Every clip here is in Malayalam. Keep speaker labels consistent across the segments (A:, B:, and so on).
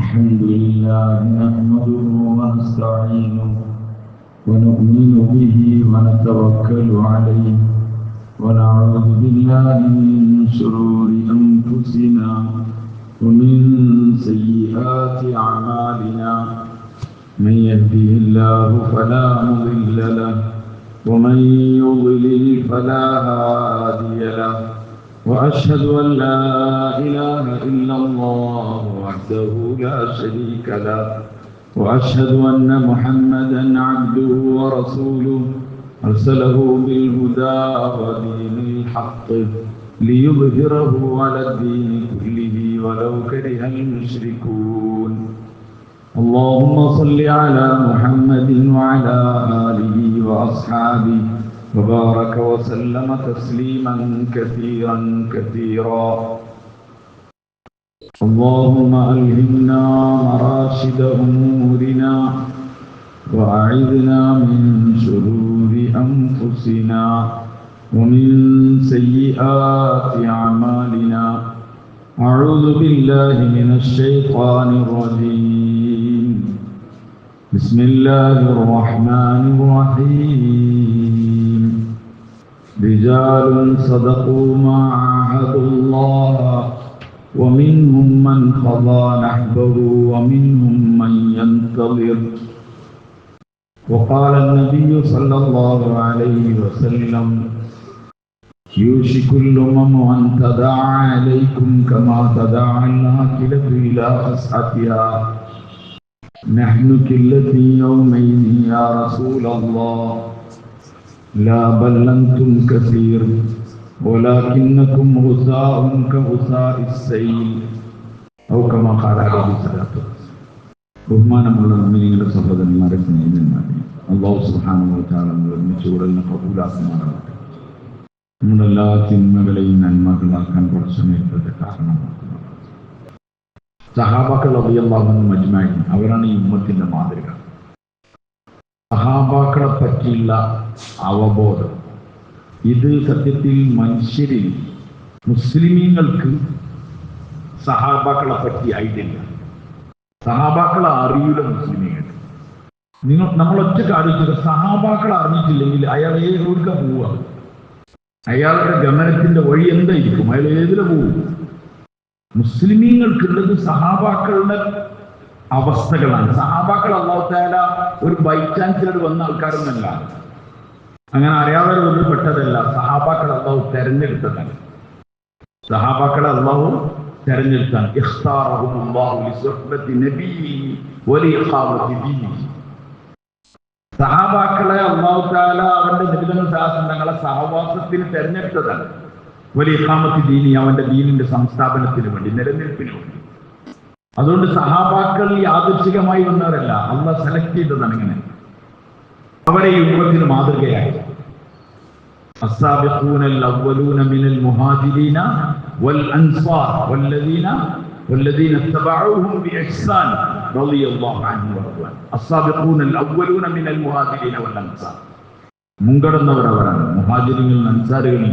A: الحمد لله نحمده ونستعينه ونؤمن به ونتوكل عليه ونعوذ بالله من شرور أنفسنا ومن سيئات أعمالنا من يهده الله فلا مضل له ومن يضلل فلا هادي له وأشهد أن لا إله إلا الله وحده لا شريك له وأشهد أن محمدا عبده ورسوله أرسله بالهدى ودين الحق ليظهره على الدين كله ولو كره المشركون اللهم صل على محمد وعلى آله وأصحابه وبارك وسلم تسليما كثيرا كثيرا اللهم ألهمنا مراشد أمورنا وأعذنا من شرور أنفسنا ومن سيئات أعمالنا أعوذ بالله من الشيطان الرجيم بسم الله الرحمن الرحيم رجال صدقوا ما عاهدوا الله ومنهم من قضى نحبه ومنهم من ينتظر وقال النبي صلى الله عليه وسلم يوشك الأمم أن تداعى عليكم كما تداعى الآكلة إلى قصعتها نحن كلة يومين يا رسول الله لا بل أنتم كثير ولكنكم غثاء كغثاء السيل أو كما قال عليه الصلاة والسلام ബഹുമാനമുള്ള മുഅ്മിനീങ്ങളുടെ സഹോദരന്മാരെ സ്നേഹിതന്മാരെ അല്ലാഹു സുബ്ഹാനഹു വ തആല ഒരുമിച്ചുകൂടലിനെ കബൂലാക്കുമാറാകട്ടെ. നമ്മുടെ എല്ലാ തിന്മകളെയും നന്മകളാക്കാൻ കുറച്ചുനേരത്തെ കാരണമാക്കുന്നു. സഹാബാക്കൾ റളിയല്ലാഹു അൻഹും അജ്മഈൻ അവരാണ് ഈ ഉമ്മത്തിന്റെ മാതൃക. സഹാബാക്കളെ പറ്റിയുള്ള അവബോധം ഇത് സത്യത്തിൽ മനുഷ്യരിൽ മുസ്ലിമീങ്ങൾക്ക് സഹാബാക്കളെ പറ്റി ഐഡിയ. സഹാബാക്കളെ അറിയില്ല മുസ്ലിമീങ്ങൾ. നമ്മൾ ഒറ്റ ആലോചിക്കുക, സഹാബാക്കളെ അറിഞ്ഞിട്ടില്ലെങ്കിൽ അയാൾ ഏതൊക്കെ പോവുക, അയാളുടെ ഗമനത്തിന്റെ വഴി എന്തായിരിക്കും, അയാൾ ഏതിലെ പോവും? മുസ്ലിമീങ്ങൾക്കുള്ളത് സഹാബാക്കളുടെ അവസ്ഥകളാണ്. സഹാബാക്കൾ അല്ലാഹു തആല ഒരു ബൈ ചാൻസിൽ വന്ന ആൾക്കാരൊന്നല്ല, അങ്ങനെ അറിയാതെ ഒന്നും പെട്ടതല്ല. സഹാബാക്കൾ അല്ലാഹു തെരഞ്ഞെടുത്തതാണ്. സഹാബാക്കളെ അല്ലാഹു തെരഞ്ഞെടുത്താണ്. സഹാബാക്കളെ അല്ലാഹു തആല അവന്റെ നബിതങ്ങൾ തങ്ങളെ സഹവാസത്തിന് തെരഞ്ഞെടുത്തതാണ്. വലിയ ഇഖാമത്തി ദീനി, അവന്റെ ദീനിന്റെ സംസ്ഥാപനത്തിന് വേണ്ടി, നിലനിൽപ്പിന് വേണ്ടി. അതുകൊണ്ട് സഹാബാക്കൾ യാദൃച്ഛികമായി വന്നവരല്ല, അല്ലാഹ് സെലക്ട് ചെയ്തതാണ്. ഇങ്ങനെ അവരെ ഈ ഉമ്മത്തിന് മാതൃകയായി. السابقون الأولون من المهاجرين والأنصار والذين اتبعوهم بإحسان رضي الله عنهم ورضوا عنه. السابقون الأولون من المهاجرين والأنصار മുൻകടന്നവരവരാണ് മുഹാജിറുകളും അൻസാറുകളും.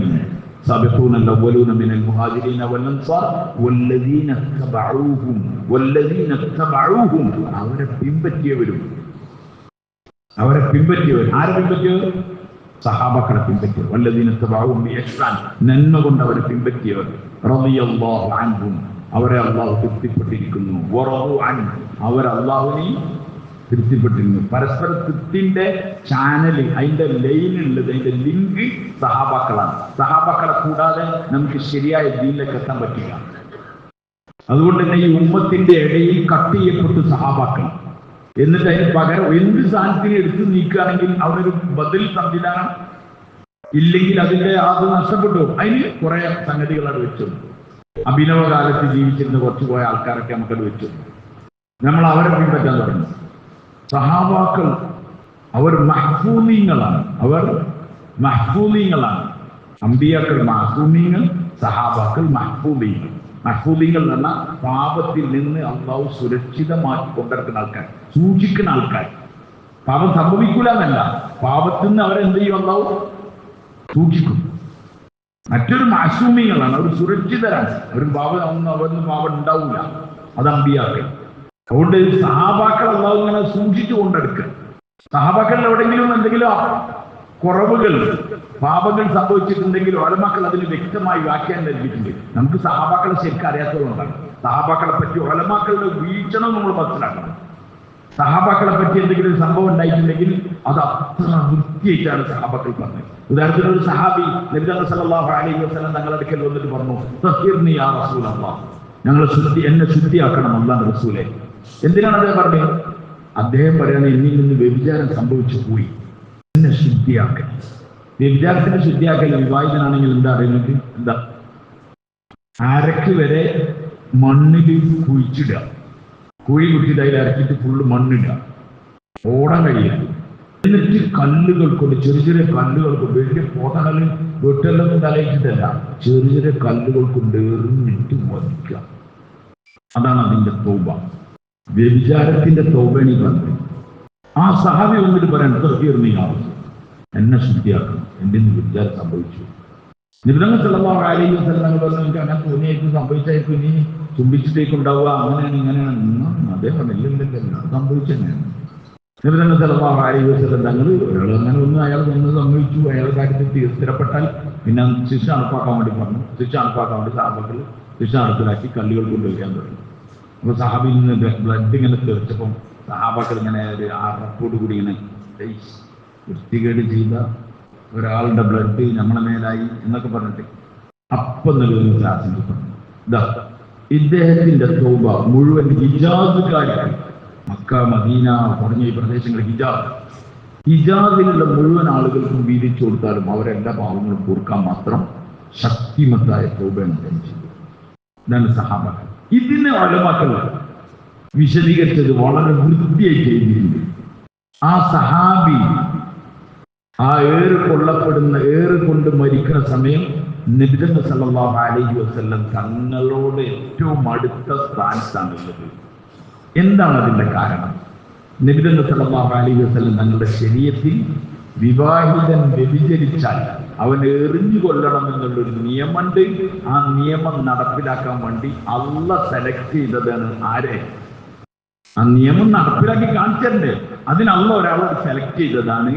A: السابقون الأولون من المهاجرين والأنصار والذين اتبعوهم അവരെ പിൻപറ്റിയവരും. ആരെ പിൻപറ്റിയവർ? സഹാബാക്കളെ പിൻപറ്റിയവർ. വല്ലദീന തബഉഹും ബിഇഹ്സാൻ, നന്മ കൊണ്ട് അവരെ പിൻപറ്റിയവർ. റളിയല്ലാഹു അൻഹും, അവരെ അല്ലാഹു തൃപ്തിപ്പെട്ടിരിക്കുന്നു. വറദു അൻഹു, അവർ അല്ലാഹുവിനെ തൃപ്തിപ്പെട്ടിരിക്കുന്നു. പരസ്പര തൃപ്തിന്റെ ചാനൽ, അതിന്റെ ലൈനുള്ളത്, അതിന്റെ ലിങ്ക് സഹാബാക്കളാണ്. സഹാബാക്കളെ കൂടാതെ നമുക്ക് ശരിയായ ദീനിലേക്ക് എത്താൻ പറ്റില്ല. അതുകൊണ്ട് തന്നെ ഈ ഉമ്മത്തിന്റെ ഇടയിൽ കട്ട് ചെയ്യപ്പെട്ടു സഹാബാക്കൾ. എന്നിട്ട് അതിന് പകരം എന്ത് സാധനത്തിന് എടുത്തു നീക്കുകയാണെങ്കിൽ അവിടെ ഒരു ബദൽ സംവിധാനം ഇല്ലെങ്കിൽ അതിന്റെ അത് നഷ്ടപ്പെട്ടു. അതിന് കുറെ സംഗതികൾ അവിടെ വെച്ചു. അഭിനവ കാലത്ത് ജീവിച്ചിരുന്ന കുറച്ചു പോയ ആൾക്കാരൊക്കെ നമുക്കത് വെച്ചു. നമ്മൾ അവരെ പിൻപറ്റാൻ തുടങ്ങി. സഹാബാക്കൾ അവർ മഹ്ഫൂമീങ്ങളാണ്. അമ്പിയാക്കൾ മഹ്ഫൂമീങ്ങൾ, സഹാബാക്കൾ മഹ്ഫൂമീങ്ങൾ. മഹ്ഫൂദീങ്ങൾ എന്ന് പറഞ്ഞാൽ പാപത്തിൽ നിന്ന് അള്ളാഹു സുരക്ഷിതമാക്കി കൊണ്ടിരിക്കുന്ന ആൾക്കാർ, സൂക്ഷിക്കുന്ന ആൾക്കാർ. പാപം സംഭവിക്കൂല എന്നല്ല, പാപത്തിൽ നിന്ന് അവരെന്ത് ചെയ്യും? അള്ളാഹു സൂക്ഷിക്കും. മറ്റൊരു മാസൂമികളാണ്, അവർ സുരക്ഷിതരാണ്. അവർ പാപം ഉണ്ടാവില്ല. അത് അമ്പിയാക്കൾ. അതുകൊണ്ട് സഹാബാക്കൾ അല്ലാഹു ഇങ്ങനെ സൂക്ഷിച്ചു കൊണ്ടെടുക്കുക. സഹാബാക്കളിൽ എവിടെയെങ്കിലും എന്തെങ്കിലും കുറവുകൾ, പാപങ്ങൾ സംഭവിച്ചിട്ടുണ്ടെങ്കിൽ ഉലമാക്കൾ അതിന് വ്യക്തമായി വ്യാഖ്യാനം നൽകിയിട്ടുണ്ട്. നമുക്ക് സഹാബാക്കളെ ശരിക്കും അറിയാത്തതുകൊണ്ടാണ്. സഹാബാക്കളെ പറ്റി ഉലമാക്കളുടെ വീക്ഷണം നമ്മൾ മനസ്സിലാക്കണം. സഹാബാക്കളെ പറ്റി എന്തെങ്കിലും ഒരു സംഭവം ഉണ്ടായിട്ടുണ്ടെങ്കിൽ അത് അത്ര വൃത്തിയായിട്ടാണ് സഹാബാക്കൾ പറഞ്ഞത്. ഉദാഹരണത്തിന് ഒരു സഹാബി നബി സല്ലല്ലാഹു അലൈഹി വസല്ലം തങ്ങളുടെ അടുക്കൽ വന്നിട്ട് പറഞ്ഞു, തഹ്ഹിർനി യാ റസൂലല്ലാഹ്, എന്നെ ശുദ്ധിയാക്കണം അല്ലാഹുവിന്റെ റസൂലേ. എന്തിനാണ് അദ്ദേഹം പറഞ്ഞത്? അദ്ദേഹം പറയാണ്, എന്നിൽ നിന്ന് വ്യഭിചാരം സംഭവിച്ചു പോയി, എന്നെ ശുദ്ധിയാക്കൽ. വ്യഭിചാരത്തിന്റെ ശുദ്ധിയാക്കൽ വിവാഹിതനാണെങ്കിൽ എന്താ അറിയുന്നത്? എന്താ? അരക്ക് വരെ മണ്ണിൽ കുഴിച്ചിടുക, കുഴി കുത്തിയിട്ട് അതിൽ അരക്കിട്ട് ഫുള്ള് മണ്ണിടുക, ഓടാൻ കഴിയരുത്. എന്നിട്ട് കല്ലുകൾ കൊണ്ട്, ചെറിയ ചെറിയ കല്ലുകൾ കൊണ്ട്, വലിയ പോട്ടകല്ല് വെട്ടെല്ലൊന്നും തലയിച്ചിട്ടല്ല, ചെറിയ ചെറിയ കല്ലുകൾ കൊണ്ട് എറിഞ്ഞിട്ട് വധിക്കുക. അതാണ് അതിന്റെ തൗബ. വ്യഭിചാരത്തിന്റെ തൗബയാണ് ഈ പറഞ്ഞത്. ആ സഹാബി വന്നിട്ട് പറയാൻ, തഹ്ഹിർനി യാ റസൂൽ, എന്നെ ശുദ്ധിയാക്കണം, എൻ്റെ വ്യഭിചാരം സംഭവിച്ചു. നബി സല്ലല്ലാഹു അലൈഹി വസല്ലം പറഞ്ഞു, എനിക്ക് അങ്ങനെ തോന്നിയായിരിക്കും, സംഭവിച്ചായിരിക്കും, ഇനി ചുംബിച്ചിട്ടേക്കുണ്ടാവുക, അങ്ങനെയാണ് ഇങ്ങനെയാണ്. അദ്ദേഹം ഇല്ലല്ലോ, സംഭവിച്ചെന്നെയാണ്. നബി സല്ലല്ലാഹു അലൈഹി വസല്ലം തങ്ങൾ ഒരാൾ അങ്ങനെ ഒന്ന് അയാൾ വന്ന് സംഭവിച്ചു, അയാളുടെ കാര്യത്തിൽ സ്ഥിരപ്പെട്ടാൽ പിന്നെ ശിക്ഷ നടപ്പാക്കാൻ വേണ്ടി പറഞ്ഞു. ശിക്ഷ നടപ്പാക്കാൻ വേണ്ടി സഹാബാക്കൾ ശിക്ഷ നടപ്പിലാക്കി കല്ലുകൾ കൊണ്ടുവയ്ക്കാൻ തുടങ്ങി. അപ്പൊ സഹാബിയിൽ നിന്ന് ബ്ലഡ് ഇങ്ങനെ തെറിച്ചപ്പം സഹാബാക്കൾ ഇങ്ങനെ ഒരു അറപ്പോട് കൂടി ഇങ്ങനെ, വൃത്തികേട് ചെയ്ത ഒരാളുടെ ബ്ലഡ് നമ്മളെ മേലായി എന്നൊക്കെ പറഞ്ഞിട്ട് അപ്പം നൽകുന്ന ക്ലാസ്സിൽ പറഞ്ഞു, ഇതാ ഇദ്ദേഹത്തിന്റെ തൗബ മുഴുവൻ ഹിജാസുകാർക്ക്, മക്ക മദീന തുടങ്ങിയ ഈ പ്രദേശങ്ങളിൽ ഹിജാസിലുള്ള മുഴുവൻ ആളുകൾക്കും വീതിച്ചു കൊടുത്താലും അവരെല്ലാ പാവങ്ങളും കൂർക്കാൻ മാത്രം ശക്തിമത്തായ തൗബയാണ് അദ്ദേഹം ചെയ്തത്. ഇതാണ് സഹാബാക്കൾ. ഇതിനെ ഉലമാക്കൾ വിശദീകരിച്ചത് വളരെ വൃത്തിയായി ചെയ്തിട്ടുണ്ട്. ആ സഹാബി ആ ഏറ് കൊണ്ട് മരിക്കുന്ന സമയം നബി സല്ലല്ലാഹു അലൈഹി വസല്ലം തങ്ങളോട് ഏറ്റവും അടുത്ത സ്ഥാനത്താണുള്ളത്. എന്താണ് അതിന്റെ കാരണം? നബി സല്ലല്ലാഹു അലൈഹി വസല്ലം തങ്ങളുടെ ശരീഅത്തിൽ വിവാഹിതൻ വ്യഭിചരിച്ചാൽ അവൻ എറിഞ്ഞു കൊല്ലണം എന്നുള്ളൊരു നിയമമുണ്ട്. ആ നിയമം നടപ്പിലാക്കാൻ വേണ്ടി അള്ളാഹ് സെലക്ട് ചെയ്തതാണ് ആരെ? ആ നിയമം നടപ്പിലാക്കി കാണിച്ചണ്ടേ? അതിന് അള്ളാഹ് ഒരാളെ സെലക്ട് ചെയ്തതാണ്.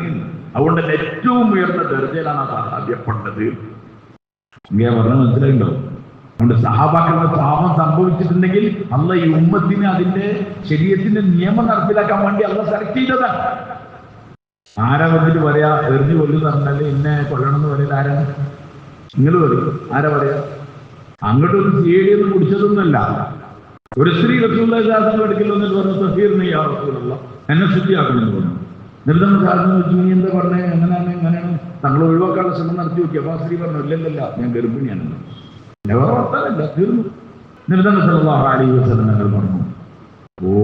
A: അതുകൊണ്ട് ഏറ്റവും ഉയർന്ന ദർജയിലാണ് ആ സഹാബിയപ്പെട്ടത്. ഇങ്ങനെ പറഞ്ഞാൽ മനസ്സിലായിണ്ടോ? അതുകൊണ്ട് സഹാബാക്കളുടെ പാപം സംഭവിച്ചിട്ടുണ്ടെങ്കിൽ അള്ളാഹ് ഈ ഉമ്മത്തിന് അതിന്റെ ശരീഅത്തിന്റെ നിയമം നടപ്പിലാക്കാൻ വേണ്ടി അള്ളാഹ് സെലക്ട് ചെയ്തതാണ്. ആരാ വന്നിട്ട് പറയാ എറിഞ്ഞു കൊല്ലുന്ന പറഞ്ഞാല് എന്നെ കൊല്ലണം എന്ന് പറയുന്നത് ആരാണ്? നിങ്ങൾ പറയും, ആരാ പറയാ? അങ്ങോട്ടൊരു സീഡിയൊന്നും കുടിച്ചതൊന്നുമല്ല. ഒരു സ്ത്രീ റസൂലുള്ളാഹി അടുക്കൽ വന്നിട്ട് പറഞ്ഞു, തഹ്ഹിർനി യാ റസൂലല്ലാഹ്, എന്നെ ശുദ്ധിയാക്കണമെന്ന് പറഞ്ഞു. നിർദ്ദം സാധനം വെച്ചു, നീ എന്താ പറഞ്ഞേ? എങ്ങനെയാണ് തങ്ങൾ ഒഴിവാക്കാനുള്ള ശ്രമം നടത്തി നോക്കി. അപ്പൊ ആ സ്ത്രീ പറഞ്ഞു, ഇല്ലല്ല, ഞാൻ ഗർഭിണിയാണെന്ന്. വേറെ വർത്താനല്ല, തീർന്നു. നിർദ്ദം സല്ലല്ലാഹു അലൈഹി വസല്ലം തങ്ങൾ പറഞ്ഞു, ഓ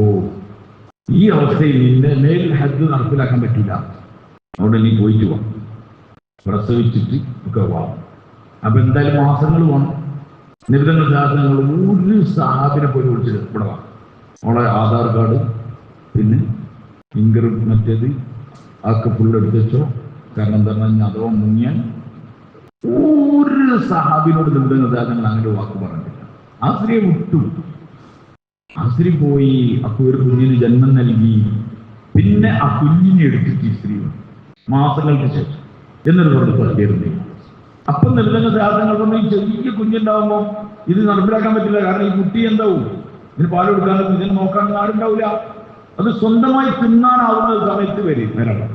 A: ഈ അവസ്ഥയിൽ നിന്റെ മേൽ ഹജ്ജ് നടപ്പിലാക്കാൻ പറ്റില്ല, അവിടെ നീ പോയിട്ട് പോവാം, പ്രസവിച്ചിട്ട് ഒക്കെ പോവാം. അപ്പൊ എന്തായാലും മാസങ്ങൾ പോകണം. നിർദ്ദങ്ങൾ സാധനങ്ങൾ ഒരു സഹാബിനെ പോയി വിളിച്ചിട്ട് ഇവിടെ വാ, അവളെ ആധാർ കാർഡ് പിന്നെ ഇൻകം മറ്റേത് ആക്കെ ഫുള്ളെടുത്ത് വെച്ചോ. കാരണം എന്താ പറഞ്ഞാൽ അഥവാ മുങ്ങിയാൽ ഒരു സഹാബിനോട് നിർദ്ദങ്ങൾ സാധനങ്ങൾ അങ്ങനെ വാക്ക് പറഞ്ഞിട്ടില്ല. ആ സ്ത്രീയെ വിട്ടു. ആ സ്ത്രീ പോയി, അപ്പൊ ഒരു കുഞ്ഞിന് ജന്മം നൽകി. പിന്നെ ആ കുഞ്ഞിനെ എടുത്തിട്ട് ഈ സ്ത്രീ മാസങ്ങൾക്ക് ശേഷം എന്നൊരു പറഞ്ഞു തഹ്ഹിർനി. അപ്പം നിർദ്ദങ്ങൾ സാധനങ്ങൾ പറഞ്ഞു, ഈ ചെറിയ കുഞ്ഞുണ്ടാവുമ്പോ ഇത് നടപ്പിലാക്കാൻ പറ്റില്ല. കാരണം ഈ കുട്ടി എന്താവും, ഇതിന് പാൽ കൊടുക്കാനും ഇതിനെ നോക്കാനും ആരുണ്ടാവില്ല. അത് സ്വന്തമായി തിന്നാനാവുന്ന സമയത്ത് വരണം.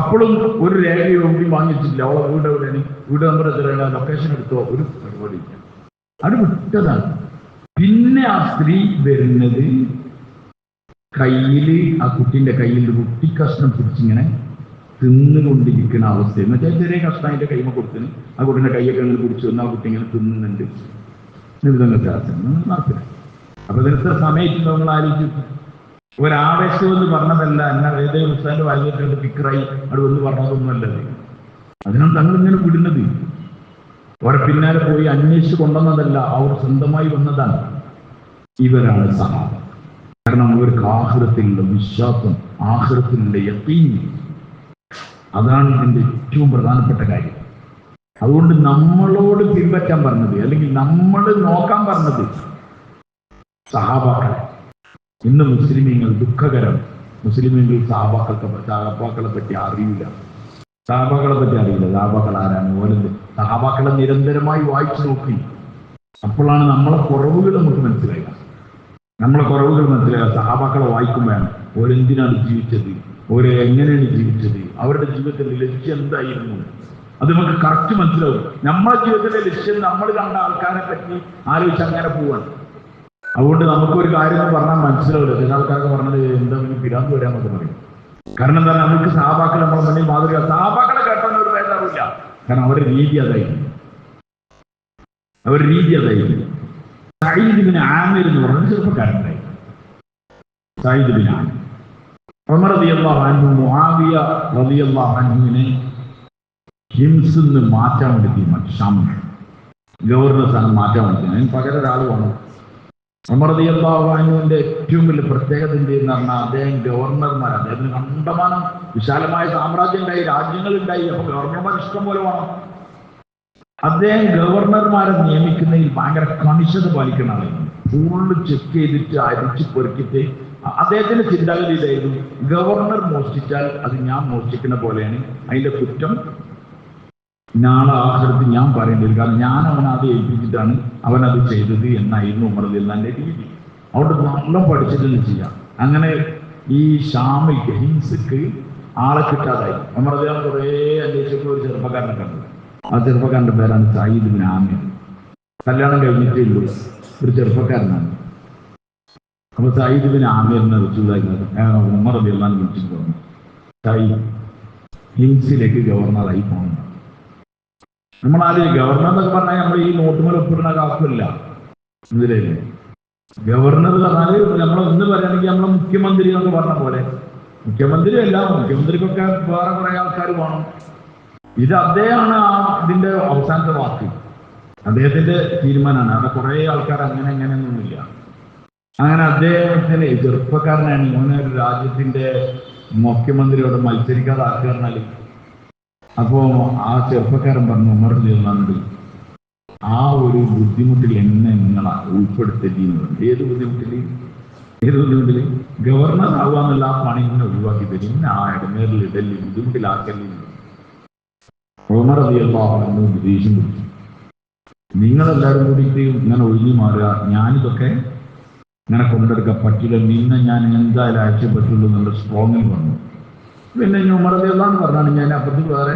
A: അപ്പോഴും ഒരു രേഖയോ കൂടി വാങ്ങിച്ചിട്ടില്ല. അവളെ വീട് എവിടെയാണ്, വീട് നമ്പർ എത്രയാണ്, ലൊക്കേഷൻ എടുത്തോ, ഒരു പരിപാടിയില്ല. അത് വിട്ടതാണ്. പിന്നെ ആ സ്ത്രീ വരുന്നത് കയ്യില്, ആ കുട്ടീന്റെ കയ്യിൽ കുട്ടി കഷ്ണം പിടിച്ചിങ്ങനെ തിന്നുകൊണ്ടിരിക്കുന്ന അവസ്ഥ. എന്ന് വെച്ചാൽ ചെറിയ കഷ്ണം അതിന്റെ കൈമ കൊടുത്തിന്, ആ കുട്ടീന്റെ കൈയൊക്കെ അങ്ങനെ പിടിച്ചു വന്ന് ആ കുട്ടി ഇങ്ങനെ തിന്നുന്നുണ്ട്. നടത്തില്ല. അപ്പൊ ഇതിനത്തെ സമയത്ത് നമ്മൾ ആലോചിച്ചു, ഒരാവേശം എന്ന് പറഞ്ഞതല്ല, എന്നാ ഏതേ ഉസ്താന്റെ വായിച്ചിട്ട് പിക്കറായി അവിടെ വന്ന് പറഞ്ഞതൊന്നുമല്ലത്. അതിനാണ് തങ്ങൾ ഇങ്ങനെ വിടുന്നത്. അവരെ പിന്നാലെ പോയി അന്വേഷിച്ച് കൊണ്ടുവന്നതല്ല, അവർ സ്വന്തമായി വന്നതാണ്. ഇവരാണ് സഹാബ. കാരണം അവർക്ക് ആഖിറത്തിലുള്ള വിശ്വാസം, ആഖിറത്തിലുള്ള യഖീൻ, അതാണ് ഇതിന്റെ ഏറ്റവും പ്രധാനപ്പെട്ട കാര്യം. അതുകൊണ്ട് നമ്മളോട് പിൻപറ്റാൻ പറഞ്ഞത്, അല്ലെങ്കിൽ നമ്മൾ നോക്കാൻ പറഞ്ഞത് സഹാബാക്കളെ. ഇന്ന് മുസ്ലിമീങ്ങൾ ദുഃഖകരം. മുസ്ലിമീങ്ങൾ സഹാബാക്കളെ പറ്റി അറിയില്ല. സഹാബാക്കൾ ആരാണ്, ഓലെന്ത്. സഹാബാക്കളെ നിരന്തരമായി വായിച്ചു നോക്കി. അപ്പോഴാണ് നമ്മളെ കുറവുകൾ നമുക്ക് മനസ്സിലാക്കുക. സഹാബാക്കളെ വായിക്കുമ്പോഴാണ് ഓരെന്തിനാണ് ജീവിച്ചത്, ഓരെ എങ്ങനെയാണ് ജീവിച്ചത്, അവരുടെ ജീവിതത്തിന്റെ ലക്ഷ്യം എന്തായിരുന്നു, അത് നമുക്ക് കറക്റ്റ് മനസ്സിലാവും. നമ്മുടെ ജീവിതത്തിലെ ലക്ഷ്യം നമ്മൾ കണ്ട ആൾക്കാരെ പറ്റി ആലോചിച്ച് അങ്ങനെ പോവാണ്. അതുകൊണ്ട് നമുക്കൊരു കാര്യം പറഞ്ഞാൽ മനസ്സിലാവില്ല. ചില ആൾക്കാരൊക്കെ പറഞ്ഞത് എന്താ പിരാന്ത് വരാമെന്നൊക്കെ പറയും. കാരണം എന്താ, നമുക്ക് സഹാബാക്കൾ നമ്മളെ മുന്നിൽ മാതൃക. സഹാബാക്കളെ കേട്ടാൽ ഒരു വേദാവില്ല. കാരണം അവരുടെ രീതി അതായിരുന്നു. സഈദ് ബിൻ ആമിർ എന്ന് പറഞ്ഞ ചെറുപ്പക്കാരനായി. സഈദ് ബിൻ ആമിർ ഉമർ റളിയല്ലാഹു അൻഹു മുആവിയ റളിയല്ലാഹു അൻഹുവിനെ ഹിംസിൽ മാറ്റാൻ വേണ്ടി തീരുമാനിച്ചു. ഗവർണർ സ്ഥാനം മാറ്റാൻ വേണ്ടി. അതിന് പകരം ഒരാൾ വേണം. ഉമർ റളിയല്ലാഹു അൻഹുവിന്റെ ഏറ്റവും വലിയ പ്രത്യേകത എന്ന് പറഞ്ഞാൽ അദ്ദേഹം ഗവർണർമാർ, അദ്ദേഹത്തിന് കണ്ടമാനം വിശാലമായ സാമ്രാജ്യം ഉണ്ടായി, രാജ്യങ്ങളുണ്ടായി. അപ്പൊ ഗവർണർമാർ ഇഷ്ടം പോലെ വേണം. അദ്ദേഹം ഗവർണർമാരെ നിയമിക്കുന്നതിൽ ഭയങ്കര കണിശത പാലിക്കുന്ന ആളായിരുന്നു. ഫുള്ള് ചെക്ക് ചെയ്തിട്ട് അരിച്ച് പെറുക്കിട്ട് അദ്ദേഹത്തിന്റെ ചിന്താഗതി ഇതായിരുന്നു, ഗവർണർ മോഷ്ടിച്ചാൽ അത് ഞാൻ മോഷ്ടിക്കുന്ന പോലെയാണ്, അതിന്റെ കുറ്റം നാളെ ആഹൃതി ഞാൻ പറയേണ്ടത്, കാരണം ഞാൻ അവനത് ഏൽപ്പിച്ചിട്ടാണ് അവനത് ചെയ്തത് എന്നായിരുന്നു ഉമർ റളിയല്ലാഹുവിന്റെ രീതി. അതുകൊണ്ട് നല്ല പഠിച്ചിട്ട് ചെയ്യാം. അങ്ങനെ ഈ ഷാമിൽക്ക് ഹിംസക്ക് ആളെ കിട്ടാതായി. ഉമർ റളിയല്ലാഹു കുറേ അന്വേഷിച്ചപ്പോൾ ഒരു ചെറുപ്പക്കാരനെ കണ്ടു. ആ ചെറുപ്പക്കാരന്റെ പേരാണ് സഈദ് ബിൻ ആമിർ. കല്യാണം കഴിഞ്ഞിട്ടേ ഉള്ളൂ, ഒരു ചെറുപ്പക്കാരനാണ്. അപ്പൊ സഈദ് ബിൻ ആമിറിനെ ഉമർ റളിയല്ലാഹു വിളിച്ചിട്ട് പറഞ്ഞു, സഈദ് ഹിംസിലേക്ക് ഗവർണറായി പോകണം. നമ്മളാരും ഗവർണർ എന്നൊക്കെ പറഞ്ഞാൽ നമ്മൾ ഈ നോട്ടുമേൽ ഒപ്പിടുന്ന കാക്കില്ല. ഇതിലേ ഗവർണർ പറഞ്ഞാല് നമ്മൾ ഒന്ന് പറയുകയാണെങ്കിൽ നമ്മളെ മുഖ്യമന്ത്രി എന്നൊക്കെ പറഞ്ഞ പോലെ, മുഖ്യമന്ത്രി അല്ല, മുഖ്യമന്ത്രിക്കൊക്കെ വേറെ കുറെ ആൾക്കാർ വേണം. ഇത് അദ്ദേഹമാണ് ഇതിന്റെ അവസാനത്തെ വാക്ക്, അദ്ദേഹത്തിന്റെ തീരുമാനമാണ്. അവിടെ കുറെ ആൾക്കാർ അങ്ങനെയൊന്നുമില്ല. അങ്ങനെ അദ്ദേഹത്തിന് ചെറുപ്പക്കാരനാണ്. ഇങ്ങനെ ഒരു രാജ്യത്തിന്റെ മുഖ്യമന്ത്രിയോട് മത്സരിക്കാതെ ആക്കുകയെന്നാല്. അപ്പോ ആ ചെറുപ്പക്കാരൻ പറഞ്ഞു, ഉമർ റളിയല്ലാഹു ആ ഒരു ബുദ്ധിമുട്ടിൽ എന്നെ നിങ്ങളാ ഉൾപ്പെടുത്തിയെന്ന് പറഞ്ഞു. ഏത് ബുദ്ധിമുട്ടില് ഗവർണർ ആവാന്നുള്ള ആ പണി ഇങ്ങനെ ഒഴിവാക്കി തരും, ഇന്നെ ആ ഇടമേറിൽ ഇടല് ബുദ്ധിമുട്ടിലാക്കലില്ല. ഉമർ റളിയല്ലാഹു അൻഹു ദേഷ്യം പിടിച്ചു. നിങ്ങളെല്ലാവരും കൂടിയിട്ട് ഇങ്ങനെ ഒഴിഞ്ഞു മാറുക, ഞാനിതൊക്കെ ഇങ്ങനെ കൊണ്ടെടുക്കാൻ പറ്റില്ല, നിന്നെ ഞാൻ എന്തായാലും അയച്ചേ പറ്റുള്ളൂ എന്നുള്ള സ്ട്രോങ്ങിൽ വന്നു. പിന്നെ ഉമർ റളിയല്ലാഹു അൻഹു പറഞ്ഞാണ്, ഞാൻ അപ്പത്തിൽ വേറെ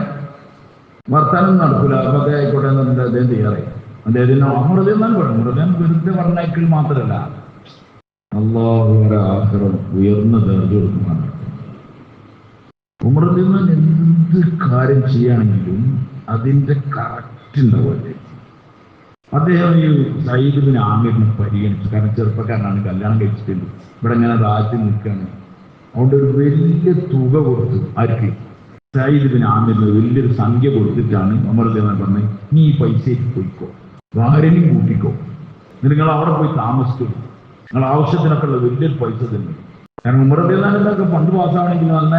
A: വർത്താനം നടക്കില്ല, അപ്പൊ അതേ ആയിക്കോട്ടെ എന്നുണ്ട് അദ്ദേഹം തയ്യാറായി. അദ്ദേഹത്തിന് ഉമർ റളിയല്ലാഹു അൻഹു പറഞ്ഞു, അദ്ദേഹം വെറുതെ പറഞ്ഞയക്കൽ മാത്രമല്ല, അല്ലാഹു ആഖിറം ഉയർന്ന ദർജ കൊടുക്കുവാണ്. ഉമർ റളിയല്ലാഹു അൻഹു എന്ത് കാര്യം ചെയ്യുകയാണെങ്കിലും അതിന്റെ കറക്റ്റ് ഉണ്ടാവുമല്ലേ. അദ്ദേഹം ഈ സഈദ് ബിൻ ആമിറിനെ പരിഗണിച്ചു. കാരണം ചെറുപ്പക്കാരനാണ്, കല്യാണം കഴിച്ചിട്ടുണ്ട്, ഇവിടെ ഇങ്ങനെ രാജ്യം നിൽക്കുകയാണ്. അതുകൊണ്ട് ഒരു വലിയ തുക കൊടുത്തു. ആർക്ക്? സഈദ് ബിൻ ആമിറിന് വലിയൊരു സംഖ്യ കൊടുത്തിട്ടാണ് ഉമർ റളിയല്ലാഹു അൻഹു പറഞ്ഞത്, നീ ഈ പൈസയ്ക്ക് പോയിക്കോ, ഭാര്യനെയും കൂട്ടിക്കോ, നിങ്ങൾ അവിടെ പോയി താമസിച്ചു, നിങ്ങൾ ആവശ്യത്തിനൊക്കെ ഉള്ള വലിയൊരു പൈസ തന്നെ. കാരണം ഉമർ റളിയല്ലാഹു അൻഹു ഫണ്ട് പാസ്സാവണമെങ്കിൽ നല്ല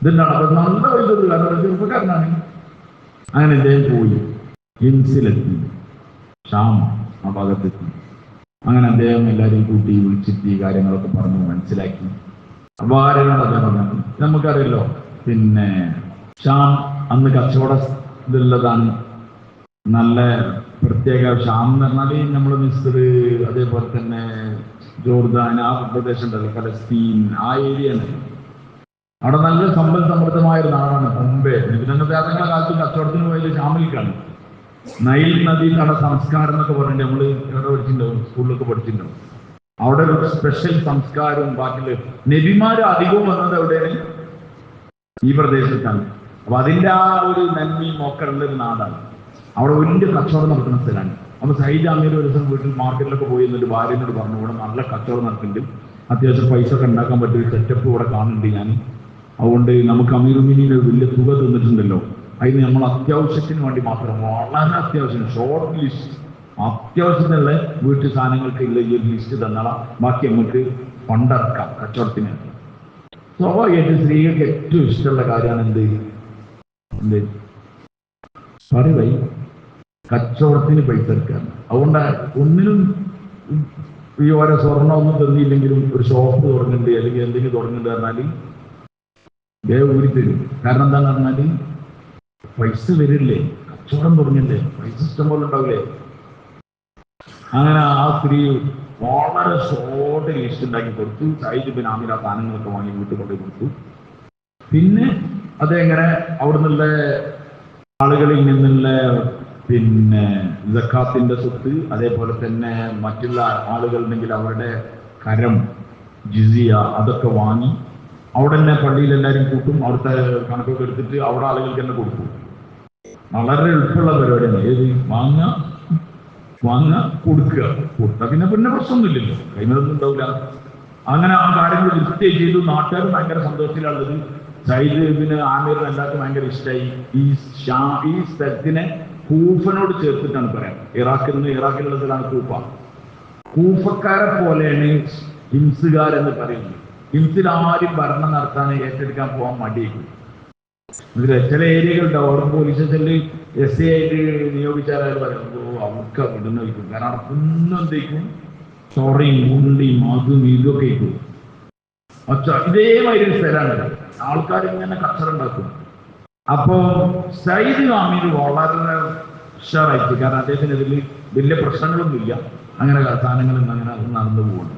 A: ഇതുണ്ടാണ്, അത് നല്ല പൈസ ഉണ്ട്, കാരണം ചെറുപ്പക്കാരനാണ്. അങ്ങനെ ഇദ്ദേഹം പോയി ഹിംസിലെത്തി, ഷാം ആ ഭാഗത്തെത്തി. അങ്ങനെ അദ്ദേഹം എല്ലാവരെയും കൂട്ടി വിളിച്ചിട്ട് ഈ കാര്യങ്ങളൊക്കെ പറഞ്ഞു മനസ്സിലാക്കി. അപ്പൊ ആരോട് അദ്ദേഹം പറഞ്ഞു, നമുക്കറിയല്ലോ പിന്നെ ഷാം അന്ന് കച്ചവട ഇതുള്ളതാണ്, നല്ല പ്രത്യേക. ഷാം എന്ന് പറഞ്ഞാൽ നമ്മൾ മിസ്ർ, അതേപോലെ തന്നെ ജോർദാൻ, ആ പ്രദേശം ഉണ്ടല്ലോ, ഫലസ്തീൻ, ആ ഏരിയ ഉണ്ട്. അവിടെ നല്ല സമൃദ്ധമായ ഒരു നാടാണ് മുമ്പേ. ഇതിനകത്തെ അതങ്ങളുടെ കാലത്ത് കച്ചവടത്തിന് പോയത് ഷാമിലേക്കാണ്. നൈൽ നദി കട സംസ്കാരം എന്നൊക്കെ പറഞ്ഞിട്ട് നമ്മൾ എവിടെ പഠിച്ചിട്ടുണ്ടാവും, സ്കൂളിലൊക്കെ പഠിച്ചിട്ടുണ്ടാവും. അവിടെ ഒരു സ്പെഷ്യൽ സംസ്കാരവും ബാക്കിയുള്ള നബിമാര് അധികവും വന്നത് എവിടെയാണ്? ഈ പ്രദേശത്താണ്. അപ്പൊ അതിന്റെ ആ ഒരു നന്മയും ഒക്കെ ഉള്ളൊരു നാടാണ്. അവിടെ വലിയ കച്ചവടം നടക്കുന്ന സ്ഥലമാണ്. അപ്പൊ സഈദ് ആമിർ ഒരു ദിവസം വീട്ടിൽ മാർക്കറ്റിലൊക്കെ പോയി എന്നിട്ട് ഭാര്യനോട് പറഞ്ഞു, ഇവിടെ നല്ല കച്ചവടം നടക്കുന്നുണ്ട്, അത്യാവശ്യം പൈസ ഒക്കെ ഉണ്ടാക്കാൻ പറ്റിയ സെറ്റപ്പ് ഇവിടെ കാണുന്നുണ്ട് ഞാൻ, അതുകൊണ്ട് നമുക്ക് അമീറുമിനിന് വലിയ തുക തന്നിട്ടുണ്ടല്ലോ, അതിന് നമ്മൾ അത്യാവശ്യത്തിന് വേണ്ടി മാത്രം, വളരെ അത്യാവശ്യം, ഷോർട്ട് ലിസ്റ്റ്, അത്യാവശ്യത്തിനുള്ള വീട്ടു സാധനങ്ങൾക്ക് ഉള്ള ഈ ഒരു ലിസ്റ്റ് തന്നാളാം, ബാക്കി നമുക്ക് ഫണ്ടിറക്കാം കച്ചവടത്തിന്. സ്വാഭാവികമായിട്ട് സ്ത്രീകൾക്ക് ഏറ്റവും ഇഷ്ടമുള്ള കാര്യമാണ് എന്ത് പറയുവായി കച്ചവടത്തിന് പൈസ എടുക്കുക. അതുകൊണ്ട് ഒന്നിനും ഈ ഓരോ സ്വർണ്ണമൊന്നും തന്നില്ലെങ്കിലും ഒരു ഷോപ്പ് തുടങ്ങുന്നുണ്ട് അല്ലെങ്കിൽ എന്തെങ്കിലും തുടങ്ങുന്നുണ്ട് പറഞ്ഞാൽ ഊരി തരും. കാരണം എന്താന്ന് പറഞ്ഞാൽ പൈസ വരില്ലേ, കച്ചവടം തുടങ്ങില്ലേ, പൈസ ഇഷ്ടം പോലെ ഉണ്ടാവില്ലേ. അങ്ങനെ ആ സ്ത്രീ വളരെ ഷോർട്ട് ലിസ്റ്റ് ഉണ്ടാക്കി കൊടുത്തു. സയ്യിദ് ബിൻ ആമിർ ആ സാധനങ്ങളൊക്കെ വാങ്ങി വീട്ടിൽ കൊണ്ടുപോയി കൊടുത്തു. പിന്നെ അതെങ്ങനെ അവിടെ നിന്നുള്ള ആളുകളിൽ നിന്നുള്ള പിന്നെ സക്കാത്തിന്റെ സ്വത്ത്, അതേപോലെ തന്നെ മറ്റുള്ള ആളുകളുണ്ടെങ്കിൽ അവരുടെ കരം, ജിസിയ, അതൊക്കെ വാങ്ങി അവിടെ തന്നെ പള്ളിയിൽ എല്ലാവരും കൂട്ടും. അവിടുത്തെ കണക്കൊക്കെ എടുത്തിട്ട് അവിടെ ആളുകൾക്ക് തന്നെ കൊടുക്കും. വളരെ എളുപ്പമുള്ള പരിപാടിയാണ്. ഏത് വാങ്ങുക കൊടുക്കുക. കൊടുത്താൽ പിന്നെ പ്രശ്നമൊന്നുമില്ലല്ലോ, കൈമൊന്നും ഉണ്ടാവില്ല. അങ്ങനെ ആ കാര്യങ്ങൾ വൃത്തിയായി ചെയ്തു. നാട്ടുകാർ ഭയങ്കര സന്തോഷത്തിലുള്ളത്. സയ്യിദ് ബിൻ ആമിറിന് എല്ലാവർക്കും ഭയങ്കര ഇഷ്ടമായി. ഈ സ്ഥലത്തിനെ കൂഫനോട് ചേർത്തിട്ടാണ് പറയാം. ഇറാഖിലുള്ള സ്ഥലമാണ് കൂഫ. കൂഫക്കാരെ പോലെയാണ് ഹിംസുകാരെന്ന് പറയുന്നത്. ഹിംസിൽ ആരും ഭരണം നടത്താൻ ഏറ്റെടുക്കാൻ പോകാൻ മടിയേക്കും. ചില ഏരിയകളുണ്ടാവും, അവിടെ പോലീസ് സ്റ്റേഷനിൽ SI ആയിട്ട് നിയോഗിച്ചാൽ പറയുമ്പോൾ അവർക്ക് വിടുന്ന വയ്ക്കും. കാരണം അവിടെ ഒന്നും എന്തേക്കും ചൊറയും ഉണ്ടിയും അതും ഇതൊക്കെ ആയിരിക്കും. ഇതേമാതിരി സ്ഥലമാണ്. ആൾക്കാർ ഇങ്ങനെ കച്ചറ ഉണ്ടാക്കും. അപ്പോ സയ്യിദ് ആമിർ വളരെ ഉഷാറായിട്ട്, കാരണം അദ്ദേഹത്തിന് ഇതിൽ വലിയ പ്രശ്നങ്ങളൊന്നുമില്ല, അങ്ങനെ സാധനങ്ങളൊന്നും അങ്ങനെ നടന്നു പോകുന്നു.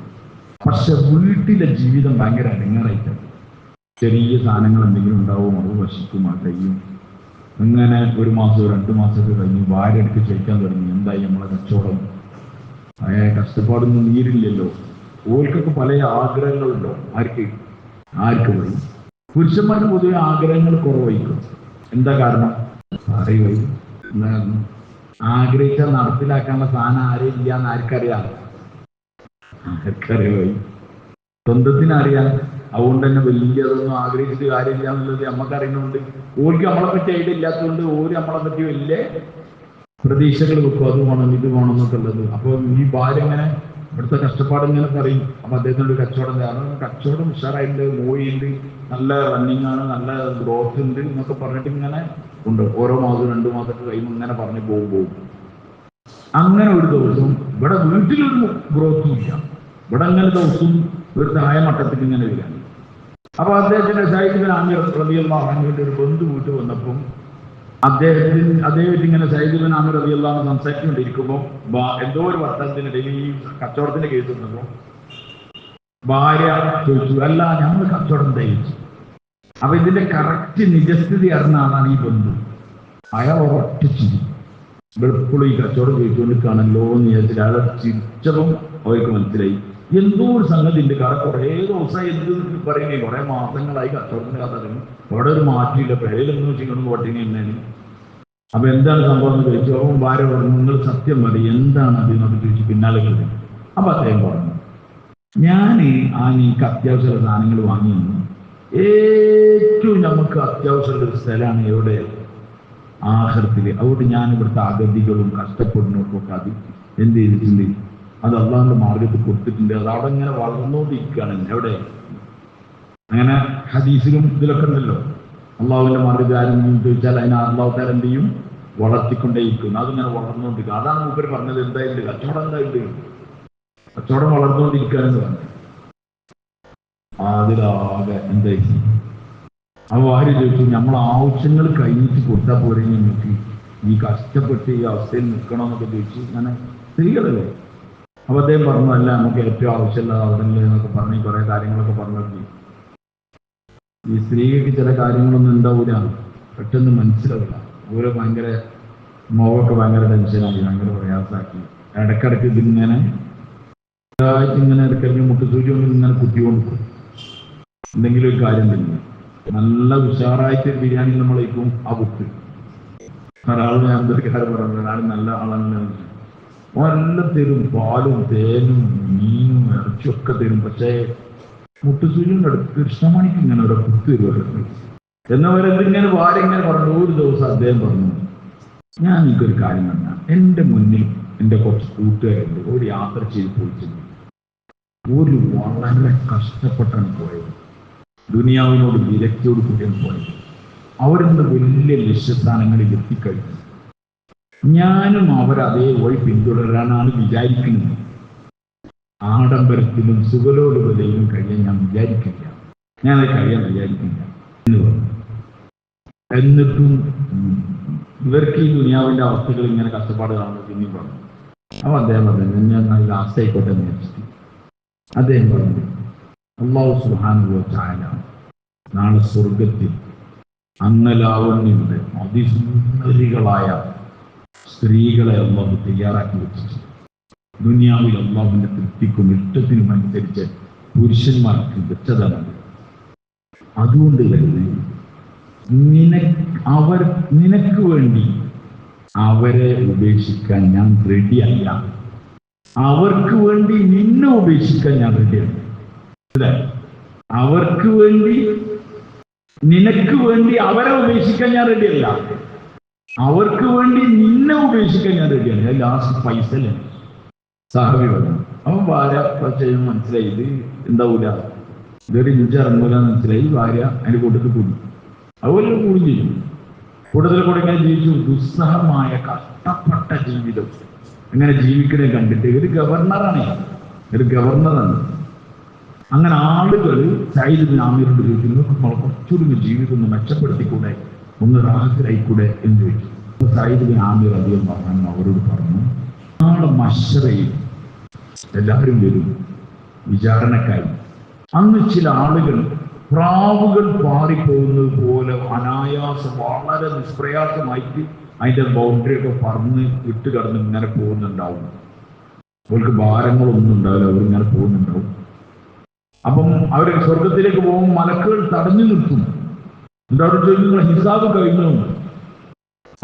A: പക്ഷെ വീട്ടിലെ ജീവിതം ഭയങ്കര അടങ്ങാറായിട്ടാണ്. ചെറിയ സാധനങ്ങൾ എന്തെങ്കിലും ഉണ്ടാവും, അത് വശിക്കും, ആ കഴിയും. അങ്ങനെ 1 മാസം 2 മാസമൊക്കെ കഴിഞ്ഞ് ഭാര്യ എടുത്ത് ചോദിക്കാൻ തുടങ്ങി, എന്തായി നമ്മളെ കച്ചവടം, കഷ്ടപ്പാടൊന്നും നീരില്ലല്ലോ. ഓർക്കൊക്കെ പല ആഗ്രഹങ്ങളുണ്ടോ? ആർക്ക് പോയി? പുരുഷന്മാർക്ക് പൊതുവെ ആഗ്രഹങ്ങൾ കുറവായിരിക്കും. എന്താ കാരണം? അറിയായി. എന്താ കാരണം? ആഗ്രഹിച്ചാൽ നടപ്പിലാക്കാനുള്ള സാധനം ആരെയും ഇല്ലാന്ന് ആർക്കറിയാം? ആർക്കറിയായി. സ്വന്തത്തിന് അറിയാം. അതുകൊണ്ട് തന്നെ വലിയതൊന്നും ആഗ്രഹിച്ചിട്ട് കാര്യമില്ല എന്നുള്ളത് നമുക്ക് അറിയുന്നുണ്ട്. ഓർക്ക് നമ്മളെ പറ്റി ഐഡിയ ഇല്ലാത്തതുകൊണ്ട് ഓര് നമ്മളെ പറ്റി വലിയ പ്രതീക്ഷകൾ വെക്കും. അത് വേണം ഇത് വേണം എന്നൊക്കെ ഉള്ളത്. അപ്പൊ ഈ ഭാര്യ ഇങ്ങനെ ഇവിടുത്തെ കഷ്ടപ്പാട് ഇങ്ങനെ പറയും. അപ്പൊ അദ്ദേഹത്തിനൊരു കച്ചവടം, കച്ചവടം ഉഷാറായിട്ടുണ്ട്, മൂവിയുണ്ട്, നല്ല റണ്ണിങ് ആണ്, നല്ല ഗ്രോത്ത് ഉണ്ട് എന്നൊക്കെ പറഞ്ഞിട്ട് ഇങ്ങനെ ഉണ്ട്. ഓരോ മാസം 2 മാസമൊക്കെ കഴിയുമ്പോൾ ഇങ്ങനെ പറഞ്ഞ് പോകും. അങ്ങനെ ഒരു ദിവസം ഇവിടെ വീട്ടിലൊരു ഗ്രോത്തും ഇല്ല. ഇവിടെ അങ്ങനെ ദിവസവും ഒരു താഴ മട്ടത്തിൽ ഇങ്ങനെ വരികയാണ്. അപ്പൊ അദ്ദേഹത്തിന്റെ സയ്യിദ് ബിൻ ആമിർ റളിയല്ലാഹു അൻഹുവിന്റെ ഒരു ബന്ധു വീട്ടിൽ വന്നപ്പം അദ്ദേഹത്തിന് ഇങ്ങനെ സയ്യിദ് ബിൻ ആമിർ റളിയല്ലാഹു അൻഹു സംസാരിച്ചുകൊണ്ടിരിക്കുമ്പോൾ എന്തോ ഒരു വർത്തനത്തിനിടയിൽ ഈ കച്ചവടത്തിന്റെ കേസ് വന്നപ്പോൾ ഭാര്യ ചോദിച്ചു, അല്ല ഞങ്ങൾ കച്ചവടം തയ്ച്ചു. അപ്പൊ ഇതിന്റെ കറക്റ്റ് നിജസ്ഥിതി അറിഞ്ഞ ആളാണ് ഈ ബന്ധു. അയാൾ ഒറ്റ ചിരി. വെളുപ്പുള്ള ഈ കച്ചവടം ചോദിച്ചുകൊണ്ടിരിക്കുകയാണല്ലോ എന്ന് വിചാരിച്ചിട്ട് അയാളെ ചിരിച്ചതും അവർക്ക് മനസ്സിലായി എന്തോ ഒരു സംഗതി ഉണ്ട്. കാരണം കുറേ ദിവസമായി എന്ത് പറയുന്നേ, കുറെ മാസങ്ങളായി കച്ചവടത്തിന്റെ കഥ അറിയുന്നു. അവിടെ ഒരു മാറ്റിയില്ല, പേരൊന്നും ചെയ്യണം പട്ടിണി എന്നു. അപ്പൊ എന്താണ് സംഭവം എന്ന് ചോദിച്ചു. അപ്പം ഭാര്യ പറഞ്ഞു, നിങ്ങൾ സത്യം മതി, എന്താണ് അതിനോട് ചോദിച്ചു പിന്നാലെ കളി. അപ്പൊ അദ്ദേഹം പറഞ്ഞു, ഞാൻ എനിക്ക് അത്യാവശ്യമുള്ള സാധനങ്ങൾ വാങ്ങി വന്നു. ഏറ്റവും നമുക്ക് അത്യാവശ്യമുള്ള ഒരു സ്ഥലമാണ് എവിടെ? ആഖിറത്തില്. അതുകൊണ്ട് ഞാൻ ഇവിടുത്തെ അഗതികളും കഷ്ടപ്പെടുന്നവർക്കൊക്കെ അത് എന്ത് ചെയ്തിട്ടുണ്ട്, അത് അള്ളാഹുവിന്റെ മാർഗത്തിൽ കൊടുത്തിട്ടുണ്ട്. അത് അവിടെ ഇങ്ങനെ വളർന്നുകൊണ്ടിരിക്കുകയാണ്. എവിടെ? അങ്ങനെ ഹദീസിലും ഇതിലൊക്കെ ഉണ്ടല്ലോ, അള്ളാഹുവിന്റെ മാർഗത്തിൽ ആരെങ്കിലും ചോദിച്ചാൽ അതിനെ അള്ളാഹു താല എന്ത് ചെയ്യും? വളർത്തിക്കൊണ്ടേയിരിക്കുന്നു. അതിങ്ങനെ വളർന്നുകൊണ്ടിരിക്കുക. അതാണ് മൂപ്പര് പറഞ്ഞത്. എന്തായിട്ടുണ്ട്? കച്ചവടം എന്തായിട്ട്? കച്ചവടം വളർന്നുകൊണ്ടിരിക്കുകയാണെന്ന് പറഞ്ഞു. അതിലാകെ എന്തായി? അപ്പൊ ഭാര്യ ചോദിച്ചു, നമ്മൾ ആവശ്യങ്ങൾ കഴിഞ്ഞിട്ട് കൊടുത്താൽ പോരെ നമുക്ക് ഈ കഷ്ടപ്പെട്ട് ഈ അവസ്ഥയിൽ നിൽക്കണമെന്നൊക്കെ ചോദിച്ചു. അങ്ങനെ സ്ത്രീകളല്ലേ. അപ്പൊ അദ്ദേഹം പറഞ്ഞു, അല്ല നമുക്ക് ഏറ്റവും ആവശ്യമുള്ള അവിടെ എന്നൊക്കെ പറഞ്ഞ് കുറെ കാര്യങ്ങളൊക്കെ പറഞ്ഞു. ഈ സ്ത്രീകൾക്ക് ചില കാര്യങ്ങളൊന്നും ഉണ്ടാവില്ല, പെട്ടെന്ന് മനസ്സിലാവില്ല. ഓരോ ഭയങ്കര മുഖമൊക്കെ ഭയങ്കര ടെൻഷനായി, ഭയങ്കര പ്രയാസമാക്കി. ഇടക്കിടക്ക് ഇതിങ്ങനെ ഇങ്ങനെ ഇടയ്ക്കിടയ്ക്ക് മുട്ടുസൂചി കൊണ്ട് ഇങ്ങനെ കുത്തിക്കൊണ്ടു എന്തെങ്കിലും ഒരു കാര്യം തന്നെ. നല്ല ഉഷാറായിട്ട് ബിരിയാണി നമ്മളേക്കും ആ കുത്ത്. ഒരാൾ അന്തരിക്കാരൻ പറഞ്ഞു, ഒരാൾ നല്ല ആളാണ്, എല്ലാം തരും, പാലും തേനും മീനും ഇറച്ചിയൊക്കെ തരും. പക്ഷേ മുട്ടുസൂചിയുടെ അടുത്ത് കൃഷ്ണമണിക്ക് ഇങ്ങനെ ഒരു കുത്ത് തരുമായിരുന്നു എന്നവരെന്തിങ്ങനെ വാരിങ്ങനെ പറഞ്ഞു. ഒരു ദിവസം അദ്ദേഹം പറഞ്ഞു, ഞാൻ എനിക്കൊരു കാര്യം പറഞ്ഞാൽ, എൻ്റെ മുന്നിൽ എൻ്റെ കുറച്ച് കൂട്ടുകാരുണ്ട്, ഒരു യാത്ര ചെയ്ത് പോയിട്ടുണ്ട്. ഒരു വളരെ കഷ്ടപ്പെട്ടാണ് പോയത്, ദുനിയാവിനോട് വിരക്തിയോട് കൂടിയാണ് പോയത്. അവരിന്ന് വലിയ ലക്ഷ്യസ്ഥാനങ്ങളിൽ എത്തിക്കഴിഞ്ഞു. ഞാനും അവരതേ വഴി പിന്തുടരാനാണ് വിചാരിക്കുന്നത്. ആഡംബരത്തിലും സുഖലോലുപതയിലും കഴിയാൻ ഞാൻ വിചാരിക്കില്ല, ഞാനത് കഴിയാൻ വിചാരിക്കില്ല എന്ന് പറഞ്ഞു. എന്നിട്ടും ഇവർക്ക് ഈ ദുനിയാവിന്റെ അവസ്ഥകൾ ഇങ്ങനെ കഷ്ടപ്പാട് കാണുന്നത് പിന്നെയും പറഞ്ഞു. അപ്പൊ അദ്ദേഹം പറഞ്ഞു ഞാൻ നല്ല ആശയിക്കോട്ടെ എന്ന് വിചാരിച്ചിട്ട് അദ്ദേഹം പറഞ്ഞു, അല്ലാഹു സുബ്ഹാനഹു വ തആല നാളെ സ്വർഗത്തിൽ അന്നലാവണ്യമുണ്ട് അതിസുന്ദരികളായ സ്ത്രീകളെ അല്ലാഹു തയ്യാറാക്കി വെച്ചിട്ടുണ്ട്. ദുനിയാവിൽ അല്ലാഹുവിന്റെ തൃപ്തിക്കും ഇഷ്ടത്തിനും അനുസരിച്ച് പുരുഷന്മാർക്ക് വെച്ചതാണ്. അതുകൊണ്ട് തന്നെ നിനക്ക് വേണ്ടി അവരെ ഉപേക്ഷിക്കാൻ ഞാൻ റെഡിയല്ല, അവർക്ക് വേണ്ടി നിന്നെ ഉപേക്ഷിക്കാൻ ഞാൻ റെഡിയാണ്. അല്ലേ? അവർക്ക് വേണ്ടി നിനക്ക് വേണ്ടി അവരെ ഉപേക്ഷിക്കാൻ ഞാൻ റെഡിയല്ല, അവർക്ക് വേണ്ടി നിന്നെ ഉപേക്ഷിക്കാൻ ഞാൻ റെഡിയാണ്. ഞാൻ ലാസ്റ്റ് പൈസ അല്ലേ സഹബി പറഞ്ഞു. അവൻ ഭാര്യ ചെയ്യുമ്പോൾ മനസ്സിലായി ഇത് എന്താവൂല, ഇതൊരു ഇഞ്ചിറങ്ങൂല മനസ്സിലായി. ഭാര്യ അതിന് കൊടുത്ത് കൂടി, അതുപോലെ കൂടി ചെയ്യും. കൂടുതൽ കൂടെ ഇങ്ങനെ ജീവിച്ചു. ദുസ്സഹമായ കഷ്ടപ്പെട്ട ജീവിതം ഇങ്ങനെ ജീവിക്കണേ കണ്ടിട്ട് ഒരു ഗവർണറാണ്. അങ്ങനെ ആളുകൾ സയ്യിദ് ബിൻ ആമിറിന്റെ ചോദിക്കുന്നു, കുറച്ചുകൂടി ജീവിതം ഒന്ന് മെച്ചപ്പെടുത്തിക്കൂടെ, ഒന്ന് റാഹത്തിലായിക്കൂടെ എന്ന് ചോദിച്ചു. സയ്യിദ് ബിൻ ആമിർ റളിയല്ലാഹു അൻഹു അവരോട് പറഞ്ഞു, നാളെ മശ്റയിൽ എല്ലാവരും വരും വിചാരണക്കായി. അന്ന് ചില ആളുകൾ പ്രാവുകൾ പാറിപ്പോകുന്നത് പോലെ അനായാസം വളരെ നിഷ്പ്രയാസമായിട്ട് അതിന്റെ ബൗണ്ടറി ഒക്കെ പറന്ന് വിട്ട് കടന്ന് ഇങ്ങനെ പോകുന്നുണ്ടാവും. അവർക്ക് ഭാരങ്ങളൊന്നും ഉണ്ടാവില്ല, അവരിങ്ങനെ പോകുന്നുണ്ടാവും. അപ്പം അവർ സ്വർഗത്തിലേക്ക് പോകുമ്പോൾ മലക്കുകൾ തടഞ്ഞു നിർത്തും. എന്താ അവർ ചോദിക്കുന്നത്, ഹിസാബ് കഴിഞ്ഞു.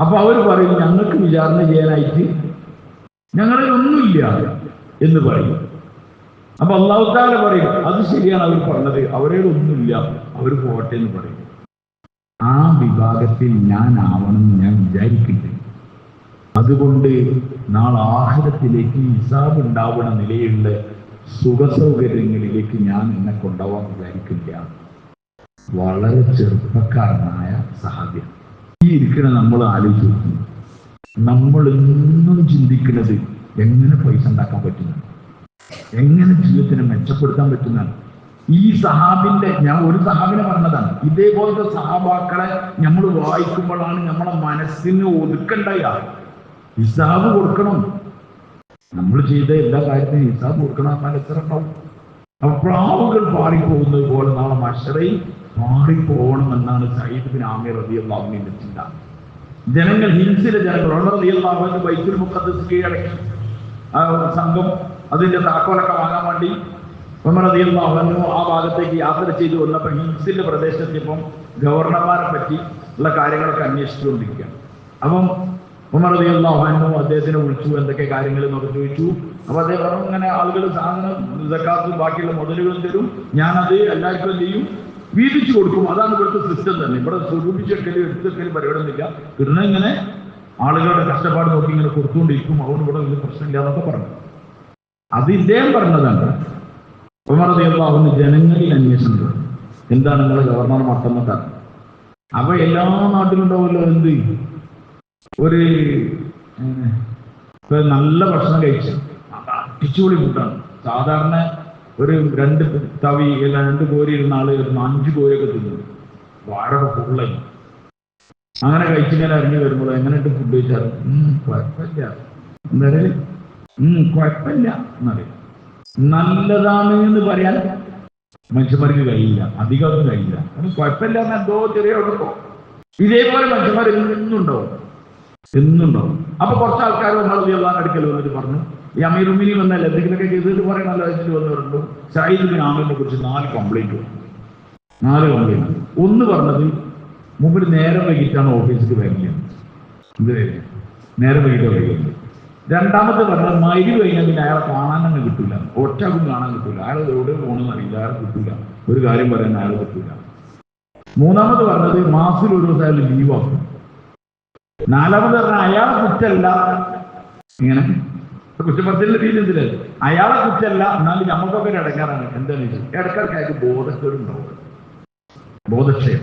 A: അപ്പൊ അവർ പറയും ഞങ്ങൾക്ക് വിചാരണ ചെയ്യാനായിട്ട് ഞങ്ങളിൽ ഒന്നുമില്ല എന്ന് പറയും. അപ്പൊ അല്ലാഹു തആല പറയും അത് ശരിയാണ് അവർ പറഞ്ഞത്, അവരുടെ ഒന്നുമില്ല, അവർ പോട്ടെ എന്ന് പറയും. ആ വിഭാഗത്തിൽ ഞാൻ ആവണമെന്ന് ഞാൻ വിചാരിക്കില്ല. അതുകൊണ്ട് നാളെ ആഖിറത്തിലേക്ക് ഹിസാബ് ഉണ്ടാവുന്ന നിലയുള്ള സുഖസൗകര്യങ്ങളിലേക്ക് ഞാൻ എന്നെ കൊണ്ടുപോകാൻ വിചാരിക്കില്ല. വളരെ ചെറുപ്പക്കാരനായ സഹാബി. ഈ ഇരിക്കണ നമ്മൾ ആലോചിച്ച് നോക്കും, നമ്മൾ എന്നും ചിന്തിക്കുന്നത് എങ്ങനെ പൈസ ഉണ്ടാക്കാൻ പറ്റുന്നതാണ്, എങ്ങനെ ജീവിതത്തിനെ മെച്ചപ്പെടുത്താൻ പറ്റുന്നതാണ്. ഈ സഹാബിന്റെ, ഞാൻ ഒരു സഹാബിനെ പറഞ്ഞതാണ്, ഇതേപോലത്തെ സഹാബാക്കളെ നമ്മൾ വായിക്കുമ്പോഴാണ് നമ്മളെ മനസ്സിന് ഒതുക്കണ്ടായ ഹിസാബ് കൊടുക്കണം. നമ്മൾ ചെയ്ത എല്ലാ കാര്യത്തിനും ഹിസാബ് കൊടുക്കണം. എന്നാൽ എത്ര ഉണ്ടാവും? അപ്പൊ പ്രാവുകൾ പാറിപ്പോകുന്നത് പോലെ നാളെ മശ്റയിൽ പാറിപ്പോകണം എന്നാണ് സയ്യിദ് ബിൻ ആമിർ റളിയല്ലാഹു അൻഹുവിന്റെ ചിന്ത. ജനങ്ങൾ, ഹിൻസിലെ ജനങ്ങൾ ഉമർ റളിയല്ലാഹു അൻഹു ബൈത്തുൽ മുഖദ്ദസ് കീഴടക്കി. ആ സംഘം അതിന്റെ താക്കോലൊക്കെ വാങ്ങാൻ വേണ്ടി ഉമർ റളിയല്ലാഹു അൻഹു ആ ഭാഗത്തേക്ക് യാത്ര ചെയ്തു വന്നപ്പോൾ ഹിൻസിന്റെ പ്രദേശത്തെപ്പം ഗവർണർമാരെ പറ്റി ഉള്ള കാര്യങ്ങളൊക്കെ അന്വേഷിച്ചുകൊണ്ടിരിക്കുകയാണ്. അപ്പം ഉമർ റളിയല്ലാഹു അൻഹു അദ്ദേഹത്തിനെ വിളിച്ചു, എന്തൊക്കെ കാര്യങ്ങൾ എന്നൊക്കെ ചോദിച്ചു. അപ്പൊ അദ്ദേഹം പറഞ്ഞു, ഇങ്ങനെ ആളുകൾ സാധനം സക്കാത്തും ബാക്കിയുള്ള മുതലുകളും തരും, ഞാനത് എല്ലാവർക്കും ചെയ്യും, വീതിച്ചു കൊടുക്കും. അതാണ് ഇവിടുത്തെ സിസ്റ്റം തന്നെ. ഇവിടെ സ്വരൂപിച്ചെടുക്കലും എടുത്തെടുക്കലും പരിപാടിയൊന്നുമില്ല. കിട്ടുന്ന ഇങ്ങനെ ആളുകളുടെ കഷ്ടപ്പാട് നോക്കി ഇങ്ങനെ കൊടുത്തുകൊണ്ടിരിക്കും. അതുകൊണ്ട് ഇവിടെ വലിയ പ്രശ്നമില്ല എന്നൊക്കെ പറഞ്ഞു. അത് ഇദ്ദേഹം പറഞ്ഞതാണ്. ഉമർ റളിയല്ലാഹു അൻഹു ജനങ്ങളിൽ അന്വേഷണം പറഞ്ഞു, എന്താണ് നിങ്ങളെ ഗവർണർ മട്ടന്നൊക്കെ. അപ്പൊ എല്ലാ നാട്ടിലുണ്ടാവുമല്ലോ എന്ത്, ഒരു നല്ല ഭക്ഷണം കഴിച്ച് അടിച്ചുപൊളി ഫുഡാണ്. സാധാരണ ഒരു 2 തവി 2 കോരി ഇരുന്ന ആള് 5 കോരിയൊക്കെ തിന്നു, വളരെ ഫുള്ളായി. അങ്ങനെ കഴിച്ചിങ്ങനെ അറിഞ്ഞു വരുമ്പോൾ എങ്ങനെയിട്ട് ഫുഡ് കഴിച്ചാൽ കുഴപ്പമില്ല, എന്താ കുഴപ്പമില്ല എന്നറിയാം. നല്ലതാണ് എന്ന് പറയാൻ മനുഷ്യന്മാർക്ക് കഴിയില്ല, അധികമൊന്നും കഴിയില്ല. അത് കുഴപ്പമില്ല എന്ന് എന്തോ ചെറിയ ഉള്ളൂ. ഇതേപോലെ മനുഷ്യന്മാർ എന്നുണ്ടാവും. അപ്പൊ കുറച്ച് ആൾക്കാർ റളിയല്ലാഹു അടുക്കൽ വന്നിട്ട് പറഞ്ഞു, ഈ അമീറുൽ മുഅ്മിനീൻ വന്നാൽ എന്തെങ്കിലുമൊക്കെ ചെയ്തിട്ട് പറയണല്ലോ വെച്ചിട്ട് വന്നവരുണ്ട്. സയ്യിദ് ബിൻ ആമിറിനെ കുറിച്ച് 4 കംപ്ലൈന്റ്. ഒന്ന് പറഞ്ഞത് മുമ്പിൽ നേരം വൈകിട്ടാണ് ഓഫീസിൽ വരില്ല, നേരം വൈകിട്ട് വരികയുണ്ട്. രണ്ടാമത്തെ പറഞ്ഞത് മഗ്‌രിബ് കഴിഞ്ഞാൽ പിന്നെ അയാളെ കാണാൻ തന്നെ കിട്ടൂല, ഒറ്റക്കും കാണാൻ കിട്ടൂല, അയാൾ എവിടെ പോകണമെന്ന് അറിയില്ല, അയാളെ കിട്ടൂല, ഒരു കാര്യം പറയാൻ അയാളെ കിട്ടൂല. മൂന്നാമത് പറഞ്ഞത് മാസത്തിൽ ഒരു ദിവസം അയാൾ ലീവാക്കും. നാലാമത് പറഞ്ഞാൽ അയാളെ കുറ്റല്ല, ഇങ്ങനെ കുറ്റപ്പെടുത്തലിന്റെ രീതി എന്തില്ല, അയാളെ കുറ്റല്ല, എന്നാലും നമുക്കൊക്കെ ഒരു ഇടങ്ങാറാണ്. എന്താണെന്ന് വെച്ചാൽ ഇടയ്ക്കിടയ്ക്ക് അയാൾക്ക് ബോധക്കേടുണ്ടാവും, ബോധക്ഷയം.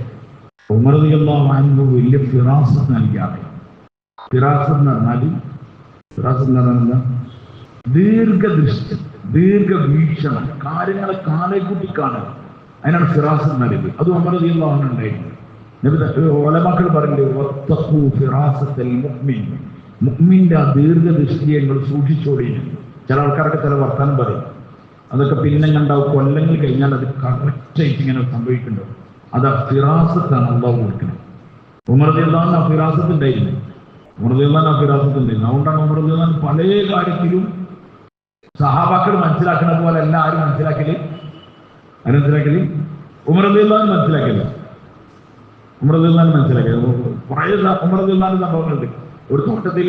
A: ഉമർ റളിയല്ലാഹു അൻഹു വലിയ ഫിറാസത്ത് നൽകിയാണ്. ഫിറാസത്ത് എന്ന് പറഞ്ഞാൽ എന്താ, ദീർഘദൃഷ്ടി, ദീർഘവീക്ഷണം, കാര്യങ്ങളെ കാലേക്കൂട്ടി കാണുക. അതിനാണ് ഫിറാസ് എന്നറിയത്. അത് ഉമർ റളിയല്ലാഹു അൻഹു ഉണ്ടായിരുന്നു. ഉലമാക്കൾ പറയുന്നത് മുഅ്മിന്റെ ആ ദീർഘദൃഷ്ടിയെ നിങ്ങൾ സൂക്ഷിച്ചോളി. ചില ആൾക്കാരൊക്കെ ചില വർത്താനം പറയും, അതൊക്കെ പിന്നെ കണ്ടാവും, കൊല്ലങ്ങൾ കഴിഞ്ഞാൽ അത് കറക്റ്റായിട്ട് ഇങ്ങനെ സംഭവിക്കുന്നുണ്ടാവും. അത് ആ ഫിറാസത്താണ് അള്ളാഹു കൊടുക്കുന്നത്. ഉമർ റളിയല്ലാഹു അൻഹു ആ ഫിറാസത്ത് ഉണ്ടായിരുന്നു. അതുകൊണ്ടാണ് ഉമർ റളിയല്ലാഹു അൻഹു പല കാര്യത്തിലും സഹാബാക്കൾ മനസ്സിലാക്കുന്ന പോലെ അല്ല ആരും മനസ്സിലാക്കല്. ഉമർ റളിയല്ലാഹു അൻഹു മനസ്സിലാക്കല്. കുറേ ഉമർ റളിയല്ലാഹു അൻഹു സംഭവങ്ങളുണ്ട്. ഒരു തോട്ടത്തിൽ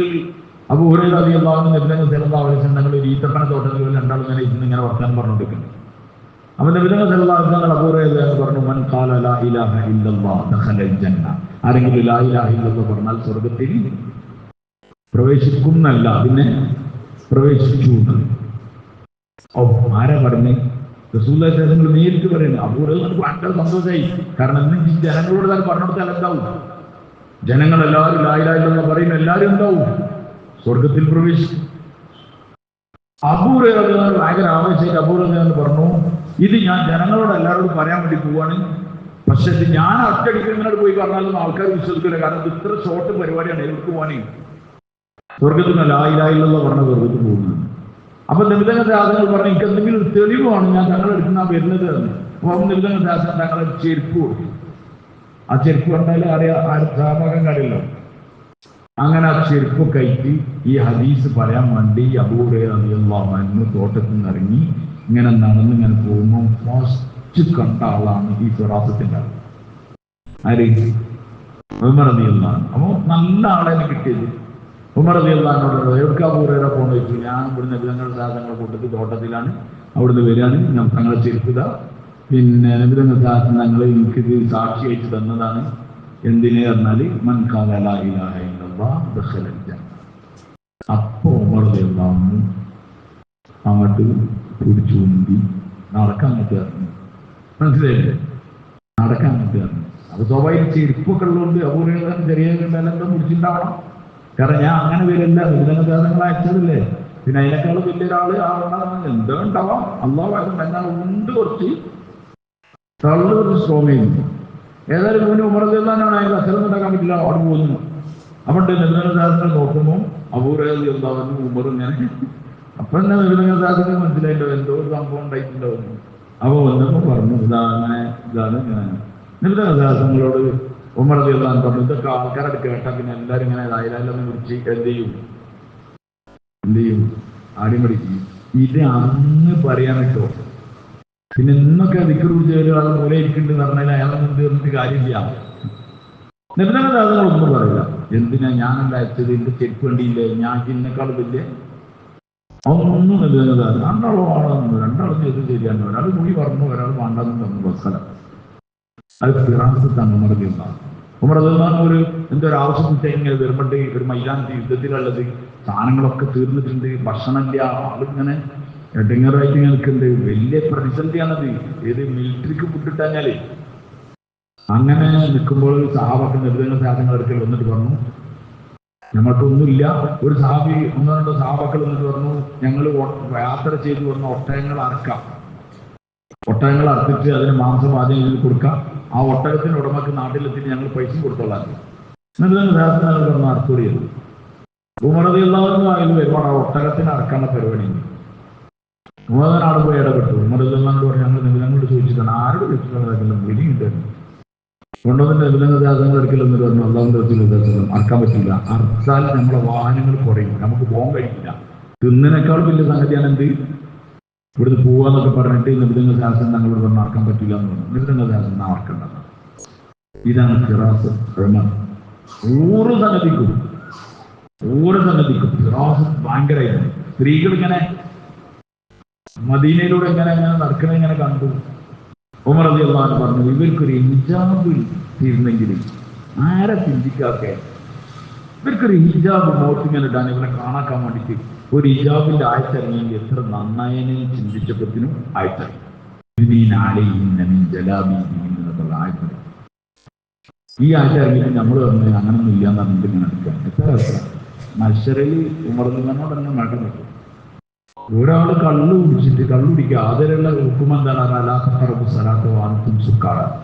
A: അബൂ ഹുറൈറ റളിയല്ലാഹു അൻഹു നബി സല്ലല്ലാഹു അലൈഹി വസല്ലം ഒരു ഈത്തപ്പന തോട്ടത്തിൽ രണ്ടാളും ഇങ്ങനെ വർത്തമാനം പറഞ്ഞുകൊണ്ടിരിക്കുന്നു. അപ്പൊ നബി സല്ലല്ലാഹു അലൈഹി വസല്ലം അബൂ ഹുറൈറ പറഞ്ഞു, മൻ ഖാല ലാ ഇലാഹ ഇല്ലല്ലാഹ് ദഖലൽ ജന്ന. ആരെങ്കിലും ലാ ഇലാഹ ഇല്ലല്ലാഹ് പറഞ്ഞാൽ സ്വർഗ്ഗത്തിൽ പ്രവേശിക്കുന്നല്ല, പിന്നെ പ്രവേശിച്ചു. ആരാ പറഞ്ഞേ? റസൂലുള്ളാഹി തങ്ങൾ നേരിട്ട് പറയുന്നത്. അബൂ ഹുറൈറ ഭയങ്കര സന്തോഷമായി. കാരണം ജനങ്ങളോട് താൻ പറഞ്ഞെടുത്താൽ എന്താവും? ജനങ്ങളെല്ലാവരും ലാ ഇലാഹ ഇല്ലല്ലാഹ് പറയുന്ന എല്ലാവരും എന്താവും? സ്വർഗത്തിൽ പ്രവേശിക്കും. അബൂ ഹുറൈറ ഭയങ്കര ആവേശമായിട്ട് അബൂ ഹുറൈറ പറഞ്ഞു, ഇത് ഞാൻ ജനങ്ങളോട് എല്ലാവരോടും പറയാൻ വേണ്ടി പോവാണ്. പക്ഷെ ഇത് ഞാൻ ഒറ്റയടിക്ക് ഇങ്ങോട്ട് പോയി പറഞ്ഞാലൊന്നും ആൾക്കാർ വിശ്വസിക്കില്ല. കാരണം ഇത് ഇത്ര ഷോർട്ട് പരിപാടിയാണ്. എവിടെ പോവാനേ? സ്വർഗത്തിൽ ലാ ഇലാഹ ഇല്ലല്ലാഹ് പറഞ്ഞ സ്വർഗത്തിൽ പോകുന്നത്. അപ്പൊ നിബിധങ്ങൾ സാധനങ്ങൾ പറഞ്ഞു, എനിക്ക് എന്തെങ്കിലും ഒരു തെളിവാണ് ഞാൻ തങ്ങളെടുക്കുന്ന വരുന്നത് എന്ന്. അപ്പം നിബിധങ്ങൾ സാധനം തങ്ങളെ ചെരുപ്പ് കൊടുക്കും. ആ ചെരുപ്പ് കണ്ടാലും അറിയാം, സാഭാഗം കാര്യമല്ലോ. അങ്ങനെ ആ ചെരുപ്പ് കയറ്റി ഈ ഹദീസ് പറയാൻ വേണ്ടി അബൂ ഹുറൈറ റളിയല്ലാഹു അൻഹു തോട്ടത്തിൽ നിന്ന് ഇറങ്ങി ഇങ്ങനെ നടന്നിങ്ങനെ പോകുമ്പോൾ ഫസ്റ്റ് കണ്ട ആളാണ് ഈ ഫിറാസത്തിന്റെ ആൾ. ആര്? ഉമർ റളിയല്ലാഹു അൻഹു. അപ്പൊ നല്ല ആളെ കിട്ടിയത്. ഉമർ റളിയല്ലാഹു അൻഹു എവിടേക്കാ അബൂ ഹുറൈറ പോകുന്നത് ചോദിച്ചു. ഞാൻ ഇവിടുന്ന് നബിതങ്ങളുടെ സാധനങ്ങളുടെ കൂട്ടത്തിൽ തോട്ടത്തിലാണ്, അവിടുന്ന് വരികയാണ്. ഞാൻ തങ്ങളെ ചെരുപ്പുക, പിന്നെ നബിതങ്ങളുടെ സാധനം ഞങ്ങൾ എനിക്കിത് സാക്ഷി അയച്ചു തന്നതാണ്. എന്തിനെ പറഞ്ഞാല് മൻ ഖാല ലാ ഇലാഹ ഇല്ലല്ലാഹ് ദഖലൽ ജന്ന. അപ്പൊ ഉമർ റളിയല്ലാഹു അൻഹു അങ്ങോട്ട് പിടിച്ചു ഉന്തി നടക്കാൻ പറ്റുമായിരുന്നു. മനസ്സിലായില്ലേ? നടക്കാൻ പറ്റുമായിരുന്നു. അപ്പൊ സ്വാഭാവിക ചെരുപ്പൊക്കെ ഉള്ളതുകൊണ്ട് അബൂ ഹുറൈറ ചെറിയ ബലം പിടിച്ചിട്ടുണ്ടാവണം. കാരണം ഞാൻ അങ്ങനെ വരില്ല, വിധങ്ങൾ അയച്ചതല്ലേ. പിന്നെ അതിനേക്കാൾ വലിയൊരാള് എന്തോ ഉണ്ടാവാം. അള്ളാഹു എന്നാൽ ഉണ്ട് കുറച്ച് തള്ളു കുറച്ച് സ്ട്രോങ് ചെയ്യുന്നു. ഏതായാലും മുന്നേ ഉമർ റളിയല്ലാഹു അൻഹു അസലം ഉണ്ടാക്കാൻ പറ്റില്ല, അവിടെ പോകുന്നു. അവിടെ നിബിധങ്ങൾ നോക്കുമ്പോൾ അബൂ ഹുറൈറ റളിയല്ലാഹു അൻഹു ഉമർ ഇങ്ങനെ. അപ്പൊ തന്നെ നിബിധങ്ങൾ മനസ്സിലായിട്ടോ എന്തോ ഒരു സംഭവം ഉണ്ടായിട്ടുണ്ടാവുന്നു. അപ്പൊ വന്നപ്പോ പറഞ്ഞു, ഇതാണ് ഞാൻ നിബിധങ്ങളോട് ഉമർ റളിയല്ലാഹു അൻഹു പറഞ്ഞു. ഇതൊക്കെ ആൾക്കാരോട് കേട്ടാൽ പിന്നെ എല്ലാവരും ഇങ്ങനെ ലാ ഇലാഹ ഇല്ലല്ലാഹ് വിളിച്ച് എന്ത് ചെയ്യും? ആടിമടിക്കും. ഇത് അന്ന് പറയാൻ കേട്ടോ. പിന്നെ ഇന്നൊക്കെ ദിക്ർ കുറിച്ച് ഒരാൾ പോലെ ഇരിക്കുന്നുണ്ട് പറഞ്ഞാൽ അയാളൊന്നും തീർന്നിട്ട് കാര്യമില്ല. നിബിധങ്ങളൊന്നും പറയില്ല. എന്തിനാ ഞാനല്ല അയച്ചത്, എന്റെ ചെരുപ്പ് വേണ്ടിയില്ലേ, ഞാൻ ഇതിനേക്കാൾ വലിയ ഒന്നും നിബിധങ്ങളാണ്. രണ്ടാളും ചെയ്ത് ശരിയാണ്. ഒരാൾ കൂടി പറഞ്ഞു, ഒരാൾ വേണ്ടെന്ന് തന്നു. ബസ്സല അത് ഫിറാസത്താണ് ഉമർ റളിയല്ലാഹു അൻഹു. ഉമർ റളിയല്ലാഹു അൻഹു എന്തൊരു ആവശ്യം ഇങ്ങനെ വരുമ്പോണ്ട് ഒരു മൈതാനത്ത് യുദ്ധത്തിലുള്ളത് സാധനങ്ങളൊക്കെ തീർന്നിട്ടുണ്ട്, ഭക്ഷണമില്ല, ആളിങ്ങനെ എടങ്ങറായിട്ട് നിൽക്കുന്നുണ്ട്. വലിയ പ്രതിസന്ധിയാണത്. ഏത് മിലിറ്ററിക്ക് വിട്ടിട്ടാഞ്ഞാലേ. അങ്ങനെ നിൽക്കുമ്പോൾ സഹാബാക്കൾ നിബിധങ്ങൾ സാധനങ്ങൾ എടുക്കൽ വന്നിട്ട് പറഞ്ഞു, ഞങ്ങൾക്കൊന്നുമില്ല. ഒരു സഹാബി ഒന്നോ രണ്ടോ സഹാബാക്കൾ വന്നിട്ട് പറഞ്ഞു, ഞങ്ങൾ യാത്ര ചെയ്തു വന്ന ഒട്ടകങ്ങൾ അറുത്തിട്ട് അതിന് മാംസം ആദ്യം കൊടുക്കാം. ആ ഒട്ടകത്തിന് ഉടമക്ക് നാട്ടിലെത്തിട്ട് ഞങ്ങൾ പൈസ കൊടുത്തോളാം. നിബിധങ്ങൾ പറഞ്ഞു അറുത്തോടിയത്. ഉമർ റളിയല്ലാഹു അൻഹു ആയാലും ഒരുപാട് ആ ഒട്ടകത്തിന് അറക്കാനുള്ള പരിപാടിയുണ്ട്. ഉമർ ആട് പോയി ഇടപെട്ടു. ഉമർ റളിയല്ലാഹു അൻഹു പറഞ്ഞു, ഞങ്ങൾ നിബിധങ്ങളോട് ചോദിച്ചിട്ടാണ്, ആരോട് ചോദിച്ചിട്ടുള്ള വിളിയുണ്ടായിരുന്നു. കൊണ്ടുവന്നിട്ട് നിബിധങ്ങൾ എടുക്കലെന്ന് പറഞ്ഞു. അല്ലാഹുവിന്റെ റസൂൽ അറക്കാൻ പറ്റില്ല. അറച്ചാൽ നമ്മളെ വാഹനങ്ങൾ കുറയും, നമുക്ക് പോകാൻ കഴിയില്ല. തിന്നതിനേക്കാൾ വലിയ സംഗതിയാണ് എന്ത് ഇവിടുന്ന് പോവാന്നൊക്കെ പറഞ്ഞിട്ട് നിബിധങ്ങൾ ശാസ്ത്രം തങ്ങളോട് പറഞ്ഞ് അറക്കാൻ പറ്റില്ല എന്ന് പറഞ്ഞു. നിബിധങ്ങൾ ശാസ്ത്രം അറക്കേണ്ടത്. ഇതാണ് ഫിറാസ്. ഓരോ സംഗതിക്കും ഫിറാസ് ഭയങ്കരമായിരുന്നു. സ്ത്രീകൾ ഇങ്ങനെ മദീനയിലൂടെ ഇങ്ങനെ നടക്കണ കണ്ടു. ഉമർ റളിയല്ലാഹു അൻഹു പറഞ്ഞു, ഇവർക്കൊരു ഹിജാബ് തീർന്നെങ്കിൽ ആരെ ചിന്തിക്കാക്കെ. ഇവർക്കൊരു ഹിജാബ് മോട്ടിങ്ങനെ ഇടാൻ, ഇവരെ കാണാക്കാൻ വേണ്ടിയിട്ട് ഒരു ഹിജാബിന്റെ ആയത്തിറങ്ങിയെങ്കിൽ എത്ര നന്നായനെ ചിന്തിച്ചപ്പോഴത്തിനും ആയത്തിറങ്ങി. ആയത്തിറങ്ങി. ഈ ആയത്തിറങ്ങിയിട്ട് നമ്മൾ പറഞ്ഞു അങ്ങനൊന്നും ഇല്ലാന്ന് പറഞ്ഞിട്ട് ഇങ്ങനെ എടുക്കാം. എത്ര മത്സരയിൽ ഉമർ റളിയല്ലാഹു അൻഹു തന്നെ നടന്നു. ഒരാൾ കള്ളു കുടിക്കുക അതിലുള്ള ഹുക്കം എന്താണ് അലാഖറബു സലാത്ത് വാനത്തും സുക്കാറ,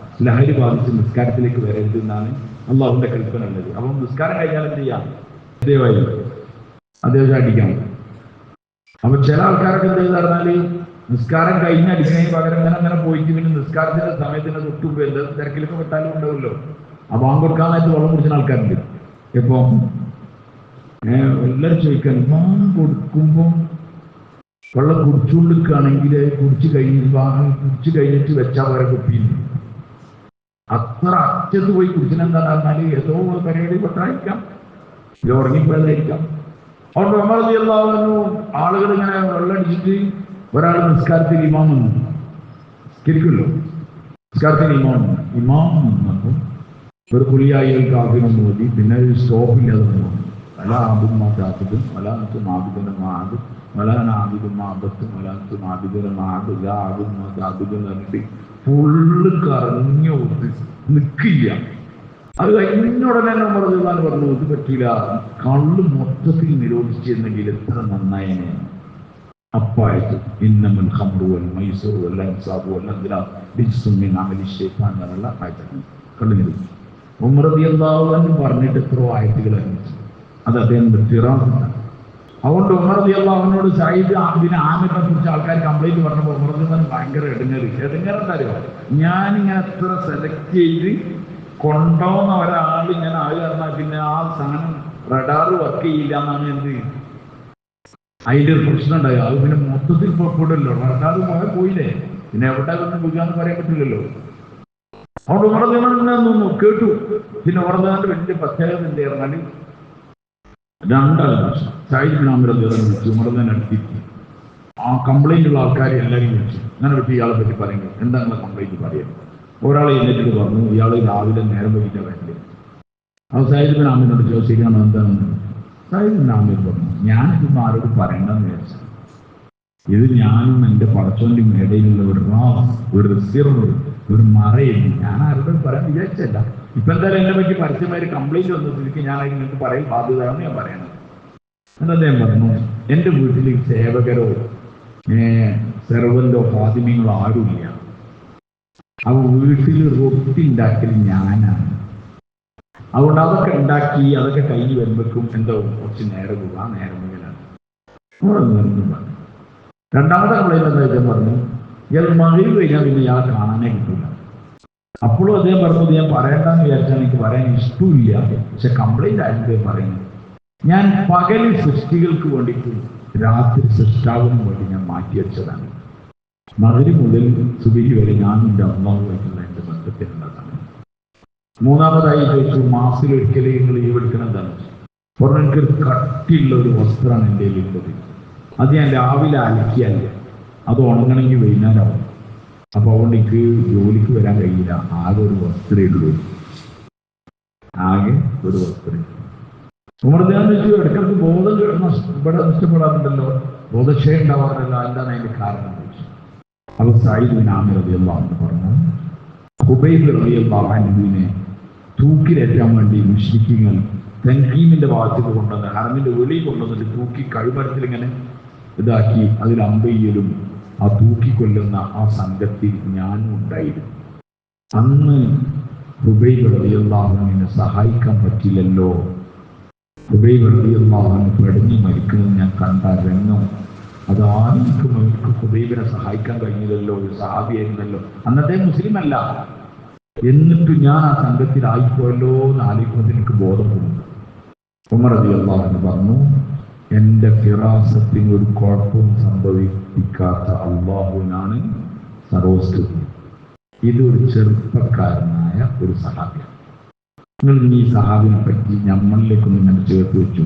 A: ലഹരി ബാധിച്ച് നിസ്കാരത്തിലേക്ക് വരരുത് എന്നാണ് അള്ളാഹുവിന്റെ കൽപ്പന ഉള്ളത്. അപ്പം നിസ്കാരം കഴിഞ്ഞാൽ എന്ത് ചെയ്യാം? ദയവായി അദ്ദേഹത്തെ അടിക്കാം. അപ്പൊ ചില ആൾക്കാരൊക്കെ എന്ത് ചെയ്ത് പറഞ്ഞാല് നിസ്കാരം കഴിഞ്ഞ് അടിക്കുന്നതിന് പകരം അങ്ങനെ പോയിട്ട് പിന്നെ നിസ്കാരത്തിന്റെ സമയത്തിന് തൊട്ടുമ്പോ എന്താ തിരക്കിലൊക്കെ പെട്ടാലും ഉണ്ടാവുമല്ലോ. അപ്പൊ ആ കൊടുക്കാനായിട്ട് വെള്ളം കുടിക്കുന്ന ആൾക്കാരുണ്ട്. ഇപ്പൊ എല്ലാവരും ചോദിക്കാൻ കൊടുക്കുമ്പോ വെള്ളം കുടിച്ചുകൊണ്ടിരിക്കുകയാണെങ്കിൽ കുടിച്ചു കഴിഞ്ഞിട്ട് വെച്ചാൽ വരെ കുപ്പിയുണ്ട്. അത്ര അറ്റത്ത് പോയി കുടിച്ചിനെന്താന്ന് പറഞ്ഞാല് ഏതോ പരിപാടി പെട്ടായിരിക്കാം, ഇത് ഉറങ്ങിപ്പോയതായിരിക്കാം. അതുകൊണ്ട് നമ്മളെല്ലാവരും ആളുകൾ ഇങ്ങനെ വെള്ളമടിച്ചിട്ട് ഒരാൾ നിസ്കാരത്തിൽ ഇമാം വന്നു നിസ്കരിക്കുമല്ലോ. നിസ്കാരത്തിൽ ഇമാം വന്നപ്പോൾ ഒരു കുളിയായി കാഫിനൊന്നും മതി. പിന്നെ ഒരു സ്റ്റോപ്പില്ലാതെ വന്നു. പല ആബിദും മാതാബിദും വലാത്തും ആബിദിന്റെ മാത് വലാനാബിദും മാബത്തും വലാത്തും ആബിദിന്റെ മാത് ആബിദും മാതാബിദും പറഞ്ഞിട്ട് ഫുള്ള് കറഞ്ഞു നിൽക്കില്ല. അത് കഴിഞ്ഞുടനെ നമ്മൾ പറഞ്ഞു ഇത് പറ്റില്ല, കള്ള് മൊത്തത്തിൽ നിരോധിച്ചിരുന്നെങ്കിൽ എത്ര നന്നായനെ. അപ്പായത് ഇന്നമൽ ഖംറു വൽ മൈസറു വൽ അൻസാബു വൽ അദ്ലാം റിജ്സും മിൻ അമലി ശൈത്താൻ എന്നുള്ള ആയത്താണ് കള്ള് നിരോധിച്ചു. ഉമർ റളിയല്ലാഹു അൻഹു പറഞ്ഞിട്ട് എത്രയോ ആയത്തുകൾ അനുസരിച്ചു. അത് അദ്ദേഹം ഫിറാഖാണ്. അതുകൊണ്ട് ഉമർ റളിയല്ലാഹു അൻഹുവിനോട് സയ്യിദ് ബിൻ ആമിറിനെ കുറിച്ച് ആൾക്കാർ കംപ്ലൈന്റ് പറഞ്ഞപ്പോൾ ഉമർ റളിയല്ലാഹു അൻഹു ഭയങ്കര എടുങ്ങേറെന്തറിയോ, ഞാനിങ്ങനെ എത്ര സെലക്ട് ചെയ്ത് കൊണ്ടുപോകുന്ന ഒരാൾ ഇങ്ങനെ ആകുക പിന്നെ ആ സാധനം റഡാറ് വർക്ക് ചെയ്യില്ല എന്നാണ് എന്ത് അതിന്റെ ഒരു പ്രശ്നം ഉണ്ടായോ. അത് പിന്നെ മൊത്തത്തിൽ പോയില്ലോ, റഡാറ് പോയില്ലേ, പിന്നെ എവിടെ ഒന്ന് പോകാന്ന് പറയാൻ പറ്റില്ലല്ലോ. അവിടെ ഉമർ റളിയല്ലാഹു അൻഹു കേട്ടു. പിന്നെ ഉമർ റളിയല്ലാഹു അൻഹു വലിയ പ്രത്യേകത എന്ത് പറഞ്ഞാല് രണ്ടാം പ്രശ്നം സയ്യിദ് ബിൻ ആമിർ റളിയല്ലാഹു അൻഹു വിളിച്ചു. ഉമർ റളിയല്ലാഹു അൻഹു അടുത്തിട്ട് ആ കംപ്ലൈന്റ് ഉള്ള ആൾക്കാരെ എല്ലാവരും വിളിച്ചു. അങ്ങനെ പറ്റി ഇയാളെ പറ്റി പറയുന്നത് എന്താ നിങ്ങളെ കംപ്ലൈന്റ് പറയുന്നത്. ഒരാളെ എന്നിട്ട് പറഞ്ഞു ഇയാൾ രാവിലെ നേരം വൈകിട്ടാണ് വേണ്ടത്. അത് സയ്യിദ് ബിൻ ആമിറിനോട് ചോദിച്ചു ശരിയാണോ എന്താണെന്ന്. സയ്യിദ് ബിൻ ആമിർ പറഞ്ഞു ഞാനിതൊന്നും ആരോട് പറയണ്ടെന്ന് വിചാരിച്ചു. ഇത് ഞാനും എൻ്റെ പടച്ചോന്റെ ഇടയിലുള്ള ഒരു റിസീവർ ഒരു മറയില്ല. ഞാൻ ആരോടും പറയാൻ വിചാരിച്ചല്ല. ഇപ്പൊ എന്തായാലും എന്നെ പറ്റി പരസ്യമായി കംപ്ലൈന്റ് വന്നതിലേക്ക് ഞാൻ നിങ്ങൾക്ക് പറയാൻ ബാധ്യതയാണെന്ന് ഞാൻ പറയണം. എന്താ അദ്ദേഹം പറഞ്ഞു എൻ്റെ വീട്ടിൽ സേവകരോ സെർവന്റോ ഫാദിമ്യങ്ങളോ ആരുമില്ല. ആ വീട്ടിൽ റൊട്ടി ഉണ്ടാക്കൽ ഞാനാണ്. അതുകൊണ്ട് അതൊക്കെ ഉണ്ടാക്കി അതൊക്കെ കയ്യിൽ വരുമ്പോഴേക്കും എന്തോ കുറച്ച് നേരം പോകും. ആ നേരം മുതലാണ് പറഞ്ഞു. രണ്ടാമത്തെ കംപ്ലൈന്റ് എന്താ അദ്ദേഹം പറഞ്ഞു ഇയാൾ മകയിൽ കഴിഞ്ഞാൽ പിന്നെ ഇയാളെ കാണാനേ കിട്ടില്ല. അപ്പോഴും അദ്ദേഹം പറഞ്ഞത് ഞാൻ പറയണ്ടെന്ന് വിചാരിച്ചാൽ എനിക്ക് പറയാൻ ഇഷ്ടമില്ല, പക്ഷെ കംപ്ലൈന്റ് ആയിട്ട് പറയുന്നത് ഞാൻ പകൽ സൃഷ്ടികൾക്ക് വേണ്ടിയിട്ട് രാത്രി സൃഷ്ടാവിന് വേണ്ടി ഞാൻ മാറ്റിവെച്ചതാണ്. മഗ്‌രിബ് മുതൽ സുബഹി വരെ ഞാൻ എൻ്റെ അല്ലാഹുവായിട്ടുള്ള എൻ്റെ ബന്ധത്തിലുള്ളതാണ്. മൂന്നാമതായി ചോദിച്ചു മാസത്തിലൊരിക്കലേ നിങ്ങൾ ഈ എടുക്കണം എന്താണ് പറഞ്ഞാൽ എനിക്കൊരു കട്ടിയുള്ള ഒരു വസ്ത്രമാണ് എൻ്റെ കയ്യിലുള്ളത്. അത് ഞാൻ രാവിലെ അലക്കിയല്ല, അത് ഉണങ്ങണമെങ്കിൽ വൈകുന്നേരമാവും. അപ്പൊ അതുകൊണ്ട് എനിക്ക് ജോലിക്ക് വരാൻ കഴിയില്ല. ആകെ ഒരു വസ്ത്രമേ ഉള്ളൂ. ഉമർ ഞാൻ വെച്ചു ഇടയ്ക്കിടയ്ക്ക് ബോധം ഇവിടെ നഷ്ടപ്പെടാറുണ്ടല്ലോ, ബോധക്ഷയം ഉണ്ടാവാറില്ല, എന്താണ് അതിന്റെ കാരണം ചോദിച്ചു. അപ്പൊ സയ്യിദ് ബിൻ ആമിർ റളിയല്ലാഹു അൻഹു പറഞ്ഞു ഖുബൈബ് റളിയല്ലാഹു അൻഹുവിനെ തൂക്കിലേറ്റാൻ വേണ്ടി മുശ്രിക്കുകൾ തൻകീമിന്റെ ഭാഗത്തേക്ക് കൊണ്ടുവന്ന് ഹറമിന്റെ വെളിയിൽ കൊണ്ടുവന്നിട്ട് തൂക്കി കഴുമരത്തിൽ ഇങ്ങനെ ഇതാക്കി അതിൽ അമ്പയ്യലും ആ തൂക്കിക്കൊല്ലുന്ന ആ സംഘത്തിൽ ഞാനും ഉണ്ടായിരുന്നു. അന്ന് ഖുബൈബ് റളിയല്ലാഹു അൻഹുവിനെ സഹായിക്കാൻ പറ്റില്ലല്ലോ. ഖുബൈബ് റളിയല്ലാഹു അൻഹു പെടഞ്ഞു മരിക്കുന്നത് ഞാൻ കണ്ട രംഗം അതായിരിക്കും. എനിക്ക് ഖുബൈബിനെ സഹായിക്കാൻ കഴിഞ്ഞില്ലല്ലോ, ഒരു സഹാബിയായിരുന്നല്ലോ. അന്നത്തെ മുസ്ലിം അല്ല, എന്നിട്ട് ഞാൻ ആ സംഘത്തിലായിപ്പോയല്ലോ എന്ന് ആലോചിക്കുമ്പോൾ എനിക്ക് ബോധം പോകുന്നു. ഉമർ റളിയല്ലാഹു അൻഹു പറഞ്ഞു എൻ്റെ ഫിറാസത്തിന് ഒരു കുഴപ്പവും സംഭവിപ്പിക്കാത്ത അല്ലാഹുവിനാണ് സർവസ്തുതി. ഇതൊരു ചെറുപ്പക്കാരനായ ഒരു സഹാബിയാണ്. നിങ്ങൾ ഈ സഹാബിനെ പറ്റി നമ്മളിലേക്കൊന്ന് ഇങ്ങനെ ചേർത്ത് വെച്ചു.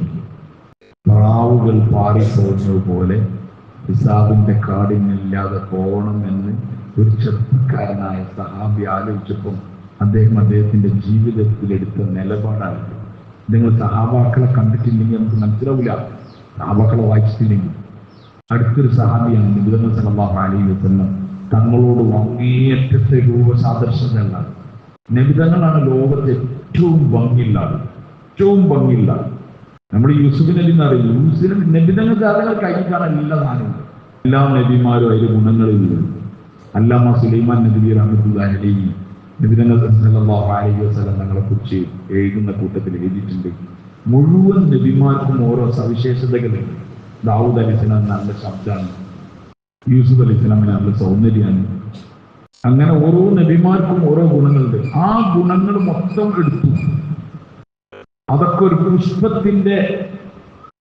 A: പ്രാവുകൾ പാറിപ്പോകുന്നത് പോലെ ഹിസാബിന്റെ കാഠിന്യമില്ലാതെ പോകണമെന്ന് ഒരു ചെറുപ്പക്കാരനായ സഹാബി ആലോചിച്ചപ്പം അദ്ദേഹത്തിന്റെ ജീവിതത്തിലെടുത്ത നിലപാടാണ്. നിങ്ങൾ സഹാബാക്കളെ കണ്ടിട്ടില്ലെങ്കിൽ നമുക്ക് മനസ്സിലാവില്ല, സഹാബാക്കളെ വായിച്ചിട്ടില്ലെങ്കിൽ. അടുത്തൊരു സഹാബിയാണ് നബി സല്ലല്ലാഹു അലൈഹി വസല്ലം തങ്ങളോട് അങ്ങേയറ്റത്തെ രൂപസാദൃശ്യതയുള്ള നബി തങ്ങളാണ് ലോകത്തെ ഏറ്റവും ഭംഗിയുള്ള നമ്മൾ യൂസുഫ് നബി എന്ന് പറയും. നബി തങ്ങൾക്ക് അതുങ്ങൾ കഴിഞ്ഞിട്ടാണ് എല്ലാ സാധനവും. എല്ലാ നബിമാരും അതിന്റെ ഗുണങ്ങളില്ല. അല്ലാമ സുലൈമാൻ നബി റഹ്മത്തുള്ളാഹി അലൈഹി നബി സല്ലല്ലാഹു അലൈഹി വസല്ലം തങ്ങളെ കുറിച്ച് എഴുതുന്ന കൂട്ടത്തിൽ എഴുതിയിട്ടുണ്ട്, മുഴുവൻ നബിമാർക്കും ഓരോ സവിശേഷതകളുണ്ട്. ദാവൂദ് അലൈഹിസ്സലാം നല്ല ശബ്ദമാണ്, യൂസുഫ് അലൈഹിസ്സലാമിന് നല്ല സൗന്ദര്യമാണ്. അങ്ങനെ ഓരോ നബിമാർക്കും ഓരോ ഗുണങ്ങളുണ്ട്. ആ ഗുണങ്ങൾ മൊത്തം എടുത്തു, അതൊക്കെ ഒരു പുഷ്പത്തിന്റെ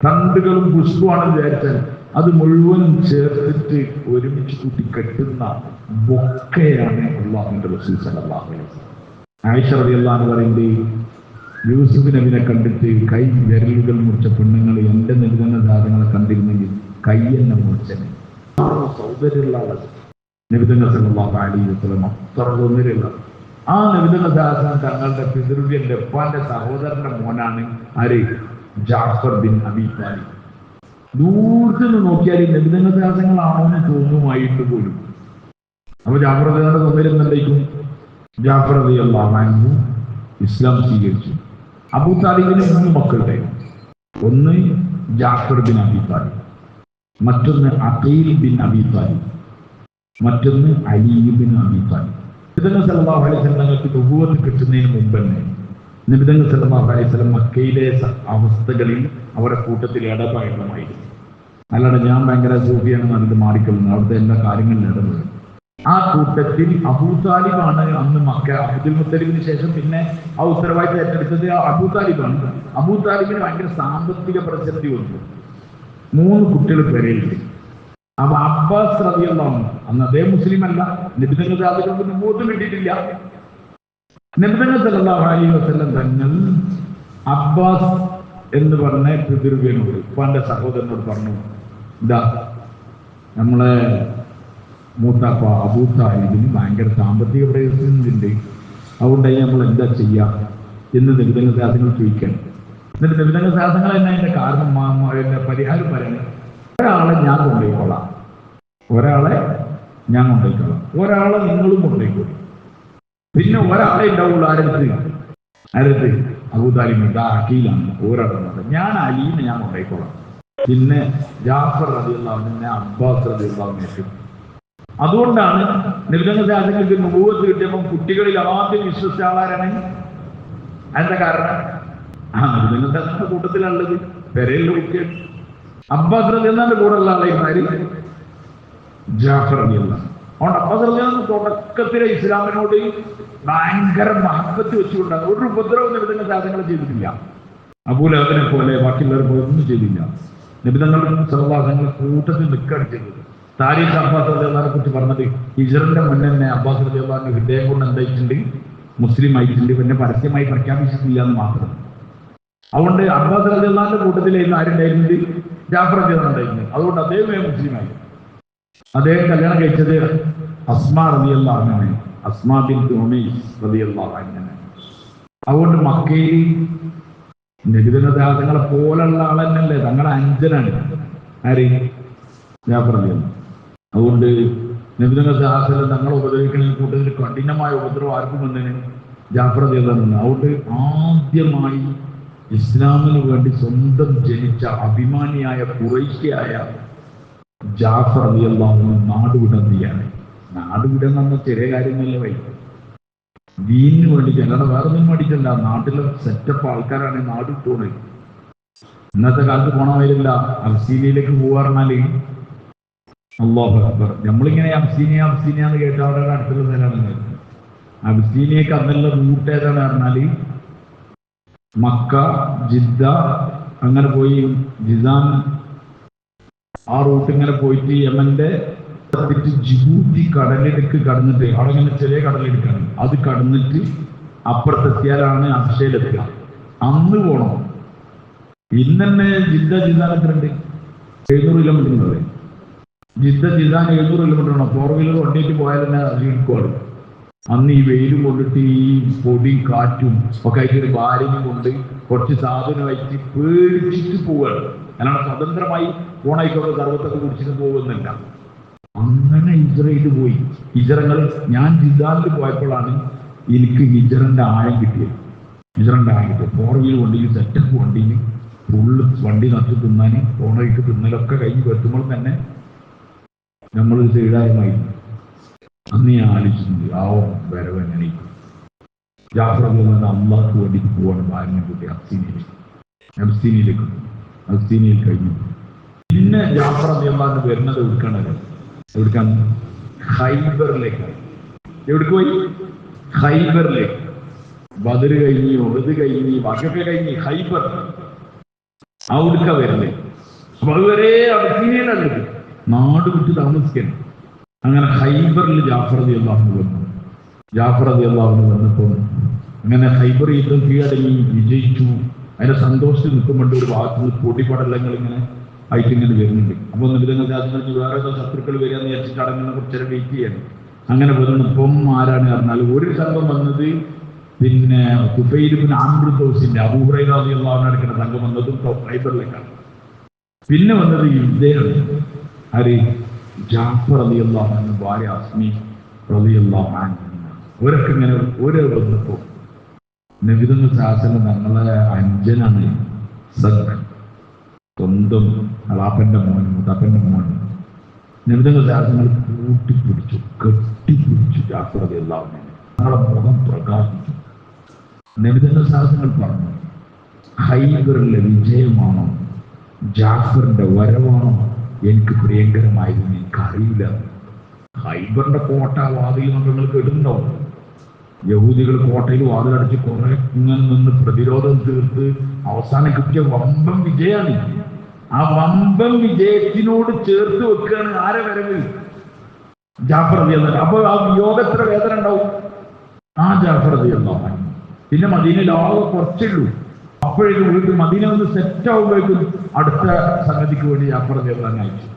A: തണ്ടുകളും പുഷ്പമാണെന്ന് വിചാരിച്ചാൽ അത് മുഴുവൻ ചേർത്തിട്ട് ഒരുമിച്ച് കൂട്ടി കെട്ടുന്ന ബൊക്കയാണ് അല്ലാഹുവിന്റെ റസൂൽ സല്ലല്ലാഹു അലൈഹി വസല്ലം. ആയിഷ റളിയല്ലാഹു അൻഹ പറയുന്നത്, യൂസുഫ് നബിനെ കണ്ടിട്ട് കൈ വിരലുകൾ മുറിച്ച പെണ്ണുങ്ങൾ എന്റെ നൽകുന്ന സാധനങ്ങളെ കണ്ടിരുന്നെങ്കിൽ കൈ എന്നെ മുറിച്ചത്. സൗന്ദര്യമുള്ള ആളത് നബി സല്ലല്ലാഹു അലൈഹി വസല്ലം, അത്ര സൗന്ദര്യമുള്ള ആ നബി സാഹസം തങ്ങളുടെ പിതൃവ്യന്റെ ഉപ്പാന്റെ സഹോദരന്റെ മോനാണ് ആര്? Jafar bin Abi Talib. ദൂരത്ത് നിന്ന് നോക്കിയാൽ ഈ നബി സാഹസങ്ങളാണോ എന്ന് തോന്നുമായിട്ട് പോലും. അപ്പൊ ജാഫർ റളിയല്ലാഹു അൻഹു സൗന്ദര്യം എന്തായിരിക്കും? ജാഫർ റളിയല്ലാഹു അൻഹു ഇസ്ലാം സ്വീകരിച്ചു. അബൂ താലിബിന് 3 മക്കളുണ്ടായിരുന്നു. ഒന്ന് ജാഫർ ബിൻ അബീ താലിബ്, മറ്റൊന്ന് അഖീൽ ബിൻ അബീ താലിബ്, മറ്റൊന്ന് അലി ബിൻ അബീ താലിബ്. നബി സല്ലല്ലാഹു അലൈഹി വസല്ലം തങ്ങൾക്ക് നുബുവത്ത് കിട്ടുന്നതിന് മുമ്പ് തന്നെ നബി സല്ലല്ലാഹു അലൈഹി വസല്ലം മക്കയിലെ അവസ്ഥകളിൽ അവരുടെ കൂട്ടത്തിൽ ഇടപഴകണമായിരുന്നു. അല്ലാതെ ഞാൻ ഭയങ്കര സൂഫിയാണെന്ന് പറഞ്ഞിട്ട് മാറിക്കൊള്ളുന്നു, അവിടുത്തെ എല്ലാ കാര്യങ്ങളിലും ഇടപെടും. ആ കൂട്ടത്തിൽ അബൂ താലിബാണ് അന്ന് മക്ക. അബ്ദുൽ മുത്തലിബിന് ശേഷം പിന്നെ ആ ഉത്തരവാദിത്തം ഏറ്റെടുത്തത് അബൂ താലിബാണ്. അബൂ താലിബിന് ഭയങ്കര സാമ്പത്തിക പ്രസക്തി വന്നു. 3 കുട്ടികൾ പേരെയുണ്ട്. അപ്പൊ അബ്ബാസ് റളിയല്ലാഹു അൻഹു, അന്ന് അദ്ദേഹം മുസ്ലിം അല്ല, നബി തങ്ങൾക്ക് നുബുവത്ത് കിട്ടിയിട്ടില്ല. നബി സല്ലല്ലാഹു അലൈഹി വസല്ലം തങ്ങൾ അബ്ബാസ് എന്ന് പറഞ്ഞ പിതൃവ്യനോട്, ഉപ്പാന്റെ സഹോദരനോട് പറഞ്ഞു, ഇതാ നമ്മളെ മൂത്താപ്പ അബൂ താലിബിന് ഭയങ്കര സാമ്പത്തിക പ്രയോജനമുണ്ട്, അതുകൊണ്ട് നമ്മൾ എന്താ ചെയ്യാം എന്ന് നബി സാഹസങ്ങൾ ചോദിക്കണം. എന്നിട്ട് നബി സാഹസങ്ങൾ തന്നെ അതിന്റെ കാരണം പരിഹാരം പറയണം. ഒരാളെ ഞാൻ കൊണ്ടുപോയിക്കോളാം, ഒരാളെ ഞാൻ കൊണ്ടുപോയിക്കോളാം, ഒരാളെ നിങ്ങളും കൊണ്ടുപോയിക്കോളൂ, പിന്നെ ഒരാളെ ഉണ്ടാവുള്ളൂ. ആരടുത്ത്? അബൂ താലിബ് അഖീലാണ്. ഒരാളുണ്ട്, ഞാൻ അലീനെ ഞാൻ കൊണ്ടുപോയിക്കോളാം, പിന്നെ ജാഫർ റളിയല്ലാഹു അൻഹു അബ്ബാസ് റളിയല്ലാഹു അൻഹു. അതുകൊണ്ടാണ് നബി സാഹസങ്ങൾക്ക് നുബുവത്ത് കിട്ടിയപ്പോൾ കുട്ടികളിൽ ആദ്യം വിശ്വസിച്ച ആളാരാണ്? അതിന്റെ കാരണം നബി സാഹസങ്ങളുടെ കൂട്ടത്തിലുള്ളത് പെരയിലുള്ള കുട്ടികൾ. അബ്ബാസ് റളിയല്ലാഹുവിന്റെ കൂടെ ഉള്ള ആളായി ജാഫർ റളിയല്ലാഹു. അതുകൊണ്ട് അബ്ബാസ് റളിയല്ലാഹു തുടക്കത്തിലെ ഇസ്ലാമിനോട് ഭയങ്കര മഹബത്ത് വെച്ചുകൊണ്ടാണ്. ഒരു ഉപദ്രവം നബി സാഹസങ്ങൾ ചെയ്തിട്ടില്ല. അബൂ ലഹബിനെ പോലെ ബാക്കിയുള്ളവരെ പോലെ ഒന്നും ചെയ്തില്ല. നബി സല്ലല്ലാഹു അലൈഹി വസല്ലം കൂട്ടത്തിൽ നിൽക്കുകയാണ് ചെയ്തത്. താരീഖ് അബ്ബാസ് റളിയല്ലാഹുവിനെ കുറിച്ച് പറഞ്ഞത്, ഹിജ്റന്റെ മുന്നേ തന്നെ അബ്ബാസ് റളിയല്ലാഹുവിന്റെ ഹൃദയം കൊണ്ട് എന്തായിട്ടുണ്ട്? മുസ്ലിം ആയിട്ടുണ്ട്. പിന്നെ പരസ്യമായി പ്രഖ്യാപിച്ചിട്ടില്ല എന്ന് മാത്രം. അതുകൊണ്ട് അബ്ബാസ് റളിയല്ലാഹുവിന്റെ കൂട്ടത്തിലായിരുന്നു ആരുണ്ടായിരുന്നത്? ജാഫർ റളിയല്ലാഹു ഉണ്ടായിരുന്നത്. അതുകൊണ്ട് അദ്ദേഹമേ മുസ്ലിമായി. അദ്ദേഹം കല്യാണം കഴിച്ചത് അസ്മാ റളിയല്ലാഹു അൻഹ, അസ്മാ ബിൻത് ഉമൈസ് റളിയല്ലാഹു അൻഹ. അതുകൊണ്ട് മക്കയിൽ നബി സാഹസങ്ങളെ പോലുള്ള ആളെന്നല്ലേ, തങ്ങളെ അഞ്ചനാണ് ആര്? ജാഫർ റളിയല്ലാഹു. അതുകൊണ്ട് നബി സാഹസങ്ങൾ തങ്ങളെ ഉപദ്രവിക്കുന്ന കൂട്ടത്തിൽ കഠിനമായ ഉപദ്രവം ആർക്കും വന്നതിന്? ജാഫർ റളിയല്ലാഹു. അതുകൊണ്ട് ആദ്യമായി ഇസ്ലാമിന് വേണ്ടി സ്വന്തം ജനിച്ച അഭിമാനിയായ ഖുറൈശിയായ ജാഫർ റളിയല്ലാഹു നാടുവിടുകയാണ്. നാടുവിടുന്ന പറഞ്ഞ ചെറിയ കാര്യങ്ങളല്ലേ വൈ, ദീനിന് വേണ്ടി, അല്ലാതെ വേറെ ഒന്നും വേണ്ടിയിട്ടല്ല. നാട്ടിലെ സെറ്റപ്പ് ആൾക്കാരാണ് നാട് വിട്ടോണ്. ഇന്നത്തെ കാലത്ത് പോണവരില്ല. അബ്സീനിയയിലേക്ക് പോവാറുണ്ടാല് അല്ലാഹു അക്ബർ. നമ്മളിങ്ങനെ അബ്സീനിയ എന്ന് കേട്ട അവിടെ അടുത്തുള്ള സ്ഥലമാണ്. അബ്സീനിയക്ക് അന്നുള്ള റൂട്ട് ഏതാണ് പറഞ്ഞാല് മക്ക, ജിദ്ദ, അങ്ങനെ പോയി ജിസാൻ, ആ റൂട്ട് ഇങ്ങനെ പോയിട്ട് യമന്റെ ജിബൂത്തി കടലിടുക്ക് കടന്നിട്ട് അവിടെ ഇങ്ങനെ ചെറിയ കടലെടുക്കാണ്. അത് കടന്നിട്ട് അപ്പുറത്തെത്തിയാലാണ് അക്ഷയിലെത്തുക. അന്ന് പോണം. ഇന്നെ ജിസാൻ എത്ര ഉണ്ട്? 700 കിലോമീറ്റർ ഉണ്ട്. ജിസാൻ 700 കിലോമീറ്റർ ആണോ? 4 വീലർ വണ്ടിയിട്ട് പോയാൽ തന്നെ ഇരിക്കുവാണ്. അന്ന് ഈ വെയിലും കൊണ്ടിട്ട് ഈ പൊടിയും കാറ്റും ഒക്കെ ആയിട്ട് ഒരു ഭാര്യയും കൊണ്ട് കുറച്ച് സാധനമായിട്ട് പേടിച്ചിട്ട് പോവുകയാണ്. അല്ലാണ്ട് സ്വതന്ത്രമായി ഫോണായിക്കോട്ടെ സർവത്തൊക്കെ കുടിച്ചിട്ട് പോകുന്നില്ല. അങ്ങനെ ഹിജ്റയിൽ പോയി. ഹിജ്റകൾ ഞാൻ ജിസാനിൽ പോയപ്പോഴാണ് എനിക്ക് ഹിജ്റന്റെ ആഴം കിട്ടിയത്. 4 വീലർ വണ്ടിയിൽ, സെറ്റപ്പ് വണ്ടിയിൽ ഫുള്ള് വണ്ടി നട്ട് തിന്നാൻ, ഫോണായിട്ട് തിന്നലൊക്കെ കഴിഞ്ഞ് എത്തുമ്പോൾ തന്നെ നമ്മൾ സൈഡായി അന്ന് ഞാൻ ആലോചിച്ചിട്ടുണ്ട് ആ വരവ് എങ്ങനെ ജാഫർ അള്ളാഹ്ക്ക് വേണ്ടിയിട്ട് പോവാണ് ഭാര്യനെ കൂട്ടി അബ്സീനിയയിൽ കഴിഞ്ഞു. പിന്നെ ജാഫർ അള്ളാഹ് വരുന്നത് എവിടുക്കാണ് ഖൈബറിലേക്കാണ്. എവിടേക്ക് പോയി? ഖൈബറിലേക്ക്. ബദർ കഴിഞ്ഞ് ഉഹദ് കഴിഞ്ഞ് ബാക്കിയൊക്കെ കഴിഞ്ഞ് ഖൈബർ അവിടുക്ക വരുന്നേ. അപ്പൊ അതുവരെ അബ്സീനിയയിലാണ് നാട് വിട്ട് താമസിക്കണം. അങ്ങനെ ഖൈബറിൽ ജാഫർ റളിയല്ലാഹു വന്നു. ജാഫർ റളിയല്ലാഹു വന്നപ്പോൾ അങ്ങനെ ഖൈബർ യുദ്ധം കീഴടങ്ങി വിജയിച്ചു. അതിന്റെ സന്തോഷത്തിൽ നിൽക്കുമ്പോൾ ഒരു ഭാഗത്ത് പൊടിപടലങ്ങൾ ഇങ്ങനെ ആയിട്ട് ഇങ്ങനെ വരുന്നുണ്ട്. അപ്പോൾ നിബിധങ്ങൾ രാജ്യങ്ങളിൽ വേറെ ഏതോ ശത്രുക്കൾ വരികയെന്ന് വിചാരിച്ചിട്ട് അടങ്ങുന്ന കുറച്ചേരം വെയിറ്റ് ചെയ്യാണ്. അങ്ങനെ വരുന്നപ്പം ആരാണ് പറഞ്ഞാൽ ഒരു സംഘം വന്നത് പിന്നെ തുഫൈൽ ഇബ്നു അംർ ദൗസിന്റെ അബൂ ഹുറൈറ റളിയല്ലാഹു അൻഹു നടക്കുന്ന സംഘം വന്നതും ഖൈബറിലേക്കാണ്. പിന്നെ വന്നത് ഇദ്ദേഹമാണ് ആര്? ജാഫർ റളിയല്ലാഹു അൻഹു ഭാര്യ അസ്മി റളിയല്ലാഹു അൻഹ. അവരൊക്കെ ഇങ്ങനെ ഓരോ വന്നപ്പോൾ നബിതങ്ങൾ ശാസനം ഞങ്ങളെ അഞ്ജനാണ് സ്വന്തം അളാപ്പന്റെ മോൻ മുതാപ്പന്റെ മോൻ നബിതങ്ങൾ ശാസനങ്ങൾ കൂട്ടിപ്പിടിച്ചു കെട്ടിപ്പിടിച്ചു. ജാഫർ റളിയല്ലാഹു അൻഹു ഞങ്ങളെ മുഖം പ്രകാശിച്ചു. നബിതങ്ങൾ ശാസനങ്ങൾ പറഞ്ഞു, ഖൈബറിലെ വിജയമാണോ ജാഫറിന്റെ വരവാണോ എനിക്ക് പ്രിയങ്കരമായിരുന്നു എനിക്കറിയില്ല. ഖൈബറിന്റെ കോട്ട വാതിൽ നിങ്ങൾ കേട്ടിട്ടുണ്ടോ? യഹൂദികൾ കോട്ടയിൽ വാതിലടച്ച് കുറെ ഇങ്ങനെ നിന്ന് പ്രതിരോധം തീർത്ത് അവസാനം കിട്ടിയ വമ്പം വിജയമാണ്. ആ വമ്പം വിജയത്തിനോട് ചേർത്ത് വെക്കുകയാണ് ആരെ വരവ്? ജാഫർ റളിയല്ലാഹു. അപ്പൊ ആ വിയോഗത്ര വേദന ഉണ്ടാവും ആ ജാഫർ റളിയല്ലാഹു. പിന്നെ മദീനയിൽ ആകെ കുറച്ചുള്ളൂ. അപ്പോഴേക്കും വീട്ടിൽ മദീന ഒന്ന് സെറ്റ് ആവുമ്പോഴേക്കും അടുത്ത സംഗതിക്ക് വേണ്ടി ജാഫർ റളിയല്ലാഹു അയച്ചു.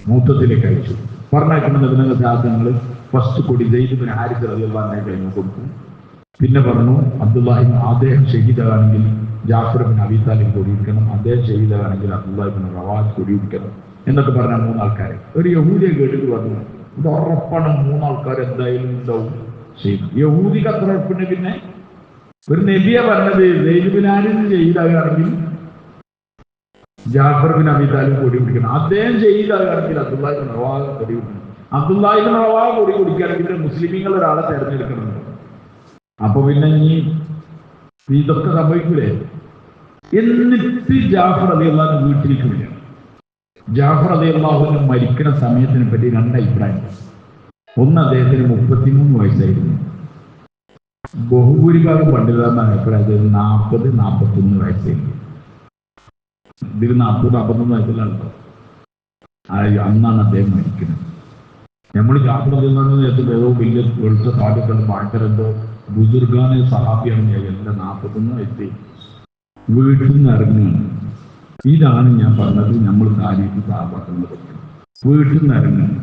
A: മൂത്തത്തിലേക്ക് അയച്ചു. പറഞ്ഞയക്കുന്ന നബിതങ്ങൾ ശാസനങ്ങൾ ഫസ്റ്റ് കൊടി സെയ്ദ് ഇബ്നു ഹാരിസ റളിയല്ലാഹു അൻഹു കഴിഞ്ഞു കൊടുത്തു. പിന്നെ പറഞ്ഞു അബ്ദുല്ലാഹി അദ്ദേഹം ഷഹീദാണെങ്കിൽ ജാഫർ ഇബ്നു അബീ താലിബ് കൊടിയിരിക്കണം, അദ്ദേഹം ഷഹീദാണെങ്കിൽ അബ്ദുല്ലാഹി ഇബ്നു റവാഹ് കൊടിയിരിക്കണം എന്നൊക്കെ പറഞ്ഞ മൂന്നാൾക്കാരെ. ഒരു യഹൂദിയെ കേട്ടിട്ട് പറഞ്ഞു ഇത് ഉറപ്പാണ് മൂന്നാൾക്കാർ എന്തായാലും ഉണ്ടാവും. ശരി, യഹൂദിക്ക് അത്ര ഉറപ്പുണ്ട്. പിന്നെ ഒരു നബിയെ പറഞ്ഞത് സെയ്ദ് ഇബ്നു ഹാരിസ ഷഹീദാണെങ്കിൽ ജാഫർ ബിൻ അബീ താലിബ് കൊടി പിടിക്കണം, അദ്ദേഹം ഷഹീദാണെങ്കിൽ അബ്ദുല്ലാഹി ഇബ്നു റവാഹ് കൊടി പിടിക്കണം. അബ്ദുല്ലാഹി ഇബ്നു റവാഹ് കൊടി പിടിക്കുകയാണെങ്കിൽ മുസ്ലിമീങ്ങൾ ഒരാളെ തെരഞ്ഞെടുക്കണമെന്ന്. അപ്പൊ പിന്നെ ഇതൊക്കെ സംഭവിക്കൂലേ? എന്നിട്ട് ജാഫർ റളിയല്ലാഹു അൻഹു വീട്ടിലേക്ക് വരികയാണ്. ജാഫർ റളിയല്ലാഹു അൻഹു മരിക്കുന്ന സമയത്തിനെ പറ്റി രണ്ട് അഭിപ്രായം. ഒന്ന്, അദ്ദേഹത്തിന് 33 വയസ്സായിരുന്നു. ബഹുഭൂരിഭാഗം പണ്ഡിതന്മാരുടെ അഭിപ്രായം 40-41 വയസ്സായിരുന്നു. ഇതിൽ 40-41 വയസ്സിലാണല്ലോ അന്നാണ് അദ്ദേഹം മരിക്കുന്നത്. നമ്മൾ ജാഫർ റളിയല്ലാഹു അൻഹു ഏതോ വലിയ വെളുത്ത താടികളും ഭയങ്കര എന്തോ ബുസുർഗാന് സഹാബിയാണ്. എല്ലാം 41 വയസ്സിൽ വീട്ടിൽ നിന്ന് ഇറങ്ങുകയാണ്. ഇതാണ് ഞാൻ പറഞ്ഞത്, നമ്മൾ കാര്യത്തിൽ സഹാബാക്കളുടെ വീട്ടിൽ നിന്ന് ഇറങ്ങുകയാണ്.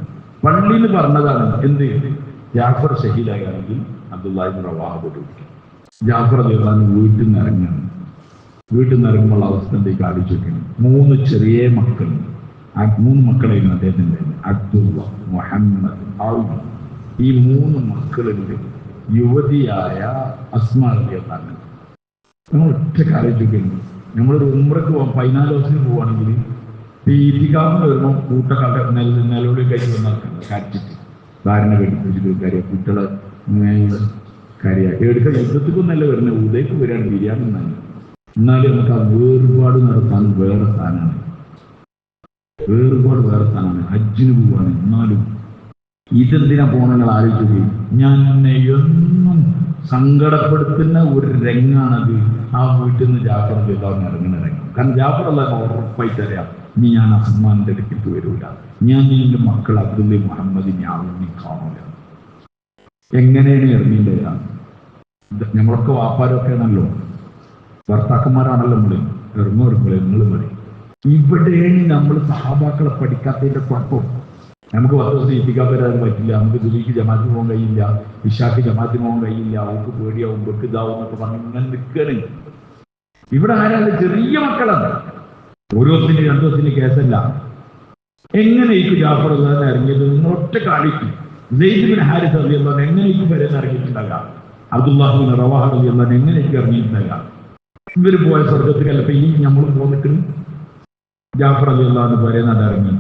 A: പള്ളിയിൽ പറഞ്ഞതാണ് എന്ത്? ജാഫർ ഷഹീദാണെങ്കിൽ അബ്ദുല്ലാഹി ഇബ്നു റവാഹ കൊടുക്കും. ജാഫർ റളിയല്ലാഹു അൻഹു വീട്ടിൽ നിന്ന് ഇറങ്ങുകയാണ്. വീട്ടിൽ നിന്ന് ഇറങ്ങുമ്പോൾ അവസ്ഥ എന്തൊക്കെ ആലോചിച്ച് നോക്കണം. 3 ചെറിയ മക്കൾ, 3 മക്കളായിരുന്നു അദ്ദേഹത്തിൻ്റെ. അബ്ദുള്ള, മുഹമ്മദ്, ഔദ്. ഈ 3 മക്കളുണ്ട്. യുവതിയായ അസ്മാ റളിയല്ലാഹു അൻഹ. നമ്മൾ ഒറ്റ ആലോചിക്കുന്നു. നമ്മളൊരു ഉംറക്ക് പോകാൻ 14 ദിവസത്തിന് പോവുകയാണെങ്കിൽ ഈറ്റിക്കാവിന് വരുമ്പോൾ കൂട്ടക്കാരുടെ നിലവിളി കഴിച്ച് വന്നാൽക്കണ്ട കരച്ചിട്ട് ധാരണ കെട്ടിപ്പിടിച്ചിട്ട് കരയ കുട്ടികളെ കരയ എടുക്ക യുദ്ധത്തിക്കൊന്നല്ല വരുന്നത്, ഉദയ്ക്ക് വരികയാണ് ബിരിയാണി എന്നാണ്. എന്നാലും നമുക്ക് ആ വേർപാട് നടത്താൻ വേറെ സ്ഥാനമാണ്. വേറെ സ്ഥാനമാണ്. ഹജ്ജിന് പോവാണ്. എന്നാലും ഇതെന്തിനാ പോകണമെന്ന് ആലോചിച്ചു. ഞാൻ എന്നും സങ്കടപ്പെടുത്തുന്ന ഒരു രംഗാണത്. ആ വീട്ടിൽ നിന്ന് ജാഫർ റളിയല്ലാഹു അൻഹു ഇറങ്ങുന്ന രംഗം. കാരണം ജാഫർ റളിയല്ലാഹു അൻഹു ഉറപ്പായിട്ട് അറിയാം, ഇനി ഞാൻ അസ്മാന്റെ അടുത്തേക്ക് വരൂല, ഞാൻ എൻ്റെ മക്കൾ അബ്ദുള്ള മുഹമ്മദ് ഞാൻ കാണൂല. എങ്ങനെയാണ് ഇറങ്ങിയില്ല? നമ്മളൊക്കെ വാപ്പാരൊക്കെ ആണല്ലോ, ഭർത്താക്കന്മാരാണല്ലോ. ഇറങ്ങുമ്പോൾ നിങ്ങൾ പറയും. ഇവിടെയാണ് നമ്മൾ സഹാബാക്കളെ പഠിക്കാത്തതിന്റെ കുഴപ്പം. നമുക്ക് 10 ദിവസം ഇരിക്കാൻ വരാൻ പറ്റില്ല, നമുക്ക് ദുബൈക്ക് ജമാഅത്തിന് പോകാൻ കഴിയില്ല, ഇഷാക്ക് ജമാഅത്തിന് പോകാൻ കഴിയില്ല, അവർക്ക് പേടിയാവും, വെക്ക് ഇതാവും എന്നൊക്കെ പറഞ്ഞ് ഇങ്ങനെ നിൽക്കണേ. ഇവിടെ ആരാണ്? ചെറിയ മക്കളാണ്. 1 ദിവസത്തിന് 2 ദിവസത്തിന് കേസല്ല. എങ്ങനെയൊക്കെ ജാഫർ റളിയല്ലാഹു അൻഹു ഇറങ്ങിയത്? നിങ്ങൾ ഒറ്റ കാണിക്കും. സെയ്ദ് ബിൻ ഹാരിസ റളിയല്ലാഹു അൻഹു എങ്ങനെയൊക്കെ വരുന്ന ഇറങ്ങിയിട്ടുണ്ടാകാം. അബ്ദുല്ലാഹി ഇബ്നു റവാഹ റളിയല്ലാഹു അൻഹു എങ്ങനെയൊക്കെ ഇറങ്ങിയിട്ടുണ്ടാകാം. ഇവർ പോയ സ്വർഗത്തിലല്ല ഇപ്പൊ ഇനി നമ്മൾ പോന്നിട്ട് ജാഫർ റളിയല്ലാഹു അൻഹു പറയുന്നത് ഇറങ്ങി.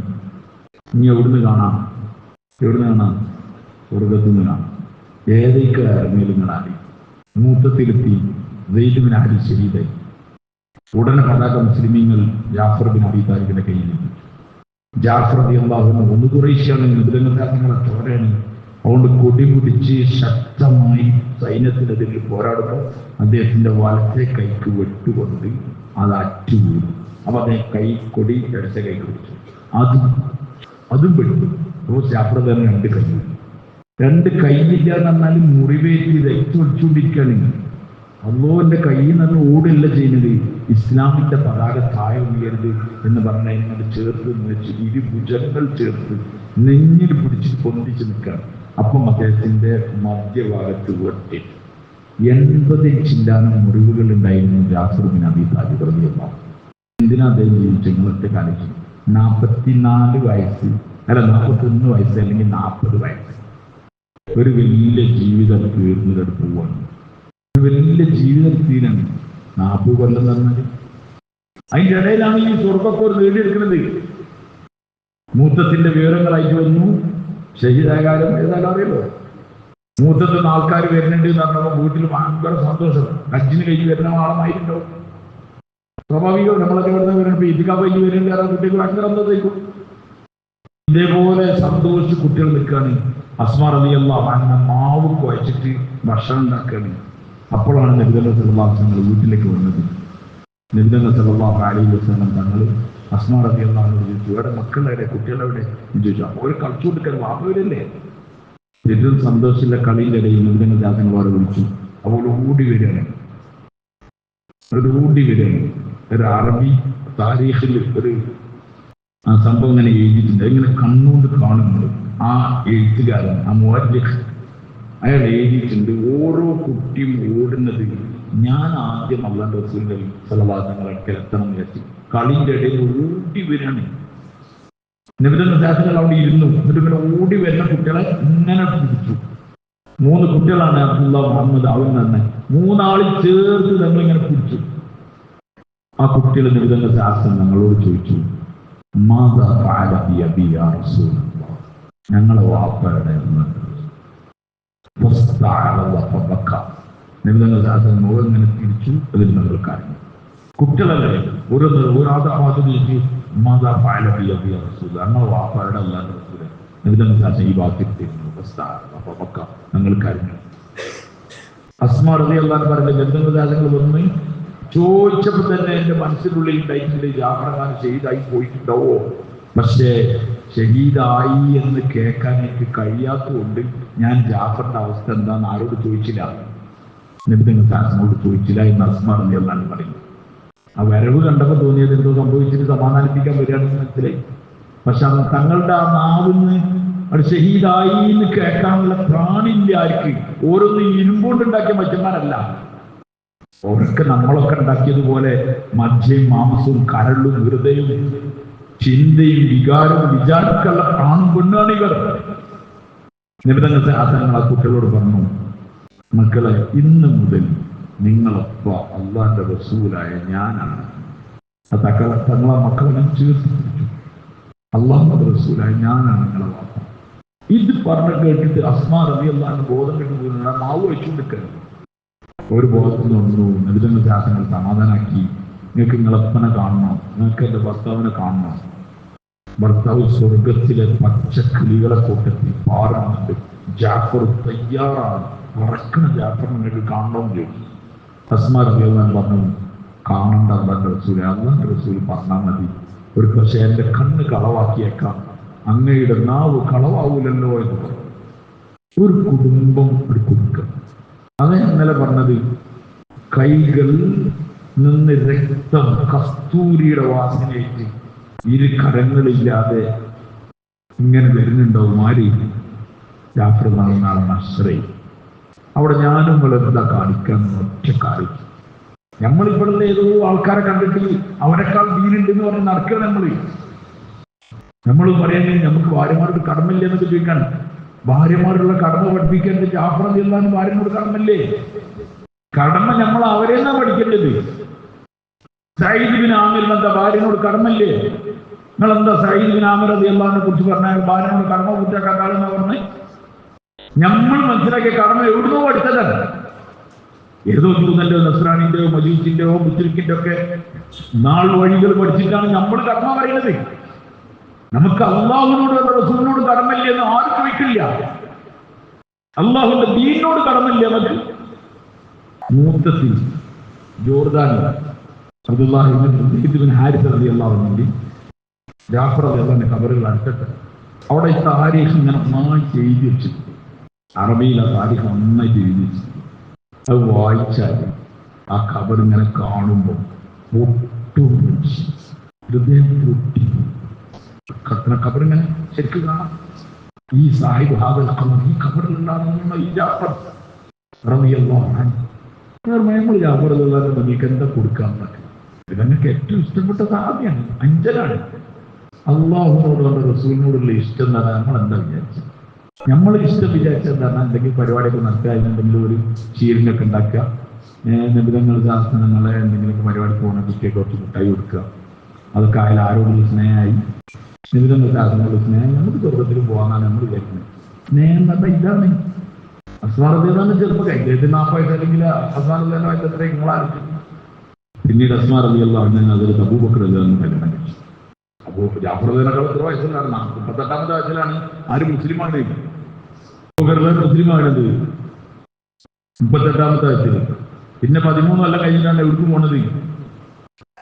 A: ഇനി എവിടുന്ന് കാണാം? സ്വർഗത്തിൽ നിന്ന് കാണാം. ഏതൊക്കെ ഇറങ്ങിയാലും കാണാൻ മൂത്തത്തിലെത്തി സെയ്ദ് ബിൻ ഹാരിസ് ഷഹീദായി. ഉടനെ പതാക മുസ്ലിമീങ്ങൾ ജാഫർ ബിൻ അബീ താലിബിന്റെ കയ്യിലെത്തി. ജാഫർ റളിയല്ലാഹു അൻഹു ഒന്ന് കുറേശ്ശിയാണ്, നിങ്ങളെ ചോരയാണ്. അതുകൊണ്ട് കൊടി പിടിച്ച് ശക്തമായി സൈന്യത്തിനെതിരെ പോരാടുമ്പോൾ അദ്ദേഹത്തിന്റെ വലത്തെ കൈക്ക് വെട്ടുകൊണ്ട് അത് അറ്റു വീണു. അപ്പൊ അദ്ദേഹം കൊടി ഇടത്തെ കൈക്ക് പിടിച്ചു, അതും പെട്ടു. അപ്പോൾ ജാഫർ തന്നെ രണ്ട് കൈയില്ല എന്ന് പറഞ്ഞാൽ മുറിവേറ്റി രക്തം ഒഴിച്ചുകൊണ്ടിരിക്കുകയാണ്. അള്ളാഹുവിന്റെ കയ്യിൽ നിന്ന് ഓടില്ല ചെയ്യുന്നത്. ഇസ്ലാമിന്റെ പതാക താഴെ ഉയരുത് എന്ന് പറഞ്ഞാൽ ഇങ്ങനെ ചേർത്ത് വെച്ച് ഇരുഭുജങ്ങൾ ചേർത്ത് നെഞ്ഞിൽ പിടിച്ച് പൊന്തിച്ച് നിൽക്കുകയാണ്. അപ്പം അദ്ദേഹത്തിന്റെ മധ്യഭാഗത്ത് വെട്ടി 80 ചില്ലാനം മുറിവുകൾ ഉണ്ടായിരുന്നു ജാഫർ ബിൻ അബീ താലിബ് റളിയല്ലാഹു അൻഹു. എന്തിനാ അദ്ദേഹം ജീവിച്ചു? ഇന്നത്തെ കാലത്ത് 44 വയസ്സ്, അല്ല 41 വയസ്സ്, അല്ലെങ്കിൽ 40 വയസ്സ്. ഒരു വലിയ ജീവിതം തീർന്നിട്ട് പോവാണ്. ഒരു വലിയ ജീവിതത്തിനാണ് 40 കൊല്ലം തന്നത്. അതിൻ്റെ ഇടയിലാണ് ഈ സ്വർഗ്ഗക്കോർ നേടിയെടുക്കുന്നത്. മൂത്തത്തിന്റെ വിവരങ്ങളായിട്ട് വന്നു. ഷഹീദായ കാലം ഏതായാലും അറിയല്ലോ. മൂത്തത്തിൽ ആൾക്കാർ വരുന്നുണ്ട് എന്ന് പറഞ്ഞപ്പോൾ വീട്ടിൽ ഭയങ്കര സന്തോഷം. ഹജ്ജിന് കഴിഞ്ഞ് വരുന്ന ആളമായിട്ടുണ്ടാവും. സ്വാഭാവികം നമ്മളൊക്കെ വരുന്ന വരുമ്പോൾ ഇതിക്കാ വലിയ വരുന്നുണ്ട്, കാരണം കുട്ടികൾ ഭയങ്കര സന്തോഷിക്കും. ഇതേപോലെ സന്തോഷിച്ച് കുട്ടികൾ നിൽക്കുകയാണ്. അസ്മാ റളിയല്ലാഹു അൻഹ മാവ് കുഴച്ചിട്ട് ഭക്ഷണം ഉണ്ടാക്കുകയാണ്. അപ്പോഴാണ് നബി സല്ലല്ലാഹു അലൈഹി വസല്ലം വീട്ടിലേക്ക് വന്നത്. നബി സല്ലല്ലാഹു അലൈഹി വസല്ലം തങ്ങൾ അസ്മാ റളിയല്ലാഹു അൻഹ ചോദിച്ചു, ഇവിടെ മക്കളെവിടെ, കുട്ടികളെവിടെ ചോദിച്ചു. അപ്പോൾ ഒരു കളിച്ചു കൊടുക്കാൻ വാപ്പവരല്ലേ. ഏറ്റവും സന്തോഷമുള്ള കളിയുടെ ഇടയിൽ നബി ദാസന്മാരെ വിളിച്ചു. അപ്പോൾ ഓടി വരികയാണ്. ഒരു അറബി താരീഖിൽ ഒരു സംഭവം ഇങ്ങനെ എഴുതിയിട്ടുണ്ട്. ഇങ്ങനെ കണ്ണുകൊണ്ട് കാണുന്നത് ആ എഴുത്തുകാരൻ, ആ മുഅല്ലിഖ്, അയാൾ എഴുതിയിട്ടുണ്ട്. ഓരോ കുട്ടിയും ഓടുന്നത് ഞാൻ ആദ്യം അല്ലാഹുവിന്റെ റസൂലിന്റെ സ്വല്ലല്ലാഹു അലൈഹി വസല്ലം എത്തണം എന്ന് വിചാരിച്ചു. കളിന്റെ ഇടയിൽ ഓടി വരികയാണ്. നബി ദാസങ്ങൾ അവിടെ ഇരുന്നു. എന്നിട്ട് ഇങ്ങനെ ഓടി വരുന്ന കുട്ടികളെ ഇങ്ങനെ പിടിച്ചു. 3 കുട്ടികളാണ്, അബ്ദുള്ള, മുഹമ്മദ്, അവൻ തന്നെ. 3 ആളിൽ ചേർത്ത് ഞങ്ങളിങ്ങനെ പിടിച്ചു. ആ കുട്ടികൾ നബി ദാസൻ ഞങ്ങളോട് ചോദിച്ചു, മാദാ ഫഅല ബി അബി യാ റസൂലല്ലാഹ്, ഞങ്ങളെ വാപ്പയുടെ ഇങ്ങനെ തിരിച്ചു. അതിൽ ഞങ്ങൾ കാര്യം കുട്ടികളല്ലേ ഓരോ മാതാ ഫഅല ബി അബി യാ റസൂലല്ലാഹ്, ഞങ്ങളെ വാപ്പയുടെ അല്ലാഹുവിന്റെ റസൂലേ നബി ഈ വാക്കിട്ടിരുന്നു. ഞങ്ങൾ കാര്യങ്ങൾ അസ്മാ റളിയല്ലാഹു അൻഹ പറഞ്ഞ ബന്ധുദാസങ്ങൾ വന്ന് ചോദിച്ചപ്പോൾ തന്നെ എന്റെ മനസ്സിനുള്ളിൽ ഉണ്ടായിട്ടുണ്ട്, ജാഫർ ഷഹീദായി പോയിട്ടുണ്ടാവോ. പക്ഷേ ഷഹീദായി എന്ന് കേൾക്കാൻ എനിക്ക് കഴിയാത്തതുകൊണ്ട് ഞാൻ ജാഫറിന്റെ അവസ്ഥ എന്താന്ന് ആരോട് ചോദിച്ചില്ല, നബി ദാസനോട് ചോദിച്ചില്ല എന്ന് അസ്മാ റളിയല്ലാഹു അൻഹ പറയുന്നു. ആ വരവ് കണ്ടപ്പോൾ തോന്നിയത് എന്തോ സംഭവിച്ചിട്ട് സമാധാനിപ്പിക്കാൻ വരികയാണെന്ന് മനസ്സിലായി. പക്ഷെ അത് തങ്ങളുടെ ആ നാവിന്ന് അത് ഷഹീദായി എന്ന് കേൾക്കാനുള്ള പ്രാണില്ല ആർക്ക്. ഓരോന്ന് ഇരുമ്പോണ്ടുണ്ടാക്കിയ മനുഷ്യന്മാരല്ല. അവരൊക്കെ നമ്മളൊക്കെ ഉണ്ടാക്കിയതുപോലെ മജ്ജയും മാംസവും കരളും ഹൃദയവും ചിന്തയും വികാരവും വിചാരക്കുള്ള പ്രാണും കൊണ്ടാണ് ഇവർ. നിബിധങ്ങൾ ആ കുട്ടികളോട് പറഞ്ഞു, മക്കളെ, ഇന്ന് മുതൽ നിങ്ങളൊപ്പ അള്ളാന്റെ റസൂലായ ഞാനാണ്. തങ്ങളെ മക്കളെ ചേർത്ത് പിടിച്ചു. അള്ളാഹുവിന്റെ റസൂലായ ഞാനാണ് നിങ്ങളെ വാപ്പ. ഇത് പറഞ്ഞു കേട്ടിട്ട് അസ്മാ റളിയല്ലാഹു അൻഹ ബോധം കെട്ടു മാവ് വെച്ചുകൊണ്ടിരിക്കുന്നത്. ഒരു ബോധത്തിൽ വന്നു. നബിതങ്ങൾ ശാസനങ്ങൾ സമാധാനാക്കി, നിങ്ങൾക്ക് നിങ്ങളപ്പനെ കാണണം, നിങ്ങൾക്ക് എന്റെ ഭർത്താവിനെ കാണണം. ഭർത്താവ് സ്വർഗത്തിലെ പച്ചക്കിളികളെ കൂട്ടത്തിൽ പാറുന്നുണ്ട്. ജാഫർ തയ്യാറാണ്, പറക്കണ ജാഫർ നിങ്ങൾക്ക് കാണണമെന്ന് ചോദിച്ചു. അസ്മാ റളിയല്ലാഹു അൻഹ പറഞ്ഞു, കാണണ്ട അള്ളാഹുവിന്റെ റസൂൽ, അള്ളാഹുവിന്റെ റസൂൽ പറഞ്ഞാൽ മതി. ഒരു പക്ഷേ എന്റെ കണ്ണ് കളവാക്കിയേക്കാം, അങ്ങയുടെ നാവ് കളവാവൂലല്ലോ എന്ന് പറഞ്ഞു. ഒരു കുടുംബം ഒരു കുടുക്കം. അതെ ഇന്നലെ പറഞ്ഞത്, കൈകൾ നിന്ന് രക്തം കസ്തൂരിയുടെ വാസനയായിട്ട് ഇരു കരങ്ങളില്ലാതെ ഇങ്ങനെ വരുന്നുണ്ടാവും. ആര്? ജാഫർ നാളെ അശ്രയി. അവിടെ ഞാനും വളർന്ന കാണിക്കാൻ ഒറ്റ കാര്യം. നമ്മളിപ്പോഴത്തെ ഏതോ ആൾക്കാരെ കണ്ടിട്ട് അവരെക്കാൾ ദീനുണ്ടെന്ന് പറഞ്ഞ് നടക്കുക. നമ്മൾ പറയുന്നത് നമുക്ക് ഭാര്യമാരുടെ കടമില്ല എന്നൊക്കെ ചോദിക്കാൻ. ഭാര്യമാരുള്ള കടമ പഠിപ്പിക്കാൻ ജാഫർ റളിയല്ലാഹു അൻഹു ഭാര്യനോട് കടമല്ലേ? കടമ നമ്മൾ അവരെന്നാ പഠിക്കേണ്ടത്. സഈദ് ബിൻ ആമിറിന് എന്താ ഭാര്യനോട് കടമല്ലേ? നിങ്ങളെന്താ സഈദ് ബിൻ ആമിർ റളിയല്ലാഹുവിനെ കുറിച്ച് പറഞ്ഞാൽ ഭാര്യനോട് കടമ പൂർത്തിയാക്കാക്കാളെന്നാ പറഞ്ഞ്? നമ്മൾ മനസ്സിലാക്കിയ കടമ എവിടുന്നോ പഠിച്ചതാണ്. ഏതോ ജൂതന്റെയോ നസ്രാണിന്റെയോ മജൂസിന്റെയോ മുസ്ലിക്കിന്റെ ഒക്കെ നാൾ വഴികൾ പഠിച്ചിട്ടാണ് നമ്മൾ കടമ പറയുന്നത്. നമുക്ക് അള്ളാഹുവിനോട് റസൂലിനോട് കടമല്ലേ എന്ന് ആരും ചോദിക്കില്ല. അള്ളാഹുവിന്റെ ദീനിനോട് കടമല്ലേ നമുക്ക്? മൂത്തത്തിൽ ജോർദാനിൽ അബ്ദുല്ലാഹി ഇബ്നു ഹാരിസ് റളിയല്ലാഹു അൻഹു ജാഫർ റളിയല്ലാഹുവിന്റെ ഖബറുകൾ അടുത്തിട്ട് അവിടെ ഈ താരീഖ് ഇങ്ങനെ നന്നായി എഴുതി വെച്ചിട്ടുണ്ട്. അറബിയിൽ ആ താരീഖ് നന്നായിട്ട് എഴുതി വെച്ചിട്ടുണ്ട്. അത് വായിച്ചാൽ ആ ഖബർ ഇങ്ങനെ കാണുമ്പോൾ ഹൃദയം പൊട്ടി. ഖബർ ഇങ്ങനെ ശരിക്കും കാണാം. ഈ സാഹിബ് ഹാദൽ ഖബർ, ഈ ഖബറിലുണ്ടാകുന്ന ഈ ജാഫർ റളിയല്ലാഹു അൻഹു, നമ്മൾ ജാഫർ റളിയല്ലാഹു അൻഹു നിങ്ങൾക്ക് എന്താ കൊടുക്കാൻ പറ്റും? ഇത് നിങ്ങൾക്ക് ഏറ്റവും ഇഷ്ടപ്പെട്ട സാധ്യമാണ്, അഞ്ചലാണ്. അള്ളാഹുവിനോടുള്ള റസൂലിനോടുള്ള ഇഷ്ടം എന്ന് പറഞ്ഞാൽ നമ്മൾ എന്താ വിചാരിച്ചത്? നമ്മൾ ഇഷ്ടം വിചാരിച്ചത് എന്താണ്? എന്തെങ്കിലും പരിപാടിയൊക്കെ നടത്തുക, എന്തെങ്കിലും ഒരു ക്ഷീരനൊക്കെ ഉണ്ടാക്കുക, നിബിധങ്ങൾ ശാസ്ത്രങ്ങളെ എന്തെങ്കിലുമൊക്കെ പരിപാടി പോകുന്ന കുട്ടിയൊക്കെ കുറച്ച് മുട്ടായി കൊടുക്കുക, അതൊക്കെ ആയാലും ആരോടുള്ള സ്നേഹമായി നിബിധങ്ങൾ ശാസ്ത്രങ്ങളുടെ സ്നേഹം നമുക്ക് സ്വർഗത്തിൽ പോകാനാണ് നമ്മൾ വിചാരിക്കുന്നത്. സ്നേഹം എന്ന് പറഞ്ഞാൽ ഇതാണ്. അസ്മാറതിയാണ് ചെറുപ്പം ഇദ്ദേഹത്തിന് 40 വയസ്സ് അല്ലെങ്കിൽ അസ്മാറതിന്റെ വയസ്സ് എത്രയും നിങ്ങളായിരിക്കും. പിന്നീട് അസ്മാ റളിയല്ലാഹു അൻഹു അതിൽ അബൂബക്കർ റളിയല്ലാഹു കല്യാണം കഴിച്ചു. അപ്പോൾ ജാഫർ റളിയല്ലാഹു എത്ര വയസ്സിലാണ്? 38ാമത്തെ വയസ്സിലാണ് ആര് മുസ്ലിമാണ്? മുസ്ലിം ആകുന്നത് 38ാമത്തെ വയസ്സിൽ. പിന്നെ 13 കൊല്ലം കഴിഞ്ഞിട്ടാണ് എവിടേക്ക് പോണത്?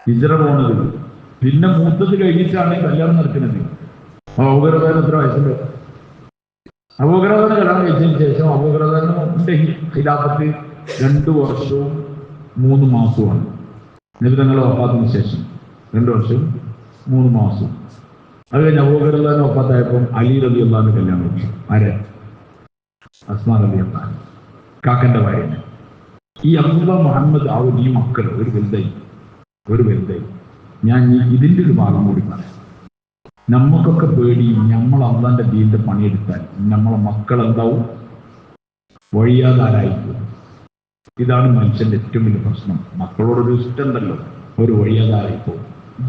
A: ഹിജ്റ പോണത്. പിന്നെ മൂത്തത് കഴിഞ്ഞിട്ടാണ് കല്യാണം നടക്കുന്നത്. അബൂബക്കർ എത്ര വയസ്സുണ്ട്? അബൂബക്കർ കല്യാണം കഴിച്ചതിന് ശേഷം അബൂബക്കറിന്റെ ഖിലാഫത്ത് 2 വർഷവും 3 മാസവുമാണ്. നബി തങ്ങളുടെ വഫാത്തിന് ശേഷം 2 വർഷവും 3 മാസവും. അത് കഴിഞ്ഞ് അബൂബക്കർ വഫാത്തായപ്പോൾ അലി റളിയല്ലാഹു അൻഹു കല്യാണം കഴിച്ചു. ആരെ? അസ്മാ റളിയല്ലാഹു അൻഹ, കാക്കന്റെ ഭാര്യ. ഈ അബ്ദുള്ള മുഹമ്മദ് ഈ മക്കൾ ഒരു വലുതായി. ഞാൻ ഇതിന്റെ ഒരു ഭാഗം കൂടി പറയാം. നമുക്കൊക്കെ പേടി, നമ്മൾ അള്ളാന്റെ ദീന്റെ പണിയെടുത്താൽ നമ്മളെ മക്കൾ എന്താവും? വഴിയാതാരായിരിക്കും. ഇതാണ് മനുഷ്യന്റെ ഏറ്റവും വലിയ പ്രശ്നം. മക്കളോടൊരു ഇഷ്ടം ഉണ്ടല്ലോ, ഒരു വഴിയാതാരായിപ്പോ.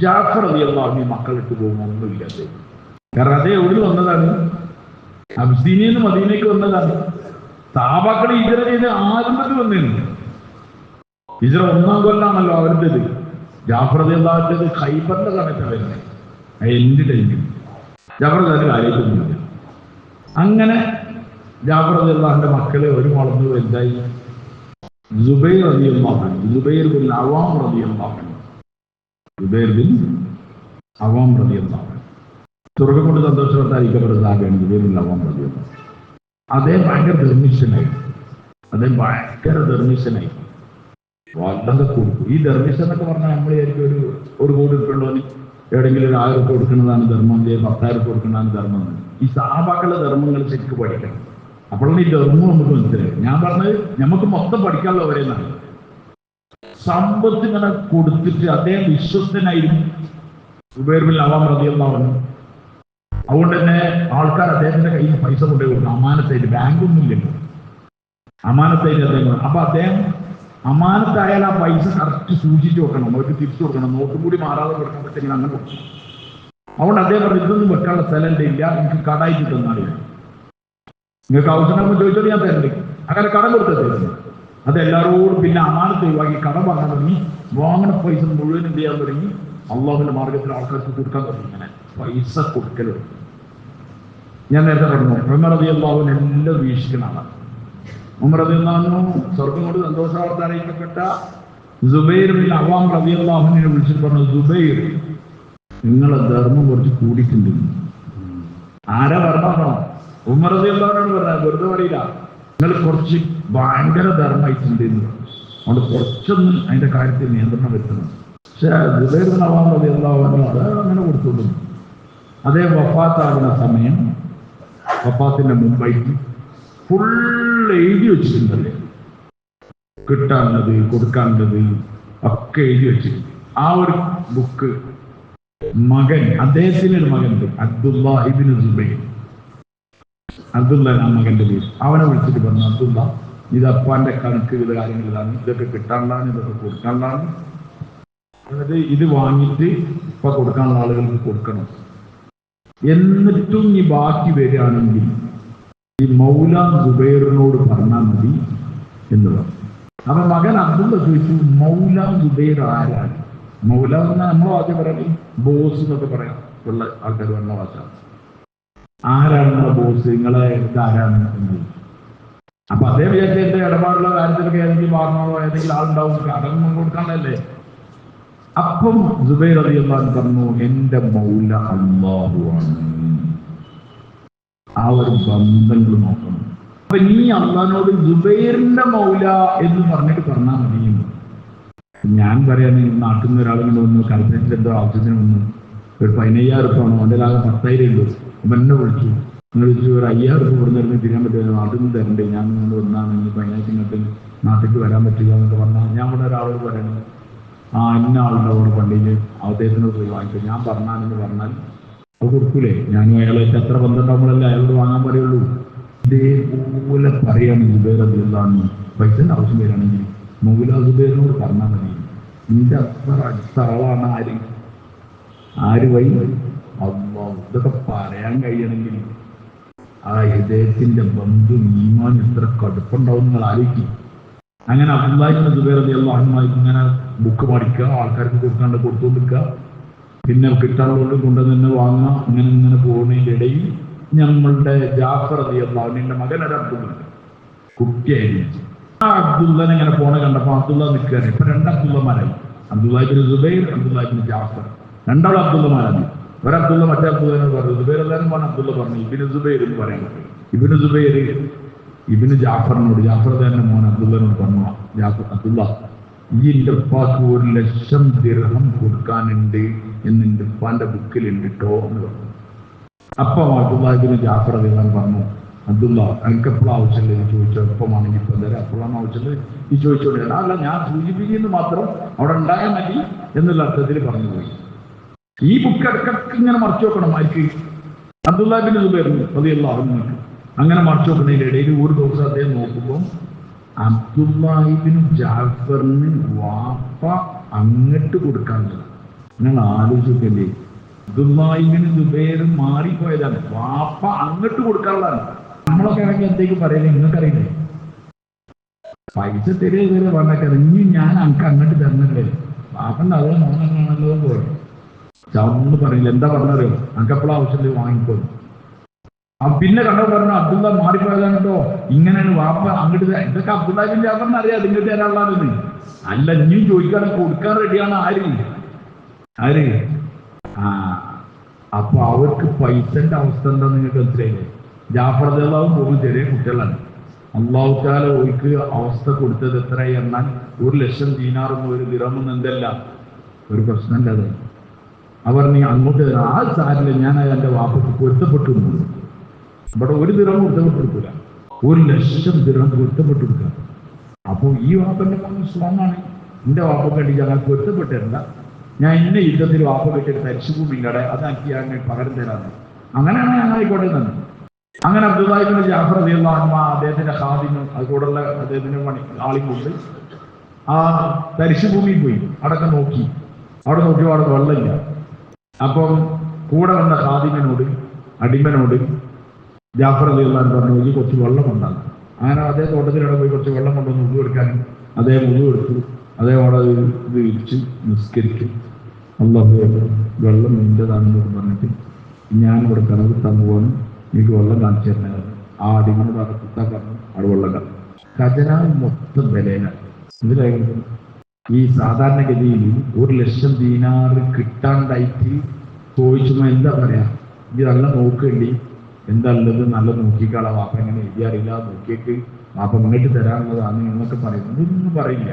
A: ജാഫർ റളിയല്ലാഹു അൻഹു മക്കളിട്ട് പോകുമ്പോൾ ഒന്നുമില്ലാതെ. കാരണം അതേ എവിടെ വന്നതാണ്? അബ്സീനിയിൽ നിന്ന് മദീനയ്ക്ക് വന്നതാണ്. സഹാബാക്കൾ ഹിജ്റ ചെയ്ത് ആരംഭത്തിൽ വന്നിരുന്നു. ഹിജ്റ 1-ാം കൊല്ലാണല്ലോ അവരുടേത്. ജാഫർ റളിയല്ലാഹു അൻഹു ഖൈബറിന്റെ സമയത്താണ് വരുന്നത്. എന്റെ ടൈമിൽ ജാഫർ കാര്യമൊന്നുമില്ല. അങ്ങനെ ജാഫർ റളിയല്ലാഹു അൻഹുവിന്റെ മക്കളെ ഒരു വളർന്നു വലുതായി. സുബൈർ റളിയല്ലാഹു അൻഹു, സുബൈർ ബിൻ അവാം റളിയല്ലാഹു അൻഹു, സ്വർഗ്ഗം കൊണ്ട് സന്തോഷപ്പെട്ടായിരിക്കപ്പെട്ട സാഹചര്യം സുബൈർ ബിൻ അവാം റളിയല്ലാഹു അൻഹു. അദ്ദേഹം ഭയങ്കര ധർമ്മിഷ്ഠനായി. വളരെ കൊടുക്കും. ഈ ധർമ്മിഷ്ഠ എന്നൊക്കെ പറഞ്ഞാൽ നമ്മൾ വിചാരിക്കും ഒരു കോടി ഉൾപ്പെടെ എവിടെയെങ്കിലും ഒരു 1000 കൊടുക്കുന്നതാണ് ധർമ്മം, 10,000 കൊടുക്കുന്നതാണ് ധർമ്മം. ഈ സഹാബാക്കളുടെ ധർമ്മങ്ങൾ ശരിക്കും പഠിക്കണം. അപ്പോഴാണ് ഈ ധർമ്മം നമുക്ക് മനസ്സിലായത്. ഞാൻ പറഞ്ഞത് നമുക്ക് മൊത്തം പഠിക്കാനുള്ളവരെന്നാണ്. സമ്പത്ത് ഇങ്ങനെ കൊടുത്തിട്ട് അദ്ദേഹം വിശ്വസ്തനായിരുന്നു. സുബൈർ ബിൻ അവാം റളിയല്ലാഹു അൻഹു. അതുകൊണ്ട് തന്നെ ആൾക്കാർ അദ്ദേഹത്തിന്റെ കയ്യിൽ പൈസ കൊണ്ടുപോയി കൊടുക്കും. അമാനത്തായിട്ട്, ബാങ്കൊന്നും ഇല്ലല്ലോ, അമാനത്തായിട്ട് അദ്ദേഹം. അപ്പൊ അദ്ദേഹം അമാനത്തായാൽ ആ പൈസ കറക്റ്റ് സൂക്ഷിച്ചു വെക്കണം, അവർക്ക് തിരിച്ചു കൊടുക്കണം, നോട്ടും കൂടി മാറാതെ കൊടുക്കാൻ പറ്റുമെങ്കിൽ അങ്ങനെ കൊടുക്കും. അതുകൊണ്ട് അദ്ദേഹം പറഞ്ഞു, ഇതൊന്നും വെക്കാനുള്ള സ്ഥലം ഇല്ല, എനിക്ക് കടായിട്ട് തന്നാളി, നിങ്ങൾക്ക് ആവശ്യമാകുമ്പോൾ ചോദിച്ചത് ഞാൻ തരണ്ട്. അങ്ങനെ കടം കൊടുത്തത് അതെല്ലാവരോടും. പിന്നെ അമാനത്ത് ഒഴിവാക്കി കടം വാങ്ങാൻ തുടങ്ങി. വാങ്ങണ പൈസ മുഴുവൻ എന്ത് ചെയ്യാൻ തുടങ്ങി? അള്ളാഹുവിന്റെ മാർഗത്തിൽ ആൾക്കാർക്ക് കൊടുക്കാൻ തുടങ്ങി. ഇങ്ങനെ പൈസ കൊടുക്കലും. ഞാൻ നേരത്തെ പറഞ്ഞു, ഉമർ റളിയല്ലാഹു അൻഹു എല്ലാം വീക്ഷിക്കുന്ന ആളാണ്. ഉമർ റളിയല്ലാഹു അൻഹു സ്വർഗ്ഗം കൊണ്ട് സന്തോഷവാർത്ത അറിയിക്കപ്പെട്ട സുബൈർ ബിൻ അവാം റളിയല്ലാഹു അൻഹുവിനെ വിളിച്ചിട്ട് പറഞ്ഞു, സുബൈർ, നിങ്ങളെ ധർമ്മം കുറച്ച് കൂടിയിട്ടുണ്ട്. ആരാ പറഞ്ഞോ? ഉമർ റളിയല്ലാഹു അൻഹു പറഞ്ഞ, വെറുതെ പറയില്ല, നിങ്ങൾ കുറച്ച് ഭയങ്കര ധർമ്മമായിട്ടുണ്ട് എന്ന് പറഞ്ഞു. അതുകൊണ്ട് കുറച്ചൊന്ന് അതിന്റെ കാര്യത്തിൽ നിയന്ത്രണം വരുത്തണം. പക്ഷെ സുബൈർ ബിൻ അവാം റളിയല്ലാഹു അൻഹു അത് അങ്ങനെ കൊടുത്തോളും. അതേ വഫാത്താകുന്ന സമയം, വഫാത്തിന്റെ മുമ്പായിട്ട് ഫുൾ എഴുതി വെച്ചിട്ടുണ്ടല്ലേ, കിട്ടാനുള്ളത് കൊടുക്കാനുള്ളത് ഒക്കെ എഴുതി വെച്ചിട്ടുണ്ട്. ആ ഒരു ബുക്ക് മകൻ, അദ്ദേഹത്തിന് ഒരു മകനുണ്ട്, അബ്ദുല്ലാഹ് ഇബ്നു സുബൈർ. അബ്ദുള്ള ആ മകന്റെ പേര്. അവനെ വിളിച്ചിട്ട് പറഞ്ഞു, അബ്ദുള്ള, ഇത് അപ്പാന്റെ കണക്ക്, ഇത് കാര്യങ്ങൾ ഇതാണ്, ഇതൊക്കെ കിട്ടാനുള്ളതാണ്, ഇതൊക്കെ കൊടുക്കാനുള്ളതാണ്, അതായത് ഇത് വാങ്ങിയിട്ട് ഇപ്പൊ കൊടുക്കാനുള്ള ആളുകൾക്ക് കൊടുക്കണം. എന്നിട്ടും ഈ ബാക്കി വരികയാണെങ്കിൽ ഈ മൗല സുബൈറിനോട് പറഞ്ഞാൽ മതി എന്നുള്ളത്. അപ്പൊ മകൻ അബ്ദുള്ള ചോദിച്ചു, മൗല സുബൈർ ആരാണ്? മൗല എന്നാൽ നമ്മളെ ഭാഷ പറയാം ബോസ് എന്നൊക്കെ പറയാം, ഉള്ള ആൾക്കാർ പറഞ്ഞ ഭാഷ. ആരാണ് നമ്മളെ ബോസ്, നിങ്ങളെ ആരാണ് എന്ന്. അപ്പൊ അതേ വിചാരിച്ച എന്റെ ഇടപാടുള്ള കാര്യത്തിലൊക്കെ ഏതെങ്കിലും വാങ്ങണോ ഏതെങ്കിലും ആളുണ്ടാവും, കടം കൊടുക്കാനല്ലേ. അപ്പം സുബൈർ റളിയല്ലാഹു അൻഹു പറഞ്ഞു, എന്റെ മൗല അല്ലാഹുവാണ്. ആ ഒരു ബന്ധങ്ങൾ നോക്കണം. അപ്പൊ നീ അള്ളാഹിനോട് സുബൈറിന്റെ മൗല എന്ന് പറഞ്ഞിട്ട് പറഞ്ഞാൽ മതി. ഞാൻ പറയാൻ നാട്ടിൽ നിന്ന് ഒരാളിങ്ങനെ വന്നു, കൽപ്പനത്തിൽ എന്തോ ആവശ്യത്തിന് വന്നു, ഒരു 15,000 ഉറുപ്പ ആണോ, എൻ്റെ ആകെ 10,000 ഉള്ളൂ. അപ്പൊ എന്നെ വിളിച്ചു, നിങ്ങൾ വിളിച്ചു ഒരു 5,000 ഉറുപ്പ കൊടുത്തിരുന്ന് തിരിയാൻ പറ്റുമോ, അതൊന്നും തരണ്ടേ, ഞാൻ നിങ്ങൾ വന്നാണ് ഇനി 15,000 ഇങ്ങോട്ട് നാട്ടിലേക്ക് വരാൻ പറ്റില്ല എന്നൊക്കെ പറഞ്ഞാൽ ഞാൻ ഇവിടെ ഒരാളോട് പറയണം, ഇന്ന ആളുടെ അവിടെ പള്ളിയിൽ അദ്ദേഹത്തിനോട് പോയി വാങ്ങിക്കും, ഞാൻ പറഞ്ഞാലെന്ന് പറഞ്ഞാൽ അത് കൊടുക്കൂലേ? ഞാനും അയാളായിട്ട് എത്ര ബന്ധമുണ്ടാകുമ്പോഴല്ലേ അയാളോട് വാങ്ങാൻ പറയുള്ളൂ. ഇതേപോലെ പറയാണ് സുബൈർ റളിയല്ലാഹു അൻഹു, പൈസന്റെ ആവശ്യം വരികയാണെങ്കിൽ മൗല സുബൈറിനോട് പറഞ്ഞാൽ മതി. നിന്റെ അത്ര അടുത്ത ആളാണ് ആര് വഴി അല്ലാഹു. ഇതൊക്കെ പറയാൻ കഴിയണമെങ്കിൽ ആ ഹൃദയത്തിന്റെ ബന്ധു ഈമാൻ എത്ര കടുപ്പുണ്ടാവും നിങ്ങൾ ആലോചിക്കും. അങ്ങനെ അബ്ദുല്ലാഹി ഇബ്നു സുബൈർ റളിയല്ലാഹു അൻഹു ഇങ്ങനെ ബുക്ക് പഠിക്കുക, ആൾക്കാർക്ക് കൊടുക്കാണ്ട് കൊടുത്തുകൊണ്ടിരിക്കുക, പിന്നെ കിട്ടാനുള്ളത് കൊണ്ടുതന്നെ വാങ്ങുക, ഇങ്ങനെ പോകുന്നതിൻ്റെ ഇടയിൽ നമ്മളുടെ ജാഫർ റളിയല്ലാഹു അൻഹുവിന്റെ മകൻ ഒരു അബ്ദുള്ള കുട്ടിയായിരുന്നു. ആ അബ്ദുള്ളനെ ഇങ്ങനെ പോണ കണ്ടപ്പോ അബ്ദുള്ള നിൽക്കുകയാണ്. ഇപ്പൊ 2 അബ്ദുള്ളമാരായി, അബ്ദുല്ലാഹി ഇബ്നു സുബൈർ, അബ്ദുല്ലാഹി ഇബ്നു ജാഫർ. 2 അബ്ദുള്ളമാരാണ്. ഒരു അബ്ദുള്ള മറ്റേ അബ്ദുള്ളനെ പറഞ്ഞു, സുബൈർ എല്ലാവരും പറഞ്ഞു, അബ്ദുള്ള പറഞ്ഞു ഇബ്നു സുബൈർ എന്ന് പറയാൻ. ഇബ്നു സുബൈർ ഇബ്നു ജാഫറിനോട്, ജാഫർ തന്നെ മോൻ അബ്ദുള്ളനോട് പറഞ്ഞു, ജാഫർ അബ്ദുള്ള ഈ എൻ്റെ ഉപ്പാക്ക് 1,00,000 ദിർഹം കൊടുക്കാനുണ്ട് എന്ന് എൻ്റെ ഉപ്പാന്റെ ബുക്കിലുണ്ട് കേട്ടോ എന്ന് പറഞ്ഞു. അപ്പൊ അബ്ദുല്ലാഹി ഇബ്നു ജാഫർ അദ്ദേഹം പറഞ്ഞു, അബ്ദുള്ള എനിക്ക് എപ്പോഴും ആവശ്യമില്ല എന്ന് ചോദിച്ചോ, എപ്പോഴാണെങ്കിൽ ഇപ്പം തരാം, എപ്പോഴാണ് ആവശ്യമുള്ളത് ഈ ചോദിച്ചോണ്ട്. അല്ല ഞാൻ സൂചിപ്പിക്കുന്നു മാത്രം, അവിടെ ഉണ്ടായാൽ മതി എന്നുള്ള അർത്ഥത്തിൽ പറഞ്ഞു പോയി. ഈ ബുക്ക് ഇടയ്ക്കിടയ്ക്ക് ഇങ്ങനെ മറിച്ചു നോക്കണം ആർക്ക്? അബ്ദുല്ലാഹി ഇബ്നു സുബൈർ റളിയല്ലാഹു അൻഹു. അങ്ങനെ മറിച്ചു നോക്കുന്നതിൻ്റെ ഇടയിൽ ഒരു ദിവസം അദ്ദേഹം നോക്കുമ്പോൾ അബ്ദുല്ലാഹി ഇബ്നു ജാഫറിന് വാപ്പ അങ്ങോട്ട് കൊടുക്കാനുള്ളത്. നിങ്ങൾ ആലോചിക്കല്ലേ, അബ്ദുല്ലാഹി ഇബ്നു സുബൈർ മാറിപ്പോയതാണ്, വാപ്പ അങ്ങോട്ട് കൊടുക്കാനുള്ളതാണ്. നമ്മളൊക്കെ ആണെങ്കിൽ എന്തേക്കും പറയില്ലേ, നിങ്ങൾക്കറിയില്ലേ, പൈസ തരുക പറഞ്ഞൊക്കെ ഇനി ഞാൻ അനക്ക് അങ്ങോട്ട് തരണല്ലേ, വാപ്പന്റെ അതേ മോനാണല്ലോ പോയി ചാവൊന്നും പറയില്ല. എന്താ പറഞ്ഞറിയോ, അനക്കെപ്പോഴും ആവശ്യമില്ല വാങ്ങിക്കോ. പിന്നെ കണ്ടോ പറഞ്ഞു, അബ്ദുള്ള മാറിപ്പോയതാണ് കേട്ടോ, ഇങ്ങനെയാണ് വാപ്പ അങ്ങോട്ട്. ഇതൊക്കെ അബ്ദുല്ലാഹി ഇബ്നു ജാഫറിന് അറിയാം നിങ്ങൾക്ക് തരാനുള്ളതാണ്. അല്ല ഇനിയും ചോദിക്കാൻ കൊടുക്കാൻ റെഡിയാണ് ആര് അപ്പൊ അവർക്ക് പൈസന്റെ അവസ്ഥ എന്താ നിങ്ങൾക്ക് മനസ്സിലായില്ലേ? ജാഫർ റളിയല്ലാഹു പോകും ചെറിയ കുട്ടികളാണ്. അല്ലാഹു തആല ഓർക്ക് അവസ്ഥ കൊടുത്തത് എത്രയായി എന്നാൽ 1,00,000 ദീനാറും 1 ദിർഹമും എന്തല്ല ഒരു പ്രശ്നമല്ല. അത് അവർ നീ അങ്ങോട്ട് ആ സാരില്ല, ഞാൻ എൻ്റെ വാപ്പക്ക് പൊരുത്തപ്പെട്ടു. ഇവിടെ 1 ദിർഹം പൊരുത്തപ്പെട്ടിരിക്കില്ല, 1,00,000 ദിർഹം പൊരുത്തപ്പെട്ടിരിക്കുക. അപ്പോൾ ഈ വാപ്പന്റെ സ്ട്രോങ് ആണ്. എൻ്റെ വാപ്പക്ക് വേണ്ടി ഞങ്ങൾ പൊരുത്തപ്പെട്ടിരുന്ന, ഞാൻ ഇന്ന യുദ്ധത്തിൽ വാപ്പ വെച്ചിട്ട് തരിശുഭൂമിയുടെ അതാക്കി ഞാൻ പകരം തരാറ്. അങ്ങനെയാണ് ഞാൻ ആയിക്കോട്ടെ തന്നെ. അങ്ങനെ അബ്ദുല്ലാഹി ഇബ്നു ജാഫർ റളിയല്ലാഹു അൻഹു അദ്ദേഹത്തിന്റെ ഖാദിനും അതുകൂടെയുള്ള അദ്ദേഹത്തിന്റെ ആളും കൊണ്ട് ആ തരിശുഭൂമിയിൽ പോയി. അവിടെ നോക്കിയപ്പോൾ അവിടെ വെള്ളമില്ല. അപ്പം കൂടെ വന്ന ഖാദിമിനോട്, അടിമനോട് ജാഫർ റളിയല്ലാഹു അൻഹു പറഞ്ഞു, ഈ കുറച്ച് വെള്ളം കൊണ്ടാണ്. അങ്ങനെ അതേ തോട്ടത്തിലൂടെ പോയി കുറച്ച് വെള്ളം കൊണ്ടുവന്ന് ഉളു എടുക്കാനും അദ്ദേഹം ഉളു എടുത്തു. അതേപോലെ ഇത് വിരിച്ച് നിസ്കരിച്ചു. അല്ലാഹു വെള്ളം നിന്റേതാണെന്ന് പറഞ്ഞിട്ട് ഞാനിവിടെ കിണറ് തന്നുപോകാൻ എനിക്ക് വെള്ളം കാണിച്ചു തരുന്നത്. ആ അടിമനോട് അടക്കുത്താൻ പറഞ്ഞു, അവിടെ വെള്ളം കാണും. ഖജനാവ് മൊത്തം വിലയിലാണ്. ഇതിലായിരുന്നു ഈ സാധാരണഗതിയിൽ 1,00,000 ദീനാറ് കിട്ടാണ്ടായിട്ട് ചോദിച്ചുമ്പോൾ എന്താ പറയാ, ഇത് നല്ല നോക്കേണ്ടി, എന്താ ഉള്ളത് നല്ല നോക്കിക്കാളാ, വാപ്പ എങ്ങനെ എഴുതിയറിയില്ല, നോക്കിയിട്ട് വാപ്പ ഇങ്ങോട്ട് തരാനുള്ളതാണ് എന്നൊക്കെ പറയും. ഇതൊന്നും പറയില്ല.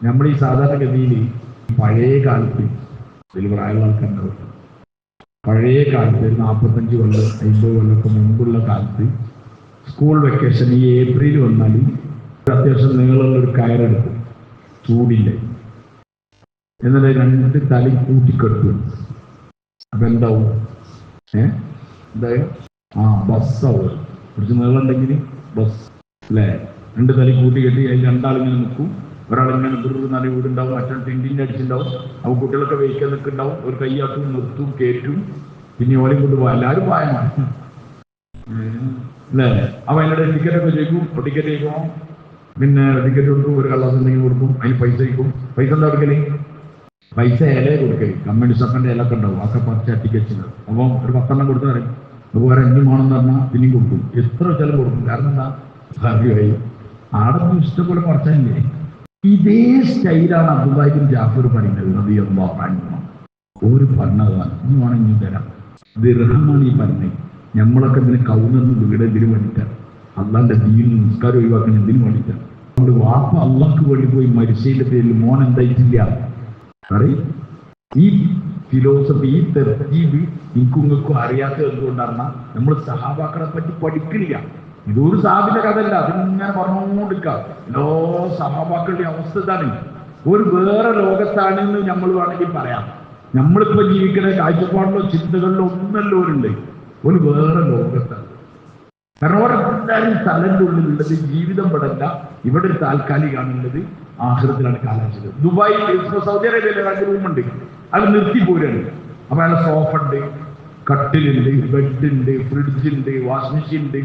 A: നമ്മൾ ഈ സാധാരണഗതിയിൽ പഴയ കാലത്ത് വലിയ പ്രായമുള്ള ആൾക്കാരുണ്ടാവും. പഴയ കാലത്ത് 45 കൊല്ലം 50 കൊല്ലമൊക്കെ മുമ്പുള്ള കാലത്ത് സ്കൂൾ വെക്കേഷൻ ഈ ഏപ്രിൽ വന്നാൽ അത്യാവശ്യം നീളമുള്ള ഒരു കയറെടുക്കും ചൂടിൻ്റെ, എന്നിട്ട് 2 തലി കൂട്ടിക്കെട്ടും. അപ്പൊ എന്താവും? എന്തായാലും ബസ്സാവും. കുറച്ച് നീളം ഉണ്ടെങ്കിൽ ബസ് അല്ലേ, 2 തലി കൂട്ടി കെട്ടി അതിൽ 2 ആളിങ്ങനെ നിൽക്കും. ഒരാളിങ്ങനെ നല്ല വീടുണ്ടാവും, മറ്റൊരു ടിൻറ്റിൻ്റെ അടിച്ചുണ്ടാവും. അവ കുട്ടികളൊക്കെ വയ്ക്കാൻ നിൽക്കുന്നുണ്ടാവും, ഒരു കൈയാട്ടും നിർത്തും കയറ്റും, പിന്നെ ഓലയും കൊണ്ട് പോകാം. എല്ലാവരും പായമാണ് അല്ലേ? അവ അതിൻ്റെ ടിക്കറ്റൊക്കെ ചോദിക്കും, ടിക്കറ്റ് ചോദിക്കുമോ, പിന്നെ ടിക്കറ്റ് കൊടുക്കും, ഒരു കള്ളാസ് എന്തെങ്കിലും കൊടുക്കും, അതിന് പൈസ ചോദിക്കും. പൈസ എന്താ കൊടുക്കല്? പൈസ ഇല കൊടുക്കല്. കമ്മ്യൂണിസ്റ്റ് അപ്പൻ്റെ ഇലൊക്കെ ഉണ്ടാവും, ഒക്കെ പറിച്ച ടിക്കറ്റ്. അപ്പം ഒരു 10 കൊടുത്താൽ പറയും അതുപോലെ എന്തും വേണമെന്ന് പറഞ്ഞാൽ പിന്നെയും കൊടുക്കും. എത്ര വെച്ചാലും കൊടുക്കും. കാരണം എന്താ? ഭാഗ്യമായി ആടൊന്നും ഇഷ്ടംപോലെ പറിച്ചല്ലേ. ഇതേ സ്റ്റൈലാണ് അബ്ദുല്ലാഹി ബിൻ ജാഫർ പറയുന്നത്. റളിയല്ലാഹു അൻഹു ഒരു പറഞ്ഞതാണ്, ഇനി വേണമെങ്കിൽ തരാം, ദിർഹമാണ് ഈ പറഞ്ഞത്. നമ്മളൊക്കെ ഇതിന് കൗന്നെന്ന് വീട് എന്തിനു വേണ്ടിയിട്ടാണ്? അള്ളാന്റെ ദീനും നിസ്കാരം ഒഴിവാക്കാൻ എന്തിനു വേണ്ടിയിട്ടാണ്? അതുകൊണ്ട് വാപ്പ അള്ളാഹ്ക്ക് വേണ്ടി പോയി മരിച്ചതിന്റെ പേരിൽ മോൻ എന്തായിട്ടില്ല പറയും. ഈ ഫിലോസഫി, ഈ തെർത്തീബ് ഇങ്ങൾക്കും അറിയാത്തത് എന്തുകൊണ്ടാണ്? നമ്മൾ സഹാബാക്കളെ പറ്റി പഠിക്കില്ല. ഇതൊരു സാബിന്റെ കഥയല്ല, അതിങ്ങനെ പറഞ്ഞുകൊണ്ടിരിക്കാം. എല്ലാ സഹാബാക്കളുടെ അവസ്ഥ ഇതാണ്. ഒരു വേറെ ലോകത്താണെന്ന് നമ്മൾ വേണമെങ്കിൽ പറയാം. നമ്മളിപ്പോ ജീവിക്കുന്ന കാഴ്ചപ്പാടിലോ ചിന്തകളിലോ ഒന്നല്ലോരുണ്ട്, ഒരു വേറെ ലോകത്താണ്. കാരണം ഓരെല്ലാവരും തലന്റെ ഉള്ളിലുള്ളത് ജീവിതം പെടല്ല, ഇവിടെ ഒരു താൽക്കാലികാണുള്ളത്, ആഖിറത്തിലാണ് കാലാവസ്ഥ. ദുബായിൽ സൗദി അറേബ്യയിലെ 2 റൂമുണ്ട്, അത് നിർത്തി പോരാണ്. അപ്പൊ അയാളെ സോഫ ഉണ്ട്, കട്ടിലുണ്ട്, ബെഡുണ്ട്, ഫ്രിഡ്ജുണ്ട്, വാഷിംഗ് മെഷീൻ ഉണ്ട്.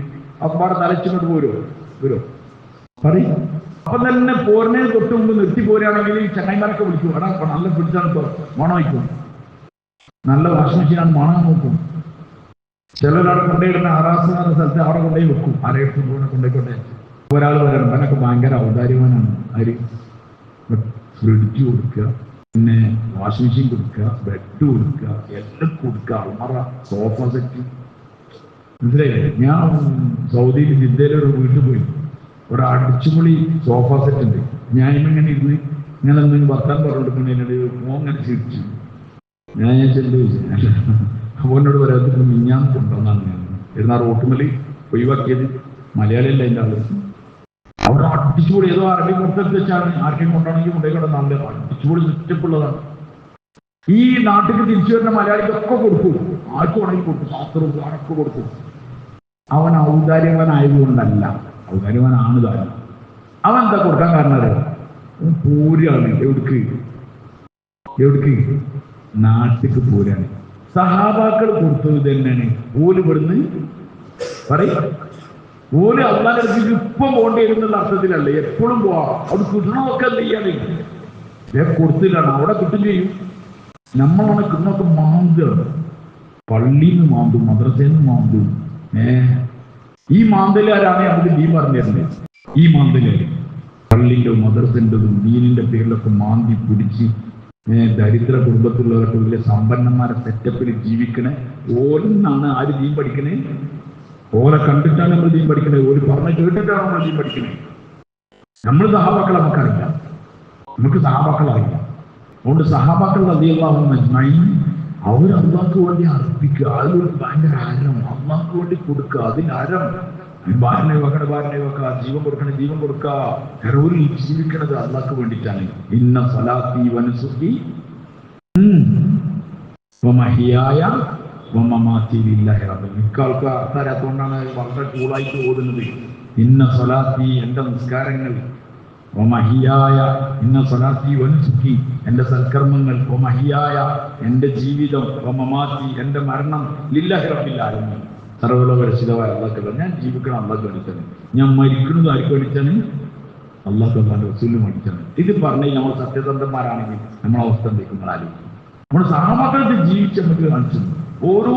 A: അപ്പാടെ തലച്ചിങ്ങോട്ട് വരുമോ പറയും. അപ്പം തന്നെ പോരണേ തൊട്ട് മുമ്പ് നിർത്തി പോരുകയാണെങ്കിൽ ചങ്ങായിമാരൊക്കെ വിളിക്കും, എടാ നല്ല ഫ്രിഡ്ജാണ് ഇപ്പോൾ മണം വയ്ക്കും, നല്ല വാഷിംഗ് മെഷീനാണ് മണം നോക്കും. ചിലരവിടെ കൊണ്ടുപോയിടുന്ന ആറാസ് എന്ന സ്ഥലത്ത് അവിടെ കൊണ്ടുപോയി വെക്കും, ആരെടുത്ത് കൊണ്ടുപോയിക്കോട്ടെ. ഒരാൾ വരണം, അവനൊക്കെ ഭയങ്കര ഔദാര്യവാനാണ്. ആര്? ഫ്രിഡ്ജ് കൊടുക്കുക, പിന്നെ വാഷിംഗ് മെഷീൻ കൊടുക്കുക, ബെഡ് കൊടുക്കുക, എല്ലാം കൊടുക്കുക, അൾമറ, സോഫ സെറ്റ്. മനസ്സിലായില്ലേ? ഞാൻ സൗദിയിൽ ജിദ്ദയിലൊരു വീട്ടിൽ പോയി, ഒരു അടിച്ചുപൊളി സോഫ സെറ്റ് ഉണ്ട്. ഞാൻ ഇങ്ങനെ ഇരുന്ന് ഇങ്ങനെ എന്തെങ്കിലും വർത്താൻ പറഞ്ഞിട്ട് മോങ്ങനെ ചിരിച്ചു. ഞാൻ ചെല്ലു അവനോട് പറയാത്ത മിഞ്ഞാൻ കൊണ്ടുവന്നാണ് ഞാൻ ഇരുന്ന റോട്ടുമലി ഒഴിവാക്കിയത്. മലയാളിയല്ല എൻ്റെ ആള്. അവിടെ അടിച്ചുപൊളി ഏതോ അറബി പുറത്തെടുത്ത് വെച്ചാണ്, ആർക്കും കൊണ്ടാണെങ്കിൽ കൊണ്ടേക്കൊണ്ട് നല്ല അടിച്ചുപൊളി ചുറ്റപ്പുള്ളതാണ്. ഈ നാട്ടിൽ തിരിച്ചു വരുന്ന മലയാളിക്കൊക്കെ കൊടുക്കും, ആർക്കും ഉണങ്ങി കൊടുക്കും, ശാസ്ത്രവും ആരൊക്കെ കൊടുക്കും. അവൻ ഔദാര്യവാനായതുകൊണ്ടല്ല, ഔദാര്യവാനാണ് താരം. അവൻ എന്താ കൊടുക്കാൻ കാരണം അറിയാം? പോരാണ്. എവിടേക്ക്? നാട്ടിക്ക് പോരാണ്. സഹാബാക്കൾ കൊടുത്തത് തന്നെയാണ്. ഓല് ഇവിടുന്ന് പറയും, ഓല് അള്ളാന്റെ അടുത്തേക്ക് ഇപ്പം പോകേണ്ടി വരുന്നുള്ള അർത്ഥത്തിലല്ല, എപ്പോഴും പോവാം. അവിടെ കിട്ടണമൊക്കെ എന്ത് ചെയ്യാതെ കൊടുത്തില്ലാണ്, അവിടെ കിട്ടും ചെയ്യും. നമ്മളാണ് കിട്ടുന്നൊക്കെ മാന്താണ്. പള്ളിയിൽ നിന്ന് മാന്തും, മദ്രസയിൽ നിന്ന് മാന്തും. ഈ മാന്തലുകാരാണ് നമുക്ക് ദീൻ പറഞ്ഞു തരുന്നത്. ഈ മാന്തലുകാർ പള്ളിൻ്റെ മദ്രസൻ്റെതും ദീനിന്റെ പേരിലൊക്കെ മാന്തി പിടിച്ച് ദരിദ്ര കുടുംബത്തിലുള്ളവർക്ക് വലിയ സമ്പന്നന്മാരെ സെറ്റപ്പിൽ ജീവിക്കണേ. ഓലെന്നാണ് ആര് ദീൻ പഠിക്കണേ? ഓലെ കണ്ടിട്ടാണ് നമ്മൾ ദീൻ പഠിക്കണേ, ഓര് പറഞ്ഞ കേട്ടിട്ടാണ് നമ്മൾ ദീൻ പഠിക്കണേ. നമ്മൾ സഹാബാക്കളെ നമുക്കറിയില്ല, നമുക്ക് സഹാബാക്കൾ അറിയില്ല. അതുകൊണ്ട് സഹാബാക്കൾ റളിയല്ലാഹു അൻഹും അവർ അള്ളാഹ്ക്ക് വേണ്ടി അർപ്പിക്കുക, അതിലൊരു ഭയങ്കര ആരം. അള്ളാഹ്ക്ക് വേണ്ടി കൊടുക്കുക, അതിന് ആരം. ഭാരനെ വെക്കുക, ജീവൻ കൊടുക്കുക. കരോരിൽ ജീവിക്കണത് അള്ളാഹ്ക്ക് വേണ്ടിയിട്ടാണ്. ഇന്ന സ്വലാത്തി വനുസുഖി വമഹിയായ വമമാതി ലില്ലാഹി റബ്ബിൽ. മിക്ക ആൾക്കാർ അർത്ഥം അറിയാത്തതുകൊണ്ടാണ് വളരെ കൂളായിട്ട് ഓടുന്നത്. ഇന്ന സ്വലാത്തി, എൻ്റെ നിസ്കാരങ്ങൾ, വമഹിയായ, ഇന്ന സ്വലാത്തി വനുസുഖി, എൻ്റെ സൽക്കർമ്മങ്ങൾ, വമഹിയായ, എൻ്റെ ജീവിതം, വമമാതി, എൻ്റെ മരണം, ലില്ലാഹി റബ്ബിൽ ആലമീൻ, സർവ്വലോക രക്ഷിതാവായ അള്ളാഹ്ക്കല്ല. ഞാൻ ജീവിക്കണം അള്ളാഹ്ക്ക് വേണ്ടിയിട്ടാണ്, ഞാൻ മരിക്കുന്നത് ആർക്ക് വേണ്ടിയിട്ടാണ്? അള്ളാഹ് അള്ളാഹിന്റെ റസൂലിന് വേണ്ടിയിട്ടാണ്. ഇത് പറഞ്ഞ് നമ്മൾ സത്യസന്ധന്മാരാണെങ്കിൽ നമ്മളെ അവസ്ഥ എന്തെങ്കിലും നമ്മൾ സഹാബാക്കളെ ജീവിച്ച് നമുക്ക് കാണിച്ചു. ഓരോ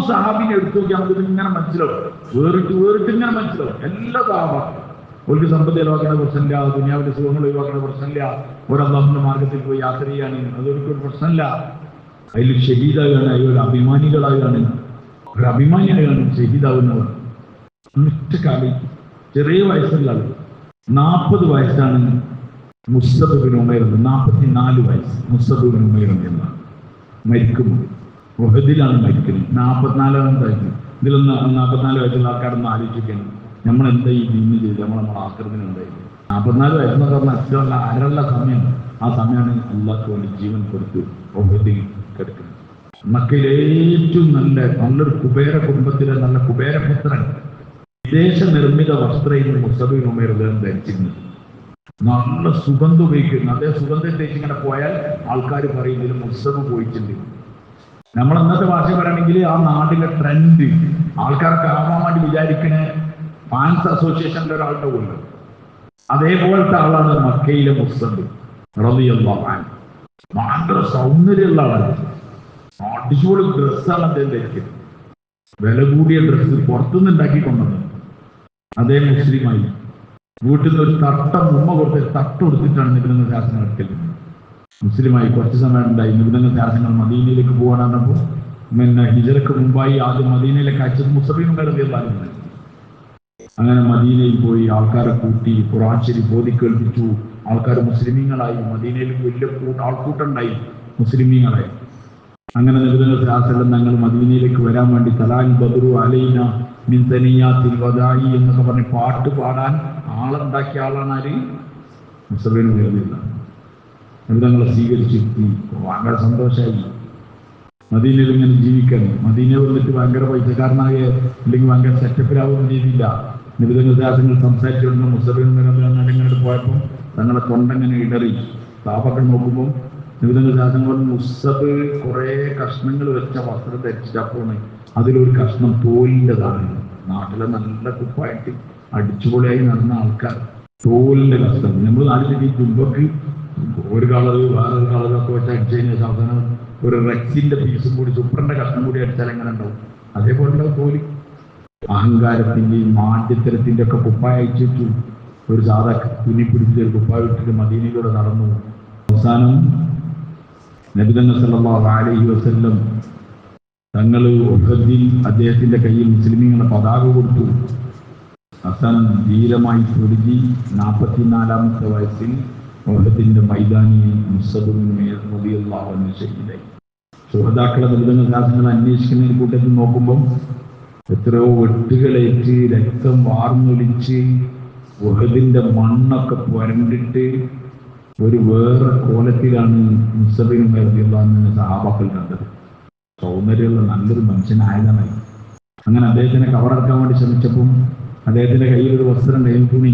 A: സഹാബിനെ എടുത്തു നോക്കി നമുക്ക് ഇങ്ങനെ മനസ്സിലാവും, വേറിട്ട് ഇങ്ങനെ മനസ്സിലാവും. എല്ലാ സഹാബാക്കളും ഒരു സമ്പത്ത് ഒഴിവാക്കുന്ന പ്രശ്നമില്ല, ദുനിയാവിന്റെ സുഖങ്ങൾ ഒഴിവാക്കുന്ന പ്രശ്നമില്ല, ഒരു അള്ളാഹുവിന്റെ മാർഗത്തിൽ പോയി യാത്ര ചെയ്യാൻ അതൊരിക്കലും പ്രശ്നമില്ല. അതിൽ ഷഹീദാകാണ്, അതിൽ അഭിമാനികളാകാണ്, ഒരു അഭിമാനിയാകാണ് ഷഹീദാവുന്നവർ. കാലം ചെറിയ വയസ്സുള്ള ആൾ, 40 വയസ്സാണ് മുസ്തഫ ബിൻ ഉമൈർ, 44 വയസ്സ് മുസ്തഫ ബിൻ ഉമൈർ എന്ന മരിക്കുമ്പോൾ ഉഹദിലാണ് മരിക്കുന്നത്. 44 വയസ്സ്. ഇതിലൊന്ന് 44 വയസ്സുള്ള ആൾക്കാരൊന്നും ആലോചിക്കുകയാണ്, നമ്മൾ എന്താ ഈ ദീന് ചെയ്ത് നമ്മളെ ആക്രമണം ഉണ്ടായിരുന്നു. 44 വയസ്സെന്ന് പറഞ്ഞാൽ അച്ഛനുള്ള അരള്ള സമയം. ആ സമയമാണ് അള്ളാഹ്ക്ക് വേണ്ടി ജീവൻ കൊടുത്ത് ഉഹദിൽ കിടക്കുന്നത്. മക്കയിലെ ഏറ്റവും നല്ലൊരു കുബേര കുടുംബത്തിലെ നല്ല കുബേരപുത്രൻ, വിദേശ നിർമ്മിത വസ്ത്രയിൽ മുസ്തഫ ബിൻ ഉമൈർ ധരിച്ചിരുന്നത്. നല്ല സുഗന്ധം ഉപയോഗിക്കുന്നു. അതേ സുഗന്ധം തേച്ച് ഇങ്ങനെ പോയാൽ ആൾക്കാർ പറയുന്നതിൽ മുസ്തബ് പോയിട്ടുണ്ട്. നമ്മൾ ഇന്നത്തെ ഭാഷ പറയുകയാണെങ്കിൽ ആ നാട്ടിലെ ട്രെൻഡ് ആൾക്കാർക്ക് ആവാൻ വേണ്ടി വിചാരിക്കുന്ന ഫാൻസ് അസോസിയേഷനിലെ ഒരാളുടെ പോലും അതേപോലത്തെ ആളാണ് മക്കയിലെ മുസ്തബ് റളിയല്ലാഹു അൻഹു. ഭയങ്കര സൗന്ദര്യമുള്ള ആളാണ്. അടിപൊളി ഡ്രസ്സാണ് അദ്ദേഹം ധരിക്കുന്നത്. വില കൂടിയ ഡ്രസ്സ് പുറത്തുനിന്ന് ഉണ്ടാക്കി കൊണ്ടത്. അതേ മുസ്ലിമായി വീട്ടിൽ നിന്ന് ഒരു ഉമ്മ കൊടുത്ത് തട്ട് കൊടുത്തിട്ടാണ് നിബിധങ്ങൾ ശാസനം എടുക്കല്. മുസ്ലിമായി കുറച്ച് സമയം ഉണ്ടായി. നിബിധങ്ങൾ ശാസനങ്ങൾ മദീനയിലേക്ക് പോകാനാണപ്പോൾ പിന്നെ ഹിജറക്ക് മുമ്പായി ആദ്യം മദീനയിലേക്ക് അയച്ചത് മുസബീനും കരുതിയതായിരുന്നു. അങ്ങനെ മദീനയിൽ പോയി ആൾക്കാരെ കൂട്ടി ഖുർആൻ ശരീഫ് ബോധി കേൾപ്പിച്ചു. ആൾക്കാർ മുസ്ലിമീങ്ങളായി. മദീനയിൽ വലിയ ആൾക്കൂട്ടുണ്ടായി, മുസ്ലിമീങ്ങളായി. അങ്ങനെ നിബിധങ്ങൾ ശാസനം ഞങ്ങൾ മദീനയിലേക്ക് വരാൻ വേണ്ടി തലാൽ ബദ്റു അലൈന മിൻ തനിയാത്തിൽ വദായി എന്നൊക്കെ പറഞ്ഞ് പാട്ട് പാടാൻ ആളുണ്ടാക്കിയ ആളാണ് ആര്? മുസബീനും കരുതിയില്ല. നിബിധങ്ങളെ സ്വീകരിച്ചിരുത്തി. ഭയങ്കര സന്തോഷമായി. മദീനയിൽ ഇങ്ങനെ ജീവിക്കണം. മദീന വന്നിട്ട് ഭയങ്കര പൈസക്കാരനായ അല്ലെങ്കിൽ ഭയങ്കര സെറ്റപ്പിലാവുന്ന രീതിയില്ല. നിബിധങ്ങൾ ശാസനങ്ങൾ സംസാരിച്ചുകൊണ്ട് മുസബീനും ഇങ്ങനെ പോയപ്പോൾ തങ്ങളെ തൊണ്ടങ്ങനെ ഇടറി. സാബക്കൾ നോക്കുമ്പോൾ നിബിധങ്ങൾ ശാസനങ്ങൾ മുസബ് കുറെ കഷ്ണങ്ങൾ വെച്ച വസ്ത്രം ധരിച്ചപ്പോണ് അതിലൊരു കഷ്ണം തോലിൻ്റെതാണ്. നാട്ടിലെ നല്ല കുപ്പായിട്ട് അടിച്ചുപൊളിയായി നടന്ന ആൾക്കാർ തോലിന്റെ കഷ്ണം. നമ്മൾ നാട്ടിലേക്ക് ഈ തുമ്പക്ക് ഒരു കളറ് വേറൊരു കളറൊക്കെ വെച്ച് അടിച്ചതിന് സാധനം ഒരു റെക്സിന്റെ പീസും കൂടി സൂപ്പറിന്റെ കഷ്ണം കൂടി അടിച്ചാൽ എങ്ങനെ ഉണ്ടാവും? അതേപോലെ ഉണ്ടാവും തോലി. അഹങ്കാരത്തിന്റെയും മാന്യത്തരത്തിന്റെ ഒക്കെ കുപ്പായ അയച്ചു ഒരു സാധാ തുന്നി പിടിച്ച് കുപ്പായ ഇട്ടിട്ട് മദീനയിലൂടെ നടന്നു. അവസാനം നബിതങ്ങൾ സല്ലല്ലാഹു അലൈഹി വസല്ലം തങ്ങൾ ഉഹദിൽ അദ്ദേഹത്തിന്റെ കയ്യിൽ മുസ്ലിമീങ്ങളുടെ പതാക കൊടുത്തു. അവസാനം ധീരമായി പൊരുതി 44-ാമത്തെ വയസ്സിൽ ഉഹദിന്റെ മൈതാനിയിൽ മുസ്അബ് റളിയല്ലാഹു അൻഹു ഷഹീദായി. ശുഹദാക്കളെ നബിതങ്ങൾ ശാസനങ്ങൾ അന്വേഷിക്കുന്നതിന് കൂട്ടത്തിൽ നോക്കുമ്പോൾ എത്രയോ വെട്ടുകളേറ്റ് രക്തം വാർന്നൊലിച്ച് ഉഹദിന്റെ മണ്ണൊക്കെ പുരണ്ടിട്ട് ഒരു വേറെ കോലത്തിലാണ് മുസ്അബ് റളിയല്ലാഹു അൻഹു സഹാബാക്കൾ കണ്ടത്. സൗന്ദര്യമുള്ള നല്ലൊരു മനുഷ്യനായതാണ്. അങ്ങനെ അദ്ദേഹത്തിനെ കവറടക്കാൻ വേണ്ടി ശ്രമിച്ചപ്പം അദ്ദേഹത്തിന്റെ കയ്യിൽ ഒരു വസ്ത്രം ഉണ്ടായിരുന്നു, തുണി.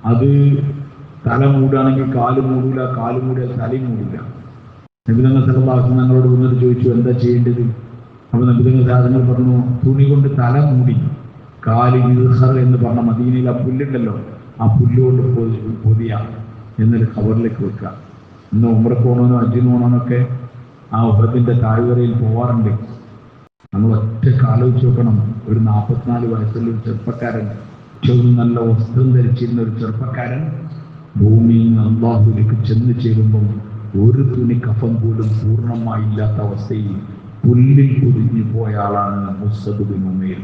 A: അത് തല മൂടാണെങ്കിൽ കാല് മൂടില്ല, കാല് മൂടിയാൽ തലയും മൂടില്ല. നബിതങ്ങൾ സല്ലല്ലാഹു അലൈഹി വസല്ലം ഞങ്ങളോട് വന്നിട്ട് ചോദിച്ചു എന്താ ചെയ്യേണ്ടത്? അപ്പൊ നബിതങ്ങൾ സാധനങ്ങൾ പറഞ്ഞു, തുണി കൊണ്ട് തല മൂടി കാല് ഇൽഹർ എന്ന് പറഞ്ഞ മദീനയിൽ ആ പുല്ലുണ്ടല്ലോ, ആ പുല്ലുകൊണ്ട് പൊതിയ എന്നൊരു ഖബറിലേക്ക് വെക്കുക. ഇന്ന് ഉംറക്ക് പോകണമെന്നോ ഹജ്ജിന് പോകണമെന്നൊക്കെ ആ ഉഹദിന്റെ താഴ്വരയിൽ പോവാറുണ്ട്. നമ്മൾ ഒറ്റ ആലോചിച്ച് നോക്കണം. ഒരു 44 വയസ്സുള്ള ഒരു ചെറുപ്പക്കാരൻ, ഏറ്റവും നല്ല വസ്ത്രം ധരിച്ചിരുന്ന ഒരു ചെറുപ്പക്കാരൻ ഭൂമിയിൽ നിന്ന് അല്ലാഹുവിലേക്ക് ചെന്ന് ചേരുമ്പം ഒരു തുണി കഫൻ പോലും പൂർണ്ണമായി ഇല്ലാത്ത അവസ്ഥയിൽ പുല്ലിൽ പൊതിഞ്ഞു പോയ ആളാണ് മുസ്അബ് ബിൻ ഉമൈർ.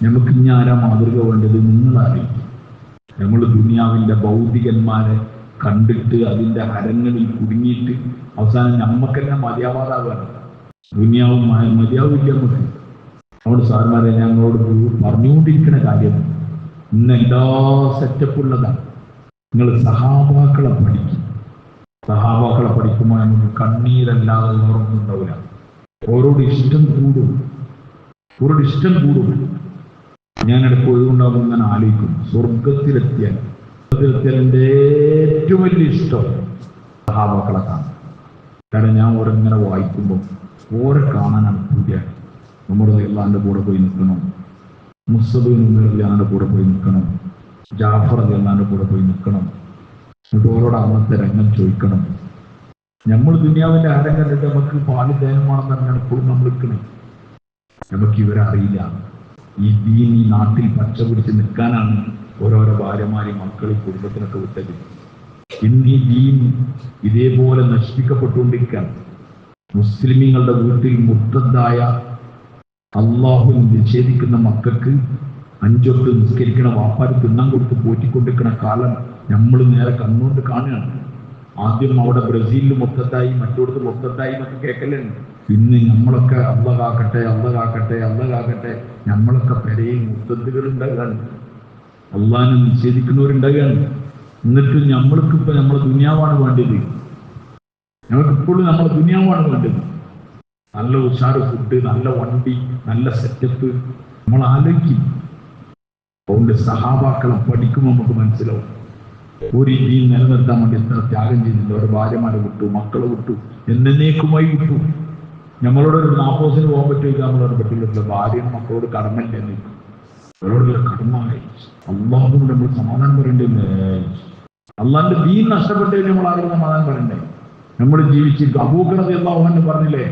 A: നമുക്ക് ഇനി ആരാ മാതൃക വേണ്ടത്? നിങ്ങളറിയും. നമ്മൾ ദുനിയാവിന്റെ ഭൗതികന്മാരെ കണ്ടിട്ട് അതിന്റെ ഹരങ്ങളിൽ കുടുങ്ങിയിട്ട് അവസാനം നമ്മക്കെല്ലാം മതിയാവാതാവുകയാണ്. ദുനിയാവും മതിയാവില്ല നമുക്ക്. അവിടെ സാർമാരെ ഞങ്ങളോട് പറഞ്ഞുകൊണ്ടിരിക്കുന്ന കാര്യം ഇന്ന് എല്ലാ സെറ്റപ്പുള്ളതാണ്. നിങ്ങൾ സഹാബാക്കളെ പഠിക്കും. സഹാബാക്കളെ പഠിക്കുമ്പോൾ നമുക്ക് കണ്ണീരല്ലാതെ ഓർമ്മ ഉണ്ടാവില്ല. ഓരോട് ഇഷ്ടം കൂടും, ഓരോട് ഇഷ്ടം കൂടും. ഞാനിടയ്ക്ക് ഒഴിവുണ്ടാകുമ്പോൾ ഇങ്ങനെ ആലോചിക്കും, സ്വർഗത്തിലെത്തിയാൽ എൻ്റെ ഏറ്റവും വലിയ ഇഷ്ടം സഹാബാക്കളെ കാണാം. കാരണം ഞാൻ ഓരോങ്ങനെ വായിക്കുമ്പോൾ ഓരെ കാണാനാണ് പൂജ. ഉമർ റളിയല്ലാഹുവിന്റെ കൂടെ പോയി നിൽക്കണം, മുസ്അബ് റളിയല്ലാഹുവിന്റെ കൂടെ പോയി നിൽക്കണം, ജാഫർ റളിയല്ലാഹുവിന്റെ കൂടെ പോയി നിൽക്കണം. എന്നിട്ട് ഓരോട് അന്നത്തെ രംഗം ചോദിക്കണം. നമ്മൾ ദുനിയാവിന്റെ ആരം കണ്ടിട്ട് നമുക്ക് പാല് ദേഹമാണെന്ന് പറഞ്ഞാൽ എപ്പോഴും നമ്മൾ നിൽക്കണേ. നമുക്ക് ഇവരെ അറിയില്ല. ഈ ദീൻ ഈ നാട്ടിൽ പച്ച പിടിച്ച് നിൽക്കാനാണ് ഓരോരോ ഭാര്യമാരെയും മക്കളെയും കുടുംബത്തിനൊക്കെ വിട്ടത്. ഇന്ന് ഈ ദീൻ ഇതേപോലെ നശിപ്പിക്കപ്പെട്ടുകൊണ്ടിരിക്കുകയാണ്. മുസ്ലിമീങ്ങളുടെ വീട്ടിൽ മുർത്തദ്ദായ അള്ളാഹു നിഷേധിക്കുന്ന മക്കൾക്ക് 5 വക്ത് നിസ്കരിക്കണ വാപ്പാര് തിന്നാൻ കൊടുത്ത് പോറ്റിക്കൊണ്ടിരിക്കുന്ന കാലം നമ്മൾ നേരെ കണ്ണുകൊണ്ട് കാണുകയാണ്. ആദ്യം അവിടെ ബ്രസീലിൽ മുർത്തദ്ദായി, മറ്റോടത്ത് മുർത്തദ്ദായി എന്നൊക്കെ കേൾക്കലുണ്ട്. ഇന്ന് നമ്മളൊക്കെ അള്ള കാക്കട്ടെ, അള്ള കാക്കട്ടെ, അള്ള കാക്കട്ടെ, നമ്മളൊക്കെ പെരയിൽ മുർത്തദ്ദുകൾ ഉണ്ടാകുകയാണ്, അള്ളാഹിനെ നിഷേധിക്കുന്നവരുണ്ടാകുകയാണ്. എന്നിട്ട് നമ്മൾക്കിപ്പോ നമ്മളെ ദുനിയാവാണ് വേണ്ടത്. നമുക്കിപ്പോഴും നമ്മളെ ദുനിയാവാണ് വേണ്ടത്. നല്ല ഉഷാറ് ഫുഡ്, നല്ല വണ്ടി, നല്ല സെറ്റപ്പ് നമ്മൾ ആലോചിക്കും. അതുകൊണ്ട് സഹാബാക്കളെ പഠിക്കുമ്പോൾ നമുക്ക് മനസ്സിലാവും ഒരു ദീൻ നിലനിർത്താൻ വേണ്ടി എത്ര ത്യാഗം ചെയ്യുന്നുണ്ട്. അവരുടെ ഭാര്യമാരെ വിട്ടു, മക്കളെ വിട്ടു, എന്നേക്കുമായി വിട്ടു. നമ്മളോടൊരു 40 പോകാൻ പറ്റുമെങ്കിൽ നമ്മളോട് പറ്റില്ല. ഭാര്യയും മക്കളോട് കടമല്ലേ എന്ന് അവരോടുള്ള കടമായി അള്ളാഹുവിനോട് നമ്മൾ സമാധാനം പറയണ്ടേ? അള്ളാഹിന്റെ ദീൻ നഷ്ടപ്പെട്ടേ നമ്മൾ ആരോട് സമാധാനം പറയണ്ടേ? നമ്മൾ ജീവിച്ചിരിക്കും. അബൂബക്കർ റളിയല്ലാഹു അൻഹു പറഞ്ഞില്ലേ,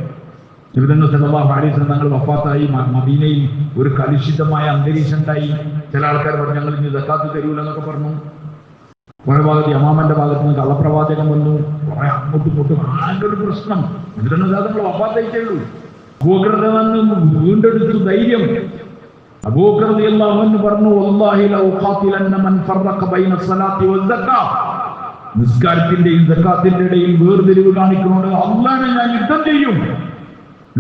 A: നബിതങ്ങൾ സല്ലല്ലാഹു അലൈഹി വസല്ലം തങ്ങൾ വഫാത്തായി മദീനയിൽ ഒരു കലുഷിതമായ അന്തരീക്ഷം ഉണ്ടായി. ചില ആൾക്കാർ പറഞ്ഞു ഞങ്ങൾ ഇനി സക്കാത്ത് തരൂല എന്നൊക്കെ പറഞ്ഞു. കുറെ ഭാഗത്ത് യമാമന്റെ ഭാഗത്ത് നിന്ന് കള്ളപ്രവാചകം വന്നു. കുറെ അങ്ങോട്ടും ഇങ്ങോട്ടും ആകെ ഒരു പ്രശ്നം. നബിതങ്ങൾ തങ്ങൾ വഫാത്തായിട്ടേയുള്ളൂ. അബൂബക്കർ വീണ്ടെടുത്തു ധൈര്യം. അബൂബക്കർ റളിയല്ലാഹു അൻഹു പറഞ്ഞു, വല്ലാഹി ലൗ ഖാതിലന്ന മൻ ഫറഖ ബൈന സ്വലാത്തി വസ്സകാത്ത്, നിസ്കാരത്തിന്റെയും സക്കാത്തിന്റെ ഇടയിൽ വേർതിരിവ് കാണിക്കുന്നോണ്ട് അല്ലാഹുവിനെ ഞാൻ യുദ്ധം ചെയ്യും.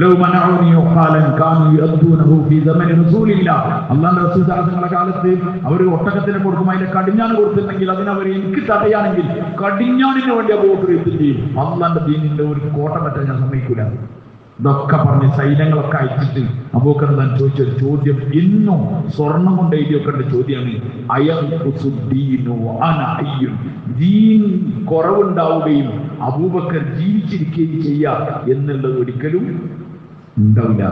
A: ലൗ മനഉനി ഖാലൻ കാനു യദ്ദൂനഹു ഫീ സമനി റസൂലില്ലാഹ്, അല്ലാഹുവിന്റെ റസൂൽ തങ്ങളുടെ കാലത്ത് അവർ ഒട്ടകത്തിന് കൊടുക്കും, അതിന്റെ കടിഞ്ഞാൻ കൊടുത്തിട്ടുണ്ടെങ്കിൽ അതിനവർ എനിക്ക് തടയാണെങ്കിൽ കടിഞ്ഞാണിന് വേണ്ടി അബൂബക്കർ യുദ്ധം ചെയ്യും. അല്ലാഹുവിന്റെ ദീനിന്റെ ഒരു കോട്ട പറ്റാൻ ഞാൻ സമ്മതിക്കൂല. ഇതൊക്കെ പറഞ്ഞ് സൈന്യങ്ങളൊക്കെ അയച്ചിട്ട് അബൂബക്കർ താൻ ചോദിച്ചൊരു ചോദ്യം, ഇന്നും സ്വർണം കൊണ്ട് എഴുതിയൊക്കെ ചോദ്യമാണ്, ദീൻ കുറവുണ്ടാവുകയും അബൂബക്കർ ജീവിച്ചിരിക്കുകയും ചെയ്യാം എന്നുള്ളത് ഒരിക്കലും ഉണ്ടാവില്ല.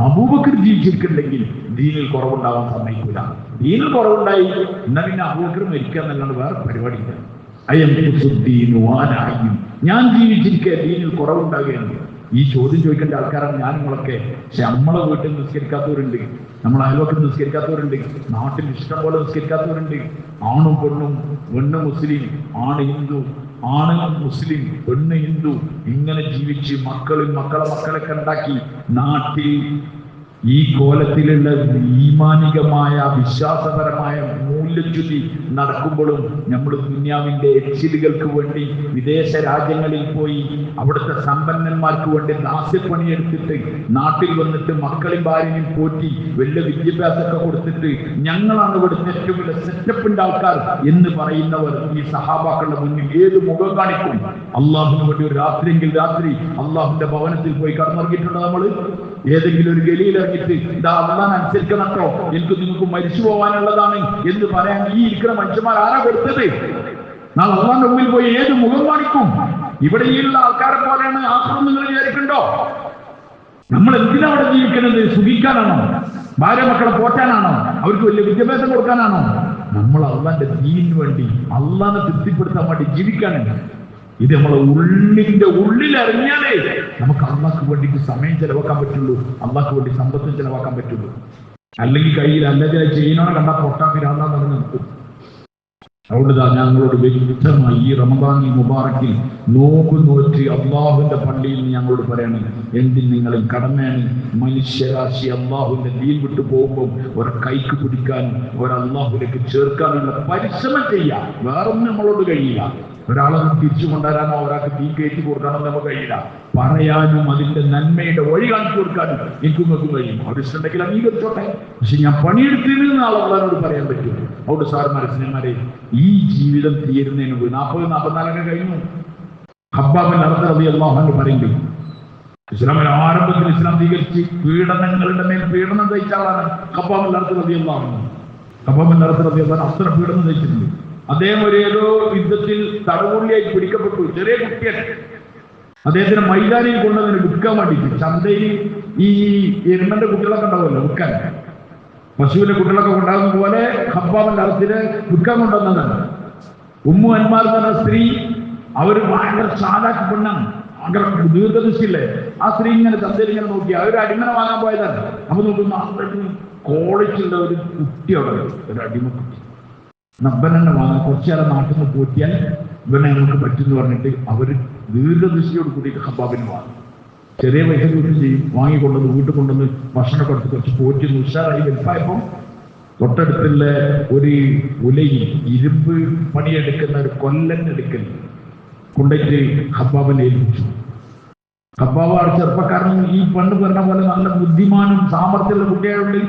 A: അബൂബക്കർ ജീവിച്ചിരിക്കുന്നുണ്ടെങ്കിൽ ദീനിൽ കുറവുണ്ടാവാൻ സമ്മതിക്കൂല. ദീനിൽ കുറവുണ്ടായി എന്നാൽ പിന്നെ അബൂബക്കർ മരിക്കുക എന്നല്ലാണ്ട് വേറെ പരിപാടിയില്ല. ഞാൻ ജീവിച്ചിരിക്കുക ദീനിൽ കുറവുണ്ടാവുകയാണ്. ഈ ചോദ്യം ചോദിക്കേണ്ട ആൾക്കാരാണ് ഞാൻ നിങ്ങളൊക്കെ. പക്ഷെ നമ്മളെ വീട്ടിൽ നിസ്കരിക്കാത്തവരുണ്ട്, നമ്മളെ അയൽവക്കത്തിൽ നിസ്കരിക്കാത്തവരുണ്ട്, നാട്ടിൽ ഇഷ്ടം പോലെ നിസ്കരിക്കാത്തവരുണ്ട്. ആണും പെണ്ണും, പെണ്ണ് മുസ്ലിം, ആണ് ഹിന്ദു, ആണ് മുസ്ലിം, പെണ്ണ് ഹിന്ദു, ഇങ്ങനെ ജീവിച്ച് മക്കളൊക്കെ ഉണ്ടാക്കി നാട്ടിൽ ഈ കോലത്തിലുള്ള ഈമാനികമായ വിശ്വാസപരമായ മൂല്യച്യുതി നടക്കുമ്പോഴും നമ്മൾ ദുനിയാവിന്റെ എച്ചിലുകൾക്ക് വേണ്ടി വിദേശ രാജ്യങ്ങളിൽ പോയി അവിടുത്തെ സമ്പന്നന്മാർക്ക് വേണ്ടി ദാസ്യപ്പണിയെടുത്തിട്ട് നാട്ടിൽ വന്നിട്ട് മക്കളെയും ഭാര്യയും പോറ്റി വലിയ വിദ്യാഭ്യാസമൊക്കെ കൊടുത്തിട്ട് ഞങ്ങളാണ് ഇവിടുത്തെ ഏറ്റവും വലിയ സെറ്റപ്പിന്റെ ആൾക്കാർ എന്ന് പറയുന്നവർ ഈ സഹാബാക്കളുടെ മുന്നിൽ ഏത് മുഖം കാണിക്കും? അള്ളാഹുവിന് വേണ്ടി ഒരു രാത്രിയെങ്കിൽ രാത്രി അള്ളാഹുവിന്റെ ഭവനത്തിൽ പോയി കടന്നിറങ്ങിയിട്ടുണ്ടോ? നമ്മൾ ഏതെങ്കിലും ഒരു ഗലിയിൽ ഇറങ്ങിയിട്ട് ഇതാ അള്ളാഹ് അനുസരിക്കണം കേട്ടോ, എനിക്ക് നിങ്ങൾക്ക് മരിച്ചു പോകാനുള്ളതാണ് എന്ന് പറയാൻ ഈ ഇരിക്കുന്ന മനുഷ്യന്മാർ ആരാ കൊടുത്തത്? നാളെ അള്ളാഹിന്റെ മുമ്പിൽ പോയി ഏത് മുഖം കാണിക്കും? ഇവിടെ ഈ ഉള്ള ആൾക്കാരെ പോലെയാണ് ആക്രമം നിങ്ങൾ വിചാരിക്കണ്ടോ? നമ്മൾ എന്തിനാ അവിടെ ജീവിക്കുന്നത്? സുഖിക്കാനാണോ? ഭാര്യ മക്കളെ പോറ്റാനാണോ? അവർക്ക് വലിയ വിദ്യാഭ്യാസം കൊടുക്കാനാണോ? നമ്മൾ അള്ളാന്റെ ദീനിന് വേണ്ടി, അള്ളാഹിനെ തൃപ്തിപ്പെടുത്താൻ വേണ്ടി ജീവിക്കാനുണ്ട്. ഇത് നമ്മളെ ഉള്ളിന്റെ ഉള്ളിലിറങ്ങിയാലേ നമുക്ക് അള്ളാഹ്ക്ക് വേണ്ടിയിട്ട് സമയം ചെലവാക്കാൻ പറ്റുള്ളൂ, അള്ളാഹ്ക്ക് വേണ്ടി സമ്പത്തും ചെലവാക്കാൻ പറ്റുള്ളൂ. അല്ലെങ്കിൽ കയ്യിൽ അല്ലെങ്കിൽ ചെയ്യുന്നവനെ കണ്ടാൽ പൊട്ടാക്കിരാന്നാ നടന്നു. അതുകൊണ്ട് ഞങ്ങളോട് വ്യക്തമായി ഈ റമദാൻ മുബാറക്കിൽ നോറ്റ് അള്ളാഹുവിന്റെ പള്ളിയിൽ ഞങ്ങളോട് പറയണം, എന്തിൽ നിങ്ങളിൽ കടമയാണ് മനുഷ്യരാശി അള്ളാഹുവിന്റെ ദീൻ വിട്ടു പോകുമ്പോൾ ഒരു കൈക്ക് പിടിക്കാനും ഒരു അള്ളാഹുലേക്ക് ചേർക്കാനുള്ള പരിശ്രമം ചെയ്യാം. വേറൊന്നും നമ്മളോട് കഴിയില്ല. ഒരാളെ തിരിച്ചു കൊണ്ടുവരാനോ ഒരാൾക്ക് തീ കയറ്റി കൊടുക്കാനോ നമുക്ക് കഴിയില്ല. പറയാനും അതിന്റെ നന്മയുടെ വഴി കാണിച്ചു കൊടുക്കാനും എനിക്കും കഴിയും. അവരിഷ്ടമുണ്ടെങ്കിൽ അംഗീകരിച്ചോട്ടെ, പക്ഷെ ഞാൻ പണിയെടുത്തിരുന്ന ആളോട് പറയാൻ പറ്റും. അവിടെ സാർമാരെ സിനിമാരെ ഈ ജീവിതം തീരുന്നതിന് മുമ്പ് 40-44 കഴിഞ്ഞു. ഹബ്ബാബ് റളിയല്ലാഹു അൻഹു പറയുന്നത് ഇസ്ലാമിൽ ആരംഭത്തിൽ ഇസ്ലാം സ്വീകരിച്ച് പീഡനങ്ങളുടെ മേൽ പീഡനം സഹിച്ച ആളാണ് ഹബ്ബാബ് റളിയല്ലാഹു അൻഹു. ഹബ്ബാബ് റളിയല്ലാഹു അൻഹു അത്ര പീഡനം സഹിച്ചിട്ടുണ്ട്. അദ്ദേഹം ഒരു ഏതോ യുദ്ധത്തിൽ തടവുള്ളിയായി പിടിക്കപ്പെട്ടു. ചെറിയ കുട്ടിയൻ. അദ്ദേഹത്തിന് മൈതാനിയിൽ കൊണ്ടുവന്നതിന് വിൽക്കാൻ വേണ്ടിയിട്ട് ചന്തയിൽ ഈ എരുമന്റെ കുട്ടികളൊക്കെ ഉണ്ടാവുമല്ലോ വിൽക്കാൻ, പശുവിന്റെ കുട്ടികളൊക്കെ കൊണ്ടാകുന്ന പോലെ ഹബ്ബാബിന്റെ അർത്ഥത്തിന് വിൽക്കാൻ കൊണ്ടുവന്നതാണ്. ഉമ്മു അൻമാർ എന്ന് പറഞ്ഞ സ്ത്രീ, അവര് ഭയങ്കര ചാലാക്കി പെണ്ണാണ്, ഭയങ്കര ദീർഘദൃഷ്ടിയില്ലേ. ആ സ്ത്രീ ഇങ്ങനെ ചന്തയിൽ ഇങ്ങനെ നോക്കി അവര് അടിമനെ വാങ്ങാൻ പോയതാണ്. അപ്പൊ നോക്കുന്ന കോളേജുള്ള ഒരു കുട്ടി അവിടെ, ഒരു അടിമക്കുട്ടി. നബ്ബനെന്നെ വാങ്ങാൻ കുറച്ചു നേരം നാട്ടിൽ നിന്ന് പോറ്റിയാൽ ഇവനെ നമുക്ക് പറ്റുമെന്ന് പറഞ്ഞിട്ട് അവര് ദീർഘദൃഷ്ടിയോട് കൂടിയിട്ട് ഹബ്ബാബിന് വാങ്ങും. ചെറിയ പൈസ വീട്ടിൽ ചെയ്യും, വാങ്ങിക്കൊണ്ടുവന്ന് വീട്ടിൽ കൊണ്ടുവന്ന് ഭക്ഷണമൊക്കെ എടുത്ത് കുറച്ച് പോറ്റി ഉഷാറായി വലുപ്പമായപ്പോൾ തൊട്ടടുത്തുള്ള ഒരു ഉലയിൽ ഇരുമ്പ് പണിയെടുക്കുന്ന ഒരു കൊല്ലനെടുക്കൽ കൊണ്ടിട്ട് ഹബ്ബാബിനെ ഏൽപ്പിച്ചു. ഹബ്ബാബ് ആ ചെറുപ്പക്കാരനും ഈ പെണ്ണ് പറഞ്ഞ പോലെ നല്ല ബുദ്ധിമാനും സാമർത്ഥ്യമുള്ള കുട്ടികളുണ്ട്.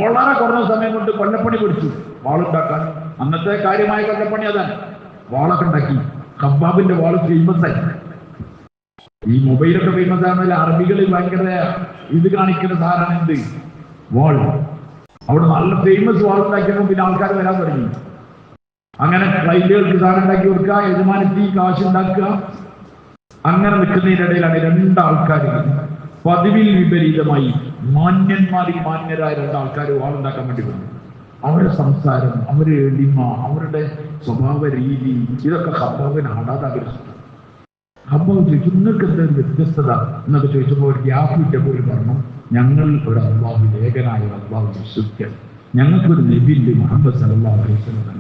A: വളരെ കുറഞ്ഞ സമയം കൊണ്ട് കൊല്ലപ്പണി പഠിച്ചു. വാളുണ്ടാക്കാൻ അന്നത്തെ കാര്യമായ കൊല്ലപ്പണി അതാണ്. വാളൊക്കെ ഉണ്ടാക്കി. ഹബ്ബാബിന്റെ വാള് ഫേമസ് ആയി. ഈ മൊബൈലൊക്കെ ഫേമസ് ആണെന്നല്ല, അറബികളിൽ ഭയങ്കര ഇത് കാണിക്കുന്ന സാധനമാണ് എന്ത് വാൾ. അവിടെ നല്ല ഫേമസ് വാൾ ഉണ്ടാക്കിയപ്പോൾ പിന്നെ ആൾക്കാർ വരാൻ തുടങ്ങി. അങ്ങനെ ക്ലൈന്റുകൾക്ക് സാധനം ഉണ്ടാക്കി കൊടുക്കുക, യജമാനത്തി കാശ് ഉണ്ടാക്കുക. അങ്ങനെ നിൽക്കുന്നതിന്റെ ഇടയിലാണ് രണ്ടാൾക്കാർ പതിവിൽ വിപരീതമായി മാന്യന്മാരിൽ മാന്യരായ രണ്ടാൾക്കാർ വാളുണ്ടാക്കാൻ വേണ്ടി വന്നു. അവരുടെ സംസാരം, അവരുടെ എളിമ, അവരുടെ സ്വഭാവ രീതി ഇതൊക്കെ ഖബ്ബാബിനെ ഹടാതെ ആഗ്രഹിച്ചു. ഖബ്ബാബ് ചോദിച്ചു, നിങ്ങൾക്ക് എന്തൊരു വ്യത്യസ്തത എന്നൊക്കെ ചോദിച്ചപ്പോൾ ഒരു ഗ്യാപ്പ് കിട്ടിയപ്പോൾ പറഞ്ഞു, ഞങ്ങൾ ഒരു അല്ലാഹു ഏകനായ അല്ലാഹു വിശ്വസിക്കാൻ, ഞങ്ങൾക്കൊരു നബിയുണ്ട് മുഹമ്മദ് സല്ലല്ലാഹു അലൈഹി വസല്ലം,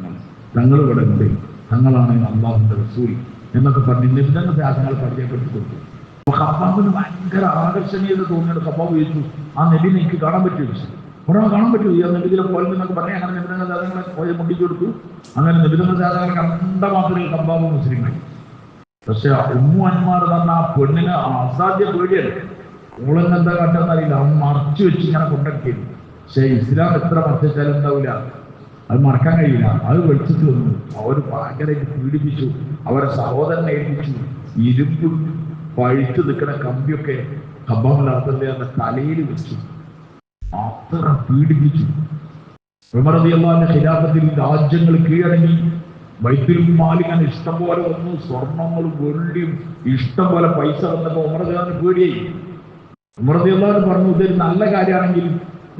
A: തങ്ങൾ ഇവിടെ ഉണ്ട്, തങ്ങളാണ് അല്ലാഹുവിന്റെ റസൂൽ എന്നൊക്കെ പറഞ്ഞ് നിബിധങ്ങളുടെ ആശയങ്ങൾ പരിചയപ്പെടുത്തി കൊടുത്തു. അപ്പൊ ഖബ്ബാബിന് ഭയങ്കര ആകർഷണീയത തോന്നിയത്. ഖബ്ബാബ് ചോദിച്ചു, ആ നബിനെ എനിക്ക് കാണാൻ പറ്റുമോ? ഒരാൾ കാണാൻ പറ്റുമോ? ഈ നബിയിലെ പോലെ എന്നൊക്കെ പറഞ്ഞ് അങ്ങനെ നിബിധങ്ങളുടെ സാധനങ്ങളെ പോയി മുണ്ടിച്ചു കൊടുത്തു. അങ്ങനെ നിബിധങ്ങളുടെ സാധനങ്ങൾ കണ്ട മാത്രമേ ഖബ്ബാബ് മുസ്ലിമായി. പക്ഷെ ഉമ്മു അൻമാർ പറഞ്ഞ ആ പെണ്ണിന് അസാധ്യ പേടിയാണ്. ഓളെന്താ കാട്ടെന്നറിയില്ല, അവൻ മറച്ചു വെച്ച് ഇങ്ങനെ കൊണ്ടിരിക്കുന്നു. പക്ഷെ ഇസ്ലാം എത്ര മറച്ചാലും എന്താവില്ല, അത് മറക്കാൻ കഴിയില്ല. അത് വെളിച്ചിട്ട് വന്നു. അവർ ഭയങ്കരമായിട്ട് പീഡിപ്പിച്ചു. അവരെ സഹോദരനെ ഏൽപ്പിച്ചു. ഇരുമ്പ് പഴുത്ത് നിൽക്കുന്ന കമ്പിയൊക്കെ ഖബ്ബാബിന്റെ തലയിൽ വെച്ചു. അത്ര പീഡിപ്പിച്ചു. ഉമർ റളിയല്ലാഹുവിന്റെ ഖിലാഫത്തിൽ രാജ്യങ്ങൾ കീഴടങ്ങി. ബൈത്തുൽ മാലിങ്ങനെ ഇഷ്ടം പോലെ വന്നു. സ്വർണങ്ങളും വെള്ളിയും ഇഷ്ടം പോലെ പൈസ വന്നപ്പോൾ ഉമർ റളിയല്ലാഹുവിന് പേടിയായി. ഉമർ റളിയല്ലാഹു പറഞ്ഞു, ഇതൊരു നല്ല കാര്യമാണെങ്കിൽ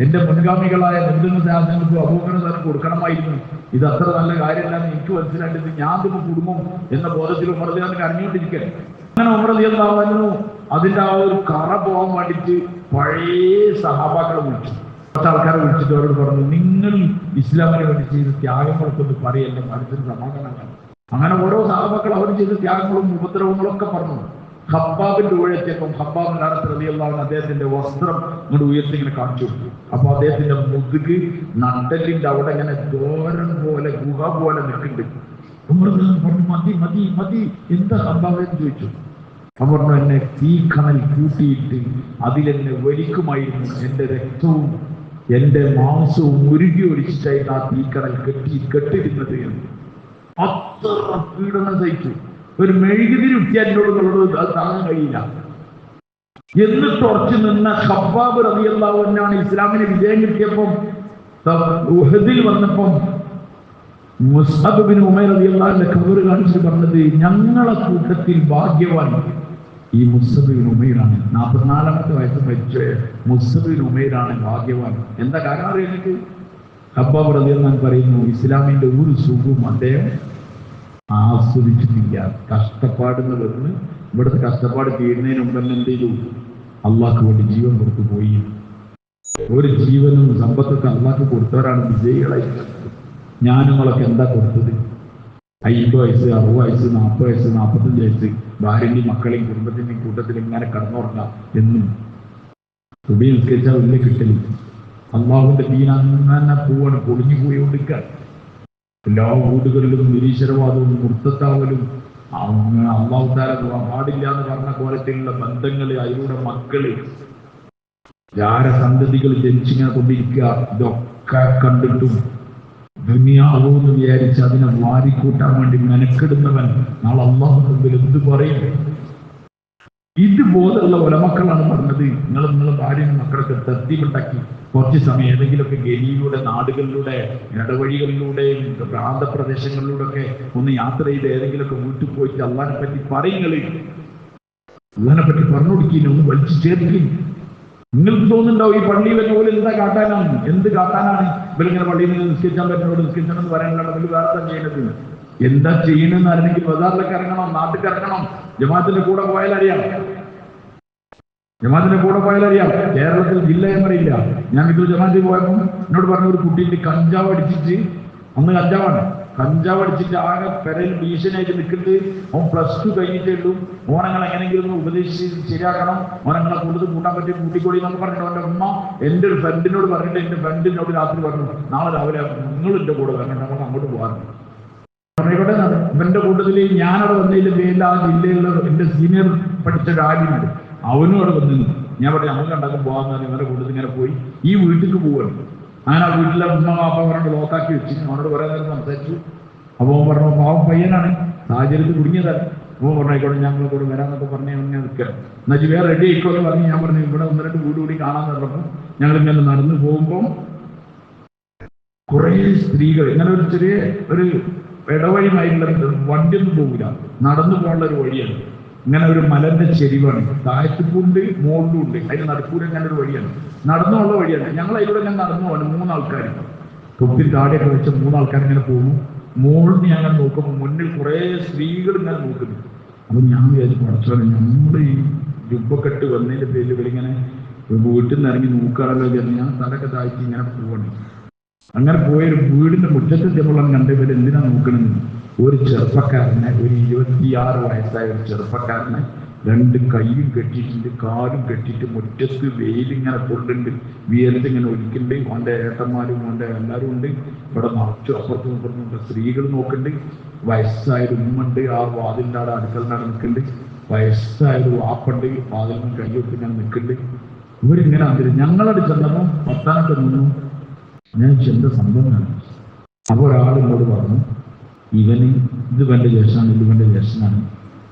A: എന്റെ മുൻഗാമികളായ ബന്ധുങ്ങൾക്ക് അബൂബക്കർ കൊടുക്കണമായിരുന്നു. ഇത് അത്ര നല്ല കാര്യമല്ലാന്ന് എനിക്ക് മനസ്സിലായിട്ട് ഞാൻ ഇതിന് കുടുംബം എന്ന ബോധത്തിൽ ഉമർ റളിയല്ലാഹു അറിഞ്ഞുകൊണ്ടിരിക്കാൻ. അങ്ങനെ ഉമർ റളിയല്ലാഹു അതിന്റെ ആ ഒരു കറ പോകാൻ വേണ്ടിയിട്ട് പഴയ സഹാബാക്കളെ വിളിച്ചു. കുറച്ച് ആൾക്കാരെ വിളിച്ചിട്ട് അവരോട് പറഞ്ഞു, നിങ്ങൾ ഇസ്ലാമിനെ വേണ്ടി ചെയ്ത ത്യാഗങ്ങളൊക്കെ ഒന്ന് പറയല്ല, മനസ്സിന് സമാധാനമാണ്. അങ്ങനെ ഓരോ സഹാബാക്കൾ അവർ ചെയ്ത ത്യാഗങ്ങളും ഉപദ്രവങ്ങളും ഒക്കെ പറഞ്ഞു. ഖബ്ബാബിന്റെ ഊഴെത്തിയപ്പം ഖബ്ബാബ് റളിയല്ലാഹു അൻഹു അദ്ദേഹത്തിന്റെ വസ്ത്രം ഇങ്ങോട്ട് ഉയർത്തി ഇങ്ങനെ കാണിച്ചു കൊടുത്തു. അപ്പൊ അദ്ദേഹത്തിന്റെ മുതുക് നട്ടലിന്റെ അവിടെ ഇങ്ങനെ ദോരം പോലെ ഗുഹ പോലെ നിൽക്കുന്നുണ്ട്. ഉമർ പറഞ്ഞു, മതി മതി മതി, എന്താ ഖബ്ബാബ് എന്ന് ചോദിച്ചു. അവർ പറഞ്ഞു, എന്നെ തീക്കണൽ കൂട്ടിയിട്ട് അതിലെന്നെ വലിക്കുമായിരുന്നു. എന്റെ രക്തവും എന്റെ മാംസവും ഉരുകി ഒലിച്ചിട്ടായിട്ട് ആ തീക്കണൽ കെട്ടിയിരുന്നത് എന്ന്. അത്ര പീഡനം സഹിച്ചു. ഒരു മെഴുകുതിരി ഉറ്റിയാനോട് അത് താങ്ങാൻ കഴിയില്ല. എന്നിട്ട് ഉറച്ചു നിന്ന ഖബ്ബാബ് റളിയല്ലാഹു അൻഹു ഇസ്ലാമിന് വിജയം കിട്ടിയപ്പം ഉഹദിൽ വന്നപ്പം മുസ്അബ് ബിൻ ഉമൈർ റളിയല്ലാഹു അൻഹു ഖബറ് കാണിച്ചിട്ട് പറഞ്ഞത്, ഞങ്ങളെ കൂട്ടത്തിൽ ഭാഗ്യവാൻ ഈ മുസ്അബ് ബിൻ ഉമൈറാണ്. 44-ാമത്തെ വയസ്സ് മരിച്ച മുസ്അബ് ബിൻ ഉമൈറാണ് ഭാഗ്യവാൻ. എന്താ കാരണം അറിയാൻ? ഖബ്ബാബ് റളിയല്ലാഹു അൻഹു പറയുന്നു, ഇസ്ലാമിന്റെ ഒരു സുഖവും അദ്ദേഹം ആസ്വദിച്ചിട്ടില്ല. കഷ്ടപ്പാടെന്ന് പറഞ്ഞ് ഇവിടുത്തെ കഷ്ടപ്പാട് തീരുന്നതിന് മുമ്പ് തന്നെ എന്ത് ചെയ്തു? അള്ളാഹ്ക്ക് വേണ്ടി ജീവൻ കൊടുത്തു പോയി. ഒരു ജീവനും സമ്പത്തൊക്കെ അള്ളാഹ്ക്ക് കൊടുത്തവരാണ് വിജയികളായിട്ട്. ഞാനുങ്ങളൊക്കെ എന്താ കൊടുത്തത്? 50 വയസ്സ്, 60 വയസ്സ്, 40 വയസ്സ്, 45 വയസ്സ് ഭാര്യന്റെയും മക്കളെയും കുടുംബത്തിന്റെയും കൂട്ടത്തിൽ ഇങ്ങനെ കടന്നുറങ്ങാം എന്നും തുടി നിസ്കരിച്ചാൽ വലിയ കിട്ടല്. അള്ളാഹുവിന്റെ ദീൻ അങ്ങനെ പോവാണ്, പൊളിഞ്ഞു പോയിക്കൊണ്ടിരിക്കാൻ. എല്ലാ വീടുകളിലും നിരീശ്വരവാദവും മുർത്തത്താവലും അള്ളാഹു തആല പാടില്ല എന്ന് പറഞ്ഞ കോലത്തിലുള്ള ബന്ധങ്ങള്, അതിലൂടെ മക്കള് ജാരസന്തതികൾ ജനിച്ചിങ്ങനെ കൊണ്ടിരിക്കുക. ഇതൊക്കെ കണ്ടിട്ടും ദുനിയാവെന്ന് വിചാരിച്ച് അതിനെ വാരിക്കൂട്ടാൻ വേണ്ടി മെനക്കെടുന്നവൻ നാളെ അള്ളാഹു മുമ്പിൽ എന്ത് പറയും? ഇത് ബോധമുള്ള ഒലമക്കളാണ് പറഞ്ഞത്, നിങ്ങളെ ഭാര്യയും മക്കളൊക്കെ തർത്തീബുണ്ടാക്കി കുറച്ച് സമയം ഏതെങ്കിലുമൊക്കെ ഗലിയിലൂടെ, നാടുകളിലൂടെ, ഇടവഴികളിലൂടെയും പ്രാന്തപ്രദേശങ്ങളിലൂടെ ഒക്കെ ഒന്ന് യാത്ര ചെയ്ത് ഏതെങ്കിലുമൊക്കെ വീട്ടിൽ പോയിട്ട് അള്ളാഹിനെ പറ്റി പറയുന്നത്, അള്ളാഹിനെ പറ്റി പറഞ്ഞു കൊടുക്കില്ല, ഒന്ന് വലിച്ചു ചേർക്കും. നിങ്ങൾക്ക് തോന്നുന്നുണ്ടാവും ഈ പള്ളിയിൽ വരുന്ന പോലെ എന്താ കാട്ടാനാണ്, എന്ത് കാട്ടാനാണ് ഇവരിങ്ങനെ പള്ളിയിൽ നിന്ന് നിസ്കരിച്ചാൻ പറ്റുന്നോട് നിസ്കരിച്ചണമെന്ന് പറയാനുള്ള ഇവർ വേറെ എന്താ ചെയ്യണത്? എന്താ ചെയ്യണമെന്ന് അറിയണമെങ്കിൽ ബസാറിലേക്ക് ഇറങ്ങണം, നാട്ടിൽ ഇറങ്ങണം, ജമാഅത്തിന്റെ കൂടെ പോയാലറിയാം. ജമാഅത്തിന്റെ കൂടെ പോയാലറിയാം. കേരളത്തിൽ ജില്ല എന്നറിയില്ല. ഞാൻ ഇത് ജമാഅത്തിൽ പോയപ്പോൾ എന്നോട് പറഞ്ഞ ഒരു കുട്ടീന്റെ കഞ്ചാവ് അടിച്ചിട്ട്, അന്ന് കഞ്ചാവാണ്, കഞ്ചാവ് അടിച്ചിട്ട് ആകെ പെരയിൽ ഭീഷണിയായിട്ട് നിൽക്കുന്നത്. അവൻ +2 കഴിഞ്ഞിട്ടേ ഉള്ളൂ. ഓണങ്ങൾ എങ്ങനെയെങ്കിലും ഒന്ന് ഉപദേശിച്ച് ശരിയാക്കണം, ഓണങ്ങളെ കൂടുതൽ കൂട്ടാൻ പറ്റി കൂട്ടിക്കൊടി എന്നൊക്കെ പറഞ്ഞിട്ട് അവൻ്റെ ഉമ്മ എൻ്റെ ഒരു ഫ്രണ്ടിനോട് പറഞ്ഞിട്ട്, എൻ്റെ ഫ്രണ്ടിനോട് രാത്രി പറഞ്ഞു, നാളെ രാവിലെ നിങ്ങൾ എൻ്റെ കൂടെ വരണം, നമുക്ക് അങ്ങോട്ട് പോകാറുണ്ട്. പറഞ്ഞോട്ടെ. ഇവന്റെ കൂട്ടത്തിൽ ഞാനവിടെ വന്നതിന്റെ പേരിൽ ആ ജില്ലയിലുള്ള എന്റെ സീനിയർ പഠിച്ച ഒരു ആര്യനുണ്ട്, അവനും അവിടെ വന്നിരുന്നു. ഞാൻ പറഞ്ഞു നമുക്ക് ഉണ്ടാക്കും പോകാന്ന് പറഞ്ഞ് ഇവരുടെ കൂട്ടത്തിൽ ഇങ്ങനെ പോയി ഈ വീട്ടിലേക്ക് പോവാണ്. അങ്ങനെ ആ വീട്ടിലെ ഉമ്മ വാപ്പ പറഞ്ഞിട്ട് ലോക്കാക്കി വെച്ച് അവനോട് കുറെ നേരം സംസാരിച്ചു. അപ്പോൾ അവൻ പറഞ്ഞു പാവം പയ്യനാണ്, സാഹചര്യത്തിൽ കുടുങ്ങിയതാണ്. അപ്പോൾ പറഞ്ഞായിക്കോട്ടെ ഞങ്ങൾ കൂടെ വരാന്നൊക്കെ പറഞ്ഞ് ഞാൻ നിൽക്കുക, എന്നുവെച്ചാൽ വേറെ റെഡി ആയിക്കോന്ന് പറഞ്ഞ് ഞാൻ പറഞ്ഞു ഇവിടെ 1-2 വീട് കൂടി കാണാന്ന് പറഞ്ഞപ്പോൾ ഞങ്ങൾ ഇങ്ങനെ നടന്നു പോകുമ്പോൾ കുറേ സ്ത്രീകൾ, ഇങ്ങനെ ഒരു ചെറിയ ഒരു ഇടവഴിയുമായിട്ടുള്ള വണ്ടിയൊന്നും പോകില്ല, നടന്നു പോകാനുള്ള ഒരു വഴിയാണ്. ഇങ്ങനെ ഒരു മലന്റെ ചെരിവാണ്, താഴത്തുണ്ട് മുകളിലും ഉണ്ട്, അതിന് നടുക്കൂടെ ഇങ്ങനെ ഒരു വഴിയാണ്, നടന്നുള്ള വഴിയാണ്. ഞങ്ങൾ അതിലൂടെ ഞാൻ നടന്നു പോകണം. 3 ആൾക്കാർ തൊപ്പിൽ താടിയൊക്കെ വെച്ച 3 ആൾക്കാർ ഇങ്ങനെ പോകുന്നു. മുകളിൽ ഞാൻ നോക്കുമ്പോൾ മുന്നിൽ കുറേ സ്ത്രീകൾ ഇങ്ങനെ നോക്കുന്നു. അപ്പൊ ഞാൻ വിചാരിച്ചു, പഠിച്ചോളെ നമ്മൾ ഈ ജുബ്ബക്കെട്ട് വന്നതിന്റെ പേരിൽ ഇവരിങ്ങനെ വീട്ടിൽ നിന്ന് ഇറങ്ങി നോക്കുകയാണല്ലോ എന്ന് ഞാൻ തലക്കെ താഴ്ത്തി ഇങ്ങനെ പോവാണ്. അങ്ങനെ പോയൊരു വീടിന്റെ മുറ്റത്തെത്തിയപ്പോൾ കണ്ടവർ എന്തിനാ നോക്കണമെന്ന്, ഒരു ചെറുപ്പക്കാരനെ, ഒരു 26 വയസ്സായ ഒരു ചെറുപ്പക്കാരനെ 2 കൈയും കെട്ടിയിട്ടുണ്ട്, കാലും കെട്ടിയിട്ട് മുറ്റത്ത് വെയിലിങ്ങനെ കൊണ്ടുണ്ട്, വിയർത്തിങ്ങനെ ഒലിക്കുന്നുണ്ട്. അവൻ്റെ ഏട്ടന്മാരും അവൻ്റെ എല്ലാവരും ഉണ്ട്. ഇവിടെ നിറച്ചു അപ്പുറത്തും ഇപ്പുറത്തും സ്ത്രീകൾ നോക്കുന്നുണ്ട്. വയസ്സായൊരു ഉമ്മുണ്ട്, ആ വാതിലിൻ്റെ അവിടെ അടുക്കളനാട് നിൽക്കുന്നുണ്ട്. വയസ്സായൊരു വാപ്പുണ്ട്, വാതിലിന് കൈയൊക്കെ ഇങ്ങനെ നിൽക്കുന്നുണ്ട്. ഇവരിങ്ങനെ വന്നിട്ട് ഞങ്ങളവിടെ ചെന്നപ്പോൾ പത്താനൊക്കെ നിന്നു. ഞാൻ ചെന്ന സംഭവമാണ്. അപ്പോൾ ഒരാൾ എന്നോട് പറഞ്ഞു, ഇവന് ഇത് ഇവൻ്റെ ജ്യേഷ്ഠനാണ്, ഇത് ഇവൻ്റെ ജ്യേഷ്ഠനാണ്.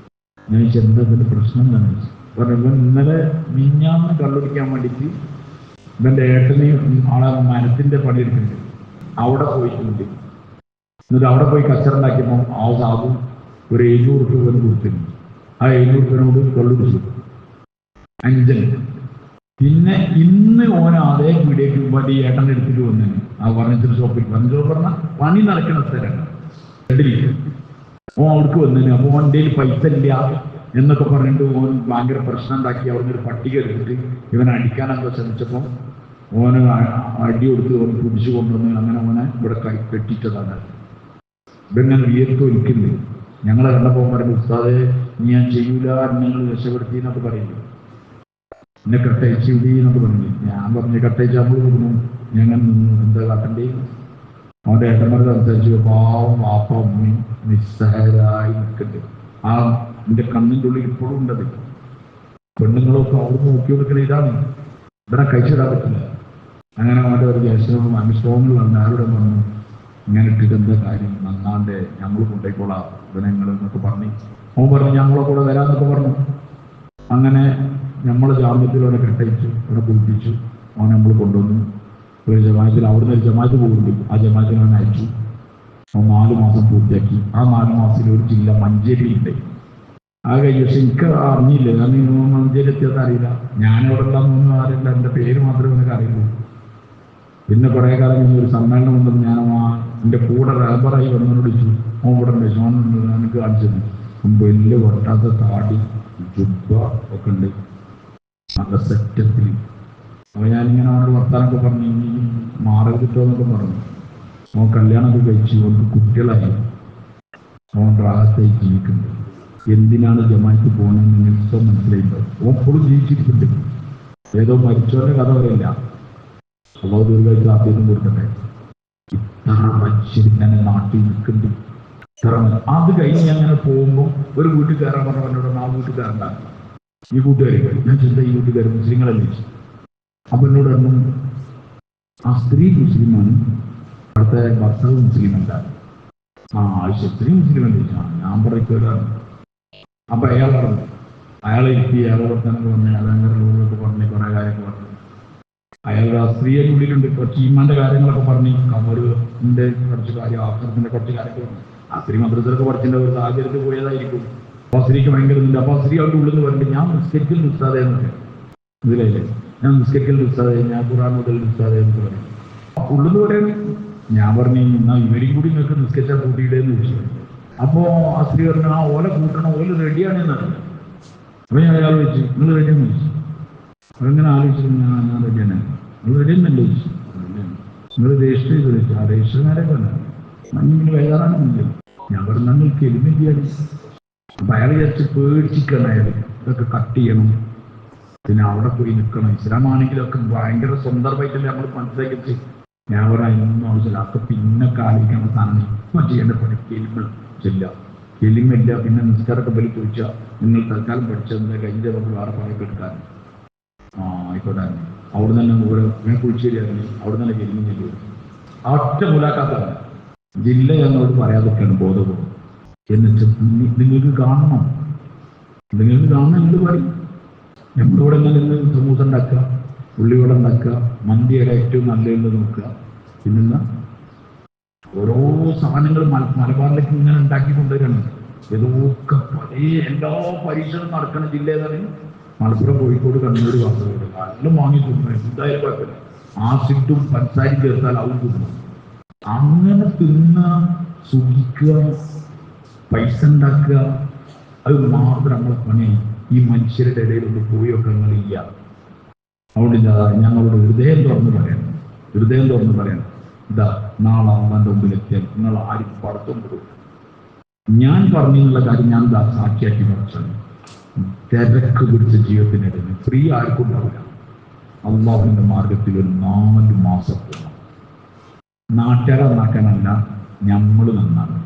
A: ഞാൻ ചെന്നതിൻ്റെ പ്രശ്നം എന്താണ് പറഞ്ഞു. ഇവൻ ഇന്നലെ മിഞ്ഞാന്ന് കള്ളുടിക്കാൻ വേണ്ടിയിട്ട് ഇവൻ്റെ ഏട്ടനെയും ആളെ മരത്തിൻ്റെ പണിയെടുക്കുന്നുണ്ട്, അവിടെ പോയിട്ടുണ്ട്. എന്നിട്ട് അവിടെ പോയി കച്ചറുണ്ടാക്കിയപ്പോൾ ആ സാധു ഒരു 700 രൂപ കൊടുത്തിരുന്നു. ആ 700 രൂപയോട് കള്ളുടിച്ചു 5. പിന്നെ ഇന്ന് ഓൻ അതേ വീടേക്ക് വേണ്ടി ഏട്ടൻ്റെ എടുത്തിട്ട് വന്നു. ആ ഫർണിച്ചർ ഷോപ്പിൽ, ഫർണിച്ചർ പറഞ്ഞാൽ പണി നടക്കുന്ന സ്ഥലമാണ്. ഓൻ അവിടേക്ക് വന്നതിന്. അപ്പോൾ ഓൻ്റെ പൈസ ഇല്ല എന്നൊക്കെ പറഞ്ഞിട്ട് ഓൻ ഭയങ്കര പ്രശ്നം ഉണ്ടാക്കി. അവിടെ ഒരു പട്ടിക എടുത്തിട്ട് ഇവനെ അടിക്കാനൊക്കെ ശ്രമിച്ചപ്പോൾ ഓന് അടി കൊടുത്ത് ഓൻ പിടിച്ചു കൊണ്ടുവന്ന് അങ്ങനെ ഓനെ ഇവിടെ കെട്ടിച്ചതാണ്. ഇവങ്ങനെ വിയർത്ത് ഒലിക്കുന്നത്. ഞങ്ങളെ കണ്ടപ്പോൾ പറയുന്നത്, ഉസ്താദെ ഞാൻ ചെയ്യൂല, നിങ്ങൾ രക്ഷപ്പെടുത്തി എന്നൊക്കെ പറയുന്നു. എന്നെ കട്ടയച്ച് വിടി എന്നൊക്കെ പറഞ്ഞു. ഞാൻ പറഞ്ഞു കട്ടയച്ച് നമ്മൾ കൊടുക്കുന്നു. ഞങ്ങൾ നിന്നു, എന്താ കാട്ടണ്ടേ? അവൻ്റെ ഏട്ടന്മാർ സംസാരിച്ചു. പാവം വാപ്പ ഉമ്മയും നിസ്സഹായരായി നിൽക്കട്ടെ. ആ എൻ്റെ കണ്ണിൻ്റെ ഉള്ളിൽ ഇപ്പോഴും ഉണ്ടത്. പെണ്ണുങ്ങളൊക്കെ അവിടെ നോക്കി കൊടുക്കണ ഇതാണ്, ഇവിടെ കഴിച്ചിടാൻ പറ്റില്ല. അങ്ങനെ അവൻ്റെ ഒരു ജ്യേഷ്ഠനോടും അനുഷ്ഠവങ്ങളിലാണ് ആരോടെ പറഞ്ഞു, ഇങ്ങനെ ഇട്ടിട്ട് എന്താ കാര്യം, നന്നാണ്ട് ഞങ്ങൾ കൊണ്ടേക്കോളാം ഇവനങ്ങൾ എന്നൊക്കെ പറഞ്ഞു. അവൻ പറഞ്ഞു ഞങ്ങളെ കൂടെ വരാമെന്നൊക്കെ പറഞ്ഞു. അങ്ങനെ നമ്മളെ ജാമ്യത്തിൽ അവനെ കെട്ടയച്ചു, അവിടെ കുളിപ്പിച്ചു. അവൻ നമ്മൾ കൊണ്ടുവന്നു ഒരു ജമാഅത്തിൽ. അവിടുന്ന് ഒരു ജമാഅത്ത് പോകുന്നുണ്ട്, ആ ജമാഅത്തിൽ അവൻ അയച്ചു. അവൻ 4 മാസം പൂർത്തിയാക്കി. ആ 4 മാസത്തിൽ ഒരു ജില്ല മഞ്ചേരിയിലുണ്ട്. ആ കഴിഞ്ഞ പക്ഷെ എനിക്ക് അറിഞ്ഞില്ല, കാരണം മഞ്ചേരി എത്തിയത് അറിയില്ല. ഞാനിവിടെ ഉള്ളതൊന്നും അറിയില്ല, എൻ്റെ പേര് മാത്രമേ എനിക്ക് അറിയുള്ളൂ. പിന്നെ കുറേ കാലം കഴിഞ്ഞ് ഒരു സമ്മേളനം ഉണ്ടെന്ന് ഞാൻ എൻ്റെ കൂടെ റബ്ബറായി വന്നവനോട് ചോദിച്ചു. ഓൻ ഇവിടെ ഉണ്ട്, ഷോനുണ്ട്, എനിക്ക് കാണിച്ചത്. വലിയ വട്ടാത്ത താടി, ജുബ്ബ ഒക്കെ ഉണ്ട്, നല്ല സെറ്റപ്പിൽ. അപ്പോൾ ഞാനിങ്ങനെ അവനോട് വർത്താനൊക്കെ പറഞ്ഞു, ഇനി മാറി കിട്ടുമോ എന്നൊക്കെ പറഞ്ഞു. അവൻ കല്യാണമൊക്കെ കഴിച്ചു, അവർക്ക് കുട്ടികളായി, അവൻ റാഹത്തായി ജീവിക്കുന്നുണ്ട്. എന്തിനാണ് ജമാഅത്ത് പോകുന്നതെന്ന് നിങ്ങൾക്ക് മനസ്സിലായിട്ടോ? ഓൻ എപ്പോഴും ജീവിച്ചിരിക്കുന്നുണ്ട്. ഏതോ മരിച്ചവരുടെ കഥ പറയില്ല. അള്ളാഹു ദീർഘായുസ്സും ആഫിയത്തും കൊടുക്കട്ടെ. ഇത്ര മനുഷ്യരിങ്ങനെ നാട്ടിൽ നിൽക്കുന്നുണ്ട്. ഇത്ര അത് കഴിഞ്ഞ് അങ്ങനെ പോകുമ്പോൾ ഒരു വീട്ടിൽ കയറാൻ പറഞ്ഞ എന്നോട്, ആ വീട്ടിൽ കയറണ്ട, ഈ കൂട്ടുകാരി. ഞാൻ ചിന്ത ഈ വീട്ടുകാർ മുസ്ലിങ്ങളല്ലേ? അപ്പൊ എന്നോട് പറഞ്ഞു, ആ സ്ത്രീ മുസ്ലിമാണ്, അവിടുത്തെ ഭർത്താവ് മുസ്ലിമല്ല. സ്ത്രീ മുസ്ലിമല്ലേ? ഞാൻ പറയിക്കാരാണ്. അപ്പൊ അയാൾ പറഞ്ഞു, അയാളെ ഇരുത്തി അയാളെ വർത്തനൊക്കെ പറഞ്ഞു, അതങ്ങനെ റൂളൊക്കെ പറഞ്ഞ് കുറെ കാര്യമൊക്കെ പറഞ്ഞു. അയാളുടെ ആ സ്ത്രീയുടെ ഉള്ളിലുണ്ട് കുറച്ച് ഈമാന്റെ കാര്യങ്ങളൊക്കെ പറഞ്ഞു. കമറിന്റെ കുറച്ച് കാര്യം, ആക്രമത്തിന്റെ കുറച്ച് കാര്യമൊക്കെ പറഞ്ഞു. ആ സ്ത്രീ മദ്രസയിലൊക്കെ പഠിച്ചിട്ട് ഒരു സാഹചര്യത്തിൽ പോയതായിരിക്കും. അപ്പൊ ആ സ്ത്രീക്ക് ഭയങ്കര ഇല്ല. അപ്പൊ ആ സ്ത്രീ അവരുടെ ഉള്ളിൽ നിന്ന് പറഞ്ഞിട്ട്, ഞാൻ നിസ്കരിക്കൽ നിസ്സാതെ എന്നൊക്കെ ഇതിലല്ലേ, ഞാൻ നിസ്കരിക്കൽ നിസ്സാതെ, ഞാൻ ഖുർആൻ മുതൽ നിസ്സാതെ എന്നൊക്കെ പറയും. ഉള്ളിൽ നിന്ന് പറയുന്നത്. ഞാൻ പറഞ്ഞു, എന്നാ ഇവരും കൂടി നിങ്ങൾക്ക് നിസ്കരിച്ചാൽ കൂട്ടിയിടേന്ന് ചോദിച്ചു. അപ്പോ ആ സ്ത്രീ പറഞ്ഞു, ആ ഓല കൂട്ടണം, ഓല റെഡിയാണെന്ന് പറഞ്ഞു. അപ്പൊ ഞാൻ അയാൾ വെച്ചു, നിങ്ങൾ റെഡിയാന്ന് ചോദിച്ചു. അതെങ്ങനെ ആലോചിച്ചു, ഞാൻ റെഡിയാണ്. നിങ്ങൾ റെഡിയെന്നല്ലേ ചോദിച്ചു. നിങ്ങൾ രജിസ്റ്റർ ചെയ്ത് വെച്ചു. ആ രജിസ്റ്റർമാരെ പറഞ്ഞു, നിങ്ങൾ വേറാണെന്നില്ല. ഞാൻ പറഞ്ഞു, നിങ്ങൾക്ക് എലിമെന്റിയാണ്. അപ്പൊ അയാൾ വിചാരിച്ച് പേടിച്ചിരിക്കണം. അയാൾ ഇതൊക്കെ കട്ട് ചെയ്യണം, പിന്നെ അവിടെ പോയി നിൽക്കണം. ഇസ്ലാമാണെങ്കിലൊക്കെ ഭയങ്കര സ്വന്തമായിട്ടല്ലേ നമ്മൾ മനസ്സിലാക്കി. ഞാൻ പറയാനൊന്നും ആവശ്യമില്ല, അതൊക്കെ പിന്നൊക്കെ ആലോചിക്കാൻ സാധനം. ഇപ്പം ചെയ്യേണ്ട പണി കെലിമില്ല. കെലിമില്ല. പിന്നെ നിസ്കാരമൊക്കെ ബലി ചോദിച്ചാൽ നിങ്ങൾ തൽക്കാലം പഠിച്ചതിൻ്റെ കഴിഞ്ഞ നമുക്ക് വേറെ പണിയൊക്കെ എടുക്കാൻ. ആയിക്കോട്ടെ, അവിടെ തന്നെ ഞാൻ കുഴിച്ചേരിയായിരുന്നു, അവിടെ തന്നെ കെലിമില്ല. ഒറ്റ മുലാക്കാത്താണ് ജില്ല എന്നോട് പറയാതൊക്കെയാണ് ബോധപൂർവ്വം. എന്നിട്ട് നിങ്ങൾക്ക് കാണണം, എന്ത് പറയും. നമ്മളിവിടെ നിന്ന് സമൂസ ഉണ്ടാക്കുക, ഉള്ളിവട ഉണ്ടാക്കുക, മന്തിയുടെ ഏറ്റവും നല്ലതെന്ന് നോക്കുക. പിന്നെന്താ ഓരോ സാധനങ്ങൾ മലബാറിലേക്ക് ഇങ്ങനെ ഉണ്ടാക്കി കൊണ്ടുവരണം. ഏതൊക്കെ എല്ലാ പരീക്ഷകളും നടക്കുന്ന ജില്ല ഏതാണ്? മലപ്പുറം, കോഴിക്കോട്, കണ്ണൂർ, കാസർഗോഡ്. എല്ലാം വാങ്ങി തിന്നു. എന്തായാലും കുഴപ്പമില്ല. ആസിഡും പഞ്ചസാരയും ചേർത്താൽ അതും തിന്നു. അങ്ങനെ തിന്ന, സുഖിക്കുക, പൈസ ഉണ്ടാക്കുക, അത് മാത്രം നമ്മളെ പണി. ഈ മനുഷ്യരുടെ ഇടയിലൊന്ന് പോയൊക്കെ ഇല്ല. അതുകൊണ്ട് ഞങ്ങളോട് ഹൃദയം തുറന്ന് പറയണം, ഇതാ നാളെ അമ്മന്റെ മുമ്പിലെത്തിയാൽ നിങ്ങൾ ആരും പടത്തും കൊടുക്കും. ഞാൻ പറഞ്ഞുള്ള കാര്യം ഞാൻ സാക്ഷിയാക്കി പഠിച്ചാണ്. തിരക്ക് പിടിച്ച ജീവിതത്തിനിടയിൽ ഫ്രീ ആർക്കും ഉണ്ടാവില്ല. അള്ളാഹുവിന്റെ മാർഗത്തിൽ ഒരു 4 മാസം പോകണം. നാട്ടുകാരെ നന്നാക്കാനല്ല, നമ്മൾ നന്നാണ്.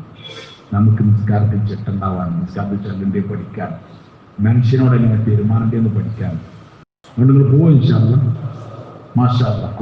A: നമുക്ക് നിസ്കാരത്തിൽ ചെട്ടുണ്ടാവാൻ, നിസ്കാരത്തിൽ ചെല്ലിന്റെ പഠിക്കാൻ, മനുഷ്യനോട് എങ്ങനെ പെരുമാറേണ്ടതെന്ന് പഠിക്കാൻ. അതുകൊണ്ട് നിങ്ങൾ പോവും ഇൻഷാ അല്ലാഹ്. മാഷാ അല്ലാഹ്.